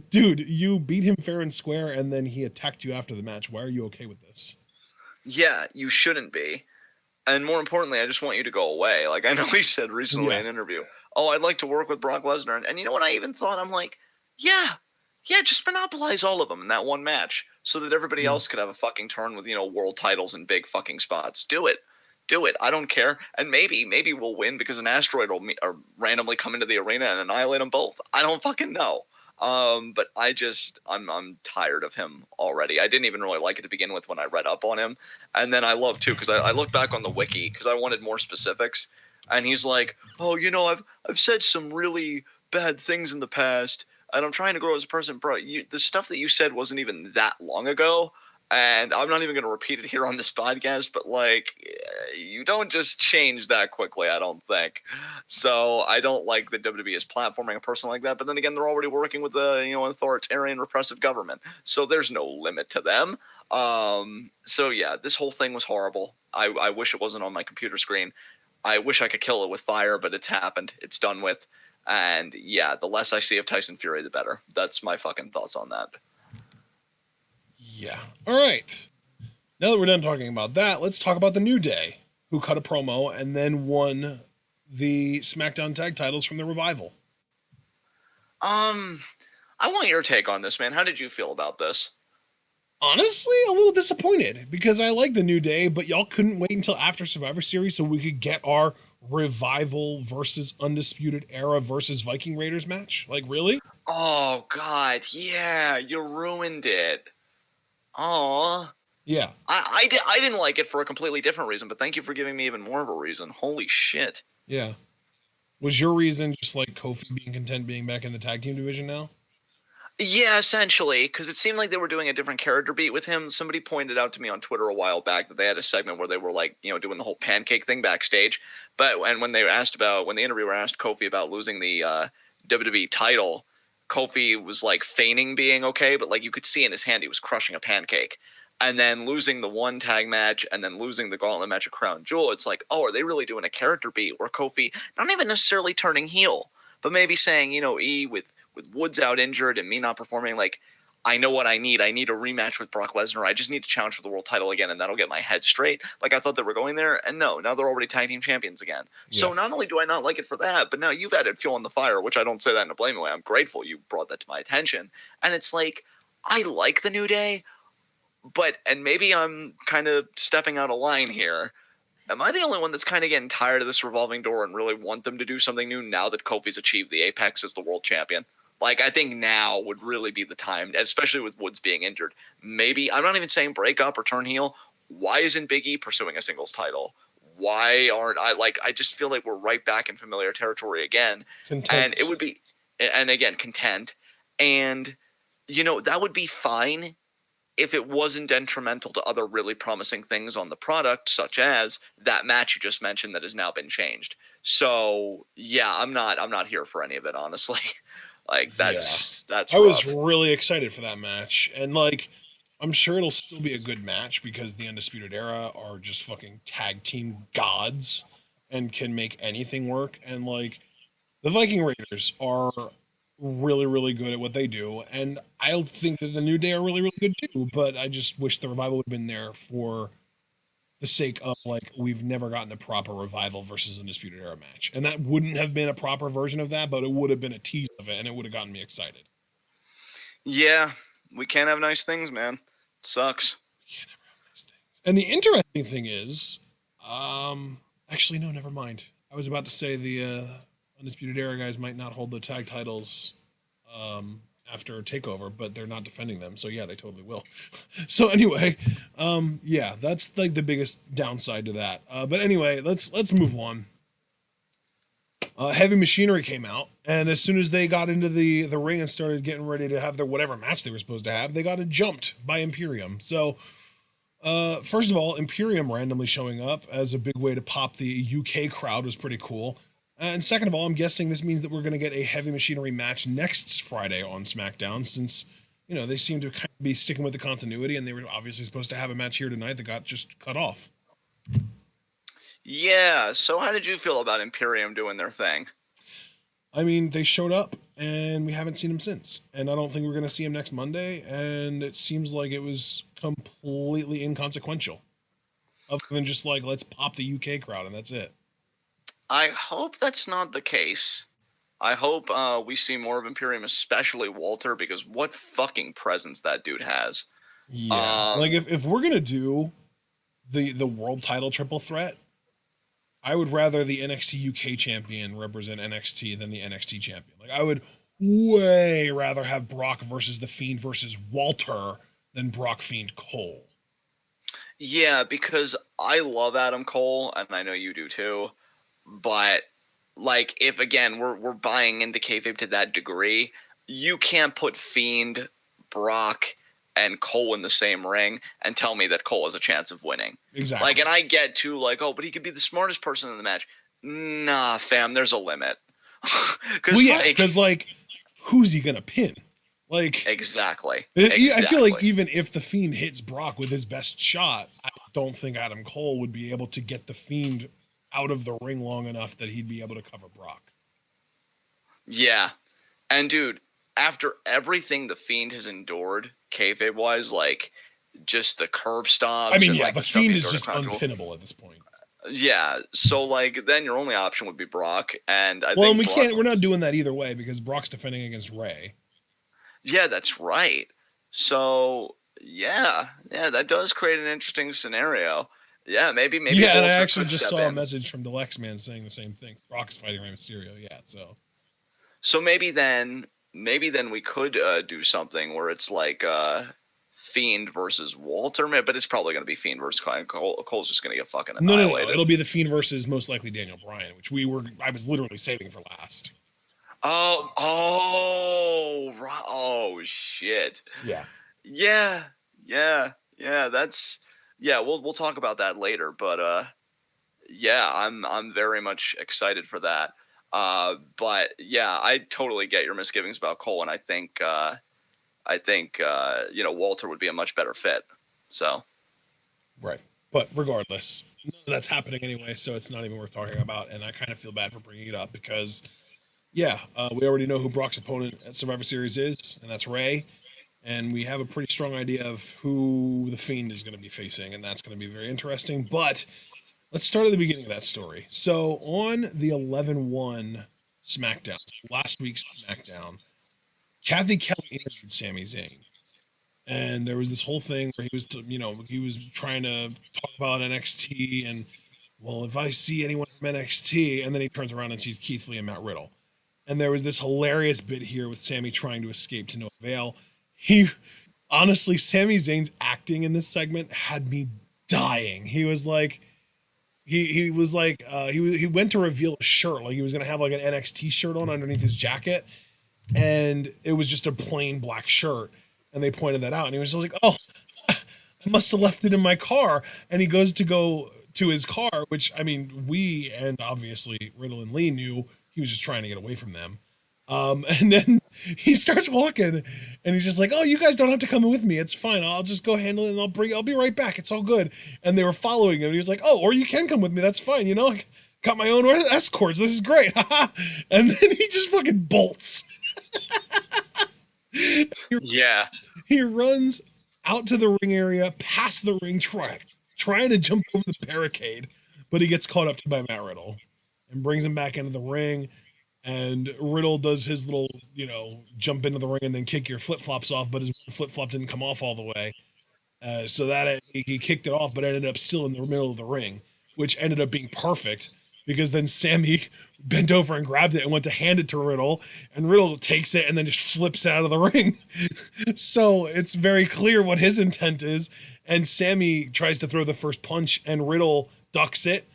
B: Dude, you beat him fair and square, and then he attacked you after the match. Why are you okay with this?
A: Yeah, you shouldn't be. And more importantly, I just want you to go away. I know he said recently in an interview, I'd like to work with Brock Lesnar. And you know what I even thought? I'm yeah, just monopolize all of them in that one match so that everybody else could have a fucking turn with, world titles and big fucking spots. Do it. I don't care. And maybe we'll win because an asteroid will randomly come into the arena and annihilate them both. I don't fucking know. But I'm tired of him already. I didn't even really like it to begin with when I read up on him. And then I love too, because I looked back on the wiki because I wanted more specifics. And he's I've said some really bad things in the past, and I'm trying to grow as a person. Bro, the stuff that you said wasn't even that long ago, and I'm not even going to repeat it here on this podcast, but you don't just change that quickly, I don't think. So I don't like that WWE is platforming a person like that, but then again, they're already working with the authoritarian repressive government, so there's no limit to them. So yeah, this whole thing was horrible. I wish it wasn't on my computer screen. I wish I could kill it with fire, but it's happened. It's done with. And yeah, the less I see of Tyson Fury, the better. That's my fucking thoughts on that.
B: Yeah. All right. Now that we're done talking about that, let's talk about the New Day, who cut a promo and then won the SmackDown tag titles from the Revival.
A: I want your take on this, man. How did you feel about this?
B: Honestly, a little disappointed because I like the New Day, but y'all couldn't wait until after Survivor Series so we could get our Revival versus Undisputed Era versus Viking Raiders match. Really?
A: Oh, God. Yeah, you ruined it. Aw.
B: Yeah.
A: I didn't like it for a completely different reason, but thank you for giving me even more of a reason. Holy shit.
B: Yeah. Was your reason just Kofi being content being back in the tag team division now?
A: Yeah, essentially, because it seemed like they were doing a different character beat with him. Somebody pointed out to me on Twitter a while back that they had a segment where they were like, doing the whole pancake thing backstage. But when the interviewer asked Kofi about losing the WWE title, Kofi was like feigning being okay, but like you could see in his hand he was crushing a pancake. And then losing the one tag match and then losing the gauntlet match at Crown Jewel, it's like, oh, are they really doing a character beat where Kofi not even necessarily turning heel, but maybe saying, with Woods out injured and me not performing, like, I know what I need. I need a rematch with Brock Lesnar. I just need to challenge for the world title again, and that'll get my head straight. Like, I thought they were going there, and no, now they're already tag team champions again. Yeah. So not only do I not like it for that, but now you've added fuel on the fire, which I don't say that in a blaming way. I'm grateful you brought that to my attention. And it's like, I like the New Day, and maybe I'm kind of stepping out of line here. Am I the only one that's kind of getting tired of this revolving door and really want them to do something new now that Kofi's achieved the apex as the world champion? Like, I think now would really be the time, especially with Woods being injured. Maybe, I'm not even saying break up or turn heel. Why isn't Big E pursuing a singles title? Why aren't I just feel like we're right back in familiar territory again. Content. And it would be, and again, content. And, that would be fine if it wasn't detrimental to other really promising things on the product, such as that match you just mentioned that has now been changed. So, yeah, I'm not here for any of it, honestly. Like, that's
B: I was really excited for that match. And, like, I'm sure it'll still be a good match because the Undisputed Era are just fucking tag team gods and can make anything work. And, like, the Viking Raiders are really, really good at what they do. And I think that the New Day are really, really good too. But I just wish the Revival would have been there for the sake of, like, we've never gotten a proper Revival versus Undisputed Era match. And that wouldn't have been a proper version of that, but it would have been a tease of it, and it would have gotten me excited.
A: Yeah, we can't have nice things, man. It sucks. We can't ever have
B: nice things. And the interesting thing is, actually, no, never mind. I was about to say the Undisputed Era guys might not hold the tag titles after TakeOver, but they're not defending them, so yeah, they totally will. So anyway, yeah, that's like the biggest downside to that. But anyway, let's move on. Heavy Machinery came out, and as soon as they got into the ring and started getting ready to have their whatever match they were supposed to have, they got jumped by Imperium. So, first of all, Imperium randomly showing up as a big way to pop the UK crowd was pretty cool. And second of all, I'm guessing this means that we're going to get a Heavy Machinery match next Friday on SmackDown, since, they seem to kind of be sticking with the continuity, and they were obviously supposed to have a match here tonight that got just cut off.
A: Yeah, so how did you feel about Imperium doing their thing?
B: I mean, they showed up, and we haven't seen them since. And I don't think we're going to see them next Monday, and it seems like it was completely inconsequential. Other than just like, let's pop the UK crowd, and that's it.
A: I hope that's not the case. I hope we see more of Imperium, especially Walter, because what fucking presence that dude has.
B: Yeah, like if we're gonna do the world title triple threat, I would rather the NXT UK champion represent NXT than the NXT champion. Like, I would way rather have Brock versus The Fiend versus Walter than Brock Fiend Cole.
A: Yeah, because I love Adam Cole, and I know you do too. But, like, if, again, we're buying into kayfabe to that degree, you can't put Fiend, Brock, and Cole in the same ring and tell me that Cole has a chance of winning.
B: Exactly.
A: Like, and I get to, like, oh, but he could be the smartest person in the match. Nah, fam, there's a limit.
B: Because, like, who's he going to pin? Like,
A: exactly.
B: I feel like even if the Fiend hits Brock with his best shot, I don't think Adam Cole would be able to get the Fiend out of the ring long enough that he'd be able to cover Brock.
A: Yeah. And dude, after everything the Fiend has endured, kayfabe wise, like just the curb stomps.
B: I mean, yeah, the Fiend is just unpinnable at this point.
A: Yeah, so like then your only option would be Brock, and
B: we're not doing that either way because Brock's defending against Ray.
A: Yeah, that's right. So yeah, that does create an interesting scenario. Yeah, maybe.
B: Yeah, and I actually just saw a message from Deluxe Man saying the same thing. Brock's fighting Rey Mysterio. Yeah,
A: so maybe then we could do something where it's like Fiend versus Walter, but it's probably going to be Fiend versus Cole. Cole's just going to get fucking annihilated.
B: No, it'll be the Fiend versus most likely Daniel Bryan, which I was literally saving for last.
A: Oh, shit.
B: Yeah.
A: Yeah, yeah. That's yeah. We'll talk about that later, but yeah, I'm very much excited for that. But yeah, I totally get your misgivings about Cole, and I think Walter would be a much better fit. So
B: Right. But regardless, none of that's happening anyway, so it's not even worth talking about. And I kind of feel bad for bringing it up because, yeah, we already know who Brock's opponent at Survivor Series is, and that's Ray. And we have a pretty strong idea of who the Fiend is going to be facing, and that's going to be very interesting. But let's start at the beginning of that story. So on the 11-1 SmackDown, last week's SmackDown, Kathy Kelly interviewed Sami Zayn. And there was this whole thing where he was trying to talk about NXT and, well, if I see anyone from NXT, and then he turns around and sees Keith Lee and Matt Riddle. And there was this hilarious bit here with Sammy trying to escape to no avail. Honestly, Sami Zayn's acting in this segment had me dying. He was like, he went to reveal a shirt, like he was gonna have like an NXT shirt on underneath his jacket, and it was just a plain black shirt. And they pointed that out, and he was just like, "Oh, I must have left it in my car." And he goes to go to his car, which I mean, we and obviously Riddle and Lee knew he was just trying to get away from them. And then he starts walking, and he's just like, "Oh, you guys don't have to come with me. It's fine. I'll just go handle it, and I'll be right back. It's all good." And they were following him. And he was like, "Oh, or you can come with me. That's fine. You know, I got my own escorts. This is great." And then he just fucking bolts.
A: yeah,
B: he runs out to the ring area, past the ring track, trying to jump over the barricade, but he gets caught up to by Matt Riddle and brings him back into the ring. And Riddle does his little, jump into the ring and then kick your flip flops off, but his flip flop didn't come off all the way. So that he kicked it off, but ended up still in the middle of the ring, which ended up being perfect because then Sammy bent over and grabbed it and went to hand it to Riddle, and Riddle takes it and then just flips out of the ring. So it's very clear what his intent is. And Sammy tries to throw the first punch, and Riddle ducks it,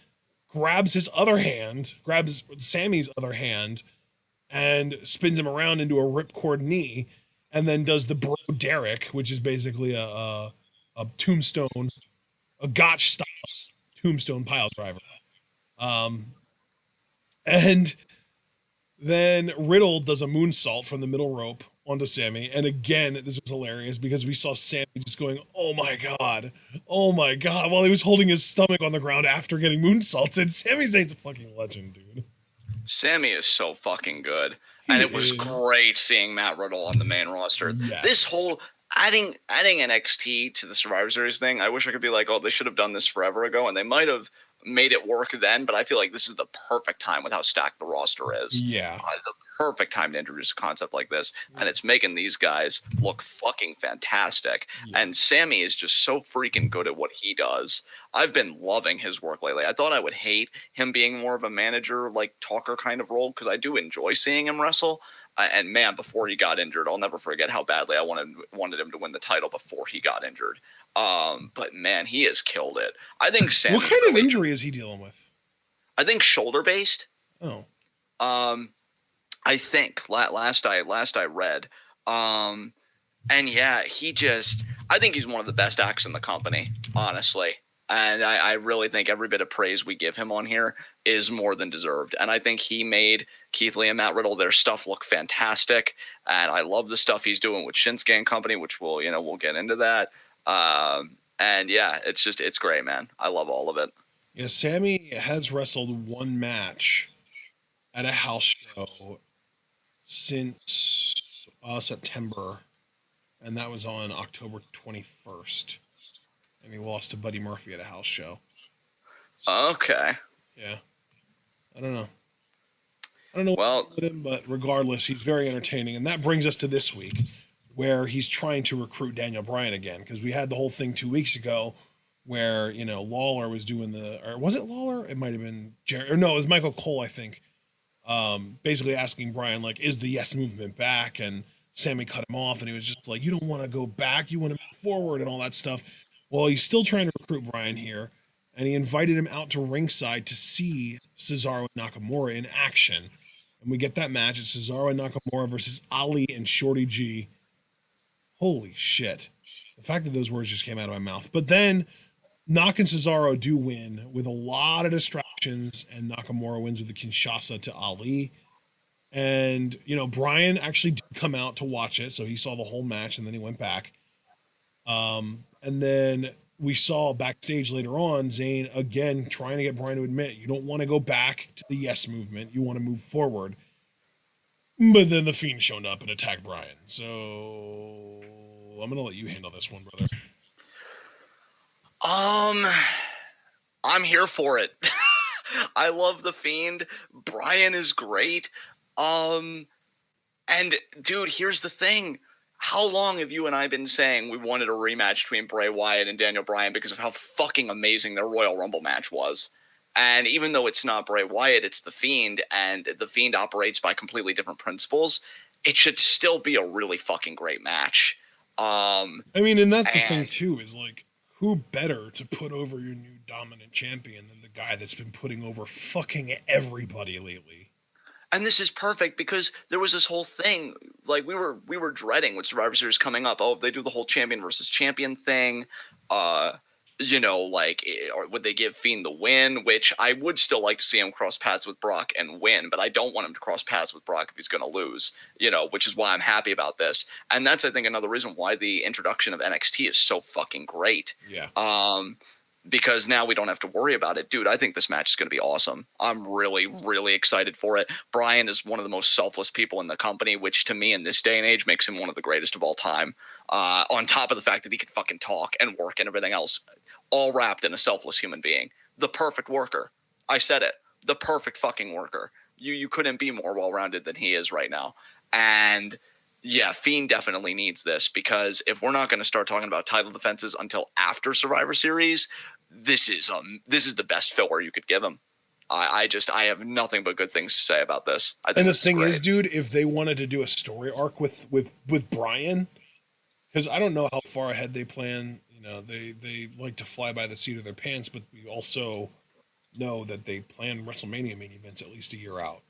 B: grabs Sammy's other hand, and spins him around into a ripcord knee, and then does the Bro Derek, which is basically a tombstone, a gotch style tombstone pile driver. And then Riddle does a moonsault from the middle rope onto Sammy. And again, this was hilarious because we saw Sammy just going, "Oh my God, oh my God," while he was holding his stomach on the ground after getting moonsaulted. Sami Zayn's a fucking legend, dude.
A: Sammy is so fucking good. And it was great seeing Matt Riddle on the main roster. Yes. This whole adding NXT to the Survivor Series thing, I wish I could be like, oh, they should have done this forever ago, and they might have made it work then, but I feel like this is the perfect time with how stacked the roster is.
B: Yeah.
A: The perfect time to introduce a concept like this, and it's making these guys look fucking fantastic. Yeah. And Sammy is just so freaking good at what he does. I've been loving his work lately. I thought I would hate him being more of a manager, like talker kind of role, because I do enjoy seeing him wrestle. And man, before he got injured, I'll never forget how badly I wanted him to win the title before he got injured. But man, he has killed it. I think Sammy.
B: What kind of injury is he dealing with?
A: I think shoulder based.
B: Oh.
A: I think last I read. And yeah, I think he's one of the best acts in the company, honestly. And I really think every bit of praise we give him on here is more than deserved. And I think he made Keith Lee and Matt Riddle, their stuff look fantastic. And I love the stuff he's doing with Shinsuke and company, which we'll get into that. And yeah, it's great, man. I love all of it.
B: Yeah, Sammy has wrestled one match at a house show since September, and that was on October 21st. And he lost to Buddy Murphy at a house show.
A: So, okay.
B: Yeah. I don't know what with him, but regardless, he's very entertaining. And that brings us to this week, where he's trying to recruit Daniel Bryan again, because we had the whole thing 2 weeks ago where, Lawler was doing or was it Lawler? It might have been Jerry, or no, it was Michael Cole, I think. Basically asking Bryan, like, is the Yes Movement back? And Sammy cut him off, and he was just like, you don't want to go back, you want to move forward and all that stuff. Well, he's still trying to recruit Bryan here, and he invited him out to ringside to see Cesaro and Nakamura in action. and we get that match. It's Cesaro and Nakamura versus Ali and Shorty G. Holy shit. The fact that those words just came out of my mouth. But then Nak and Cesaro do win with a lot of distractions, and Nakamura wins with the Kinshasa to Ali. And, Brian actually did come out to watch it, so he saw the whole match and then he went back. And then we saw backstage later on, Zayn again trying to get Brian to admit you don't want to go back to the yes movement, you want to move forward. But then the Fiend showed up and attacked Brian. So I'm gonna let you handle this one, brother.
A: I'm here for it. I love the Fiend. Brian is great. And dude, here's the thing. How long have you and I been saying we wanted a rematch between Bray Wyatt and Daniel Bryan because of how fucking amazing their Royal Rumble match was? And even though it's not Bray Wyatt, it's the Fiend, and the Fiend operates by completely different principles, it should still be a really fucking great match.
B: And that's the thing too, is like, who better to put over your new dominant champion than the guy that's been putting over fucking everybody lately?
A: And this is perfect because there was this whole thing, like we were dreading with Survivor Series coming up. Oh, they do the whole champion versus champion thing. Or would they give Fiend the win? Which I would still like to see him cross paths with Brock and win, but I don't want him to cross paths with Brock if he's going to lose, which is why I'm happy about this. And that's, I think, another reason why the introduction of NXT is so fucking great.
B: Yeah.
A: Because now we don't have to worry about it. Dude, I think this match is going to be awesome. I'm really, really excited for it. Brian is one of the most selfless people in the company, which to me in this day and age makes him one of the greatest of all time. On top of the fact that he can fucking talk and work and everything else, all wrapped in a selfless human being. The perfect worker. I said it. The perfect fucking worker. You couldn't be more well-rounded than he is right now. And yeah, Fiend definitely needs this, because if we're not going to start talking about title defenses until after Survivor Series, this is the best filler you could give him. I have nothing but good things to say about this. I think
B: and the thing is, dude, if they wanted to do a story arc with Brian, because I don't know how far ahead they plan. They like to fly by the seat of their pants, but we also know that they plan WrestleMania main events at least a year out.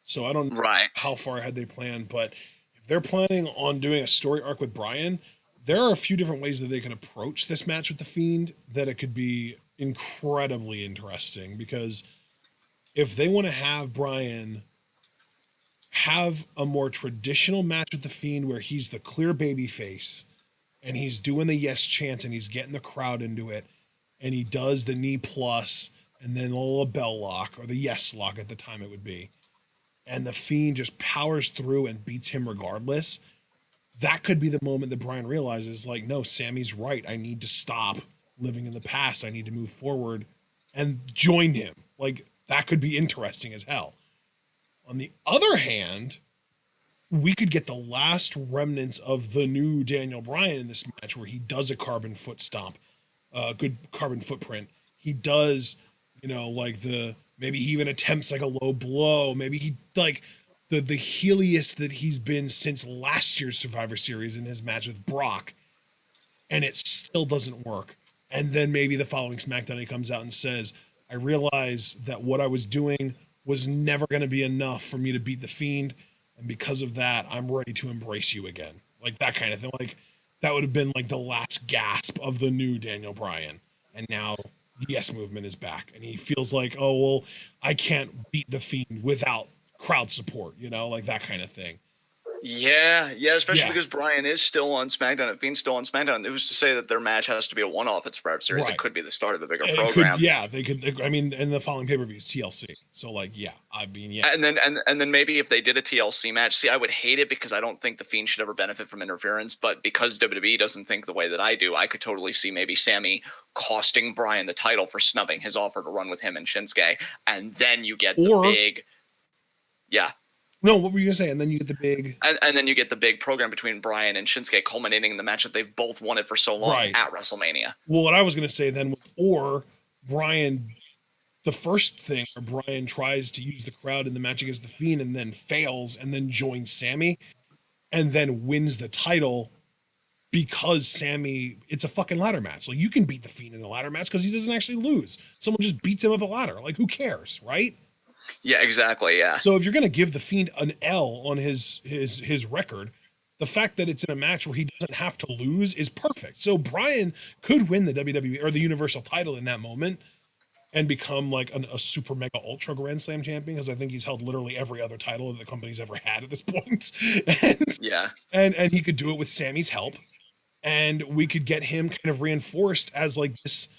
B: So I don't know how far ahead they plan, but if they're planning on doing a story arc with Brian, there are a few different ways that they could approach this match with the Fiend that it could be incredibly interesting. Because if they want to have Brian have a more traditional match with the Fiend where he's the clear baby face and he's doing the yes chants and he's getting the crowd into it, and he does the knee plus and then a little bell lock, or the yes lock at the time it would be, and the Fiend just powers through and beats him regardless, that could be the moment that Brian realizes, like, no, Sammy's right. I need to stop living in the past. I need to move forward and join him. Like, that could be interesting as hell. On the other hand, we could get the last remnants of the new Daniel Bryan in this match, where he does a carbon foot stomp, good carbon footprint. He does, maybe he even attempts like a low blow. Maybe he like the heeliest that he's been since last year's Survivor Series in his match with Brock, and it still doesn't work. And then maybe the following SmackDown he comes out and says, I realize that what I was doing was never going to be enough for me to beat the Fiend, and because of that, I'm ready to embrace you again. Like that kind of thing. Like that would have been like the last gasp of the new Daniel Bryan. And now the yes movement is back, and he feels like, oh, well, I can't beat the Fiend without crowd support, like that kind of thing.
A: Yeah, especially because Brian is still on SmackDown and Fiend's still on SmackDown. It was to say that their match has to be a one-off at Survivor Series. Right. It could be the start of a bigger program.
B: They could. I mean, and the following pay-per-view is TLC. So, like, yeah.
A: And then maybe if they did a TLC match, see, I would hate it because I don't think the Fiend should ever benefit from interference. But because WWE doesn't think the way that I do, I could totally see maybe Sammy costing Brian the title for snubbing his offer to run with him and Shinsuke, and then you get the big,
B: No, what were you going to say? And then you get the big...
A: And then you get the big program between Bryan and Shinsuke, culminating in the match that they've both wanted for so long at WrestleMania.
B: Well, what I was going to say then was, or Bryan... The first thing where Bryan tries to use the crowd in the match against the Fiend and then fails and then joins Sammy and then wins the title because Sammy... It's a fucking ladder match. Like, you can beat the Fiend in a ladder match because he doesn't actually lose. Someone just beats him up a ladder. Like, who cares, right?
A: Yeah, exactly. Yeah.
B: So if you're going to give the Fiend an L on his record, the fact that it's in a match where he doesn't have to lose is perfect. So Bryan could win the WWE or the Universal title in that moment and become like a super mega ultra Grand Slam champion, because I think he's held literally every other title that the company's ever had at this point. and,
A: Yeah.
B: and he could do it with Sammy's help, and we could get him kind of reinforced as like this,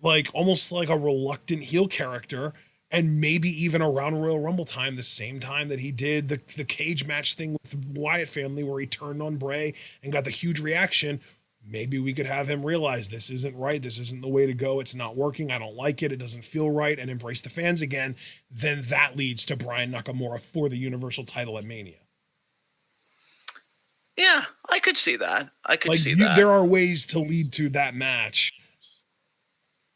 B: like almost like a reluctant heel character, and maybe even around Royal Rumble time, the same time that he did the cage match thing with the Wyatt family, where he turned on Bray and got the huge reaction. Maybe we could have him realize this isn't right. This isn't the way to go. It's not working. I don't like it. It doesn't feel right, and embrace the fans again. Then that leads to Bryan Nakamura for the Universal title at Mania.
A: Yeah, I could see that. I could see that.
B: There are ways to lead to that match,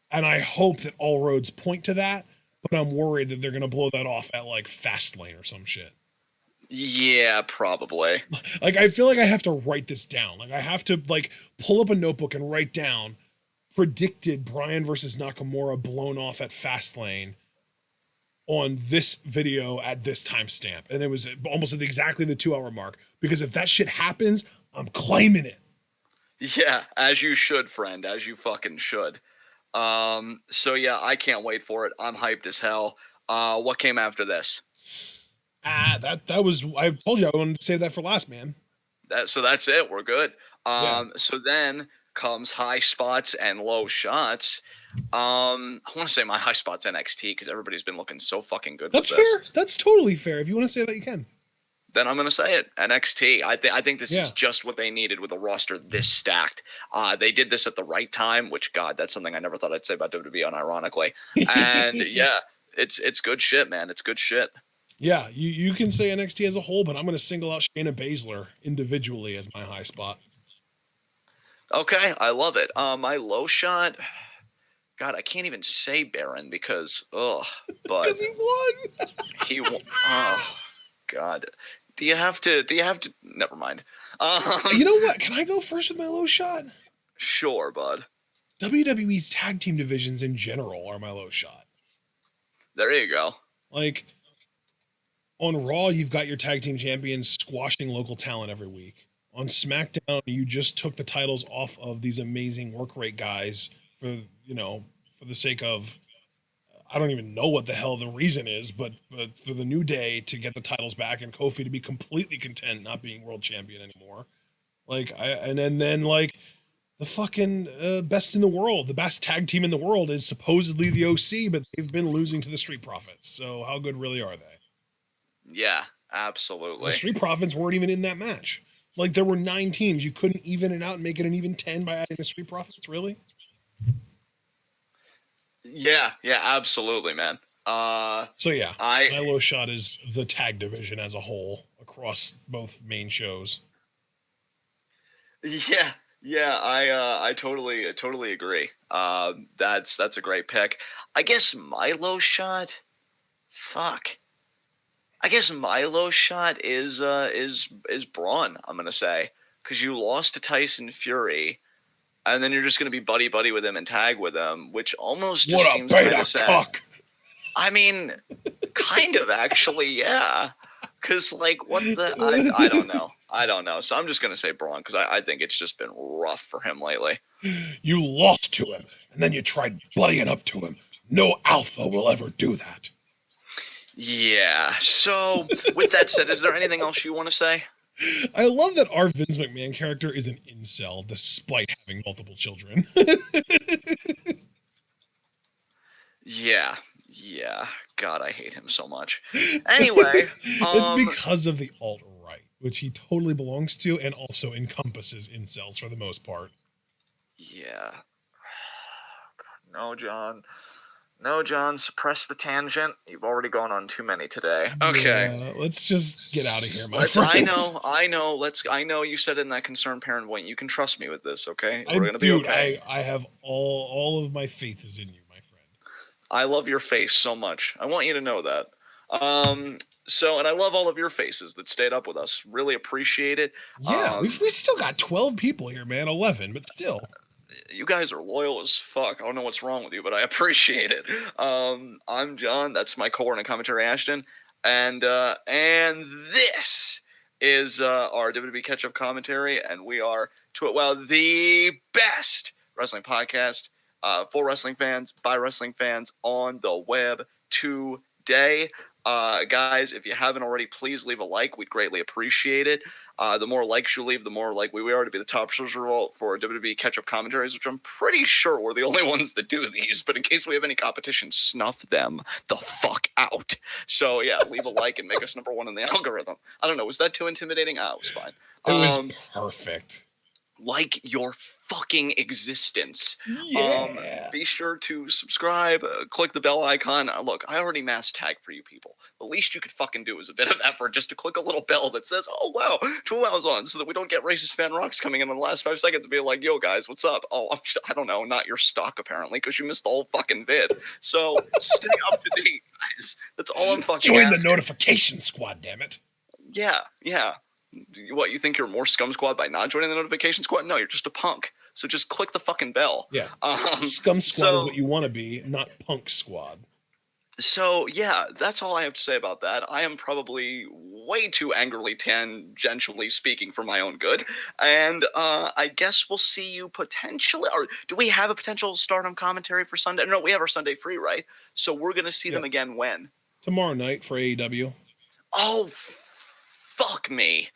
B: and I hope that all roads point to that. But I'm worried that they're going to blow that off at like Fastlane or some shit.
A: Yeah, probably.
B: Like, I feel like I have to write this down. Like, I have to like pull up a notebook and write down predicted Bryan versus Nakamura blown off at Fastlane on this video at this timestamp. And it was almost at exactly the 2-hour mark. Because if that shit happens, I'm claiming it.
A: Yeah, as you should, friend. As you fucking should. So yeah, I can't wait for it. I'm hyped as hell. What came after this?
B: That was, I told you I wanted to save that for last, man.
A: So that's it. We're good. So then comes high spots and low shots. I want to say my high spot's NXT because everybody's been looking so fucking good.
B: That's fair. That's totally fair. If you want to say that, you can.
A: Then I'm going to say it. NXT. I think this is just what they needed with a roster this stacked. They did this at the right time, which, God, that's something I never thought I'd say about WWE, unironically. And yeah, it's good shit, man. It's good shit.
B: Yeah, you can say NXT as a whole, but I'm going to single out Shayna Baszler individually as my high spot.
A: Okay, I love it. My low shot, God, I can't even say Baron because, but
B: because he won.
A: He won. Oh, God. Do you have to? Never mind.
B: You know what? Can I go first with my low shot?
A: Sure, bud.
B: WWE's tag team divisions in general are my low shot.
A: There you go.
B: Like, on Raw, you've got your tag team champions squashing local talent every week. On SmackDown, you just took the titles off of these amazing work rate guys for the sake of, I don't even know what the hell the reason is, but for the New Day to get the titles back and Kofi to be completely content not being world champion anymore. Like, and then like the fucking best in the world, the best tag team in the world is supposedly the OC, but they've been losing to the Street Profits. So how good really are they?
A: Yeah, absolutely.
B: The Street Profits weren't even in that match. Like, there were 9 teams. You couldn't even it out and make it an even 10 by adding the Street Profits, really?
A: Yeah, absolutely, man.
B: So yeah, my low shot is the tag division as a whole across both main shows.
A: Yeah, I totally agree. That's a great pick. I guess my low shot, I guess my low shot is Braun. I'm gonna say, because you lost to Tyson Fury, and then you're just gonna be buddy with him and tag with him, which almost just seems kind of sad. Cock. I mean, kind of actually, yeah. Because like, what the? I don't know. So I'm just gonna say Braun because I think it's just been rough for him lately.
B: You lost to him, and then you tried buddying up to him. No alpha will ever do that.
A: Yeah. So, with that said, is there anything else you want to say?
B: I love that our Vince McMahon character is an incel despite having multiple children.
A: Yeah. God, I hate him so much. Anyway.
B: It's because of the alt-right, which he totally belongs to and also encompasses incels for the most part.
A: Yeah. No, John, suppress the tangent. You've already gone on too many today. Okay.
B: Yeah, let's just get out of here, my friend.
A: I know. I know you said it in that concerned parent point. You can trust me with this, okay?
B: We're going to be okay. I have all of my faith is in you, my friend.
A: I love your face so much. I want you to know that. And I love all of your faces that stayed up with us. Really appreciate it.
B: Yeah, we still got 12 people here, man. 11, but still.
A: You guys are loyal as fuck. I don't know what's wrong with you, but I appreciate it. I'm John. That's my co-owner and commentary, Ashton. And this is our WWE catch-up commentary, and we are TWitWoW, the best wrestling podcast for wrestling fans, by wrestling fans, on the web today. Guys, if you haven't already, please leave a like. We'd greatly appreciate it. The more likes you leave, the more likely we are to be the top result for WWE catch-up commentaries, which I'm pretty sure we're the only ones that do these. But in case we have any competition, snuff them the fuck out. So yeah, leave a like and make us number one in the algorithm. I don't know. Was that too intimidating? It was fine.
B: It was perfect.
A: Like your fucking existence.
B: Yeah.
A: Be sure to subscribe, click the bell icon. Look, I already mass tag for you people. The least you could fucking do is a bit of effort just to click a little bell that says, oh wow, TWitWow's on, so that we don't get racist fan rocks coming in the last 5 seconds and be like, yo guys, what's up? Oh, I don't know, not your stock apparently, because you missed the whole fucking vid. So stay up to date, guys. That's all I'm fucking
B: Join
A: asking.
B: the notification squad, damn it.
A: Yeah. What, you think you're more scum squad by not joining the notification squad? No, you're just a punk. So just click the fucking bell.
B: Yeah. Scum squad is what you want to be, not punk squad.
A: So yeah, that's all I have to say about that. I am probably way too angrily tangentially speaking for my own good. And I guess we'll see you potentially, or do we have a potential Stardom commentary for Sunday? No, we have our Sunday free, right? So we're going to see them again when?
B: Tomorrow night for AEW.
A: Oh, fuck me.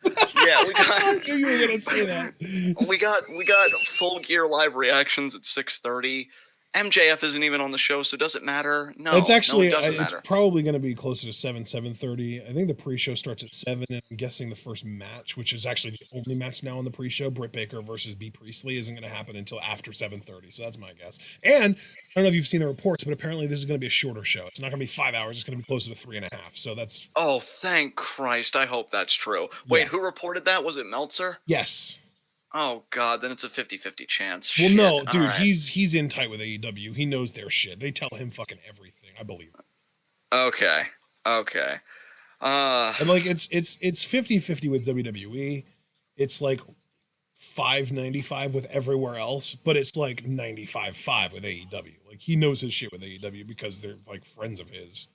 A: Yeah, we got.
B: I knew you were gonna say that.
A: We got Full Gear live reactions at 6:30. MJF isn't even on the show, so does it matter? No,
B: it's actually
A: it doesn't
B: it's
A: matter.
B: probably going to be closer to 7:30. I think the pre-show starts at 7, and I'm guessing the first match, which is actually the only match now on the pre-show, Britt Baker versus B. Priestley, isn't going to happen until after 7:30. So that's my guess. And I don't know if you've seen the reports, but apparently this is going to be a shorter show. It's not going to be 5 hours. It's going to be closer to 3.5. So that's.
A: Oh, thank Christ! I hope that's true. Wait, who reported that? Was it Meltzer?
B: Yes.
A: Oh God, then it's a 50-50 chance.
B: Well,
A: shit.
B: no, dude,
A: right.
B: he's in tight with AEW. He knows their shit. They tell him fucking everything. I believe it.
A: Okay.
B: And like it's 50-50 with WWE. It's like 5.95 with everywhere else, but it's like 95.5 with AEW. Like he knows his shit with AEW because they're like friends of his.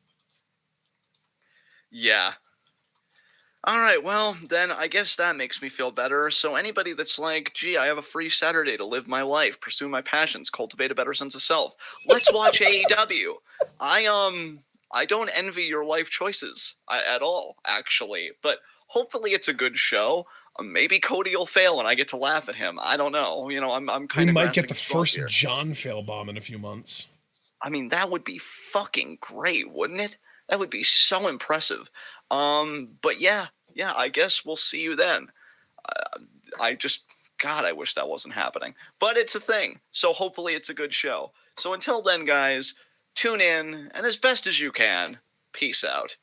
A: Yeah. All right, well, then I guess that makes me feel better. So anybody that's like, gee, I have a free Saturday to live my life, pursue my passions, cultivate a better sense of self, let's watch AEW. I don't envy your life choices at all, actually. But hopefully it's a good show. Maybe Cody will fail and I get to laugh at him. I don't know. You know, I'm kind of.
B: We might get the first John fail bomb in a few months.
A: I mean, that would be fucking great, wouldn't it? That would be so impressive. But yeah, I guess we'll see you then. God, I wish that wasn't happening. But it's a thing, so hopefully it's a good show. So until then, guys, tune in, and as best as you can, peace out.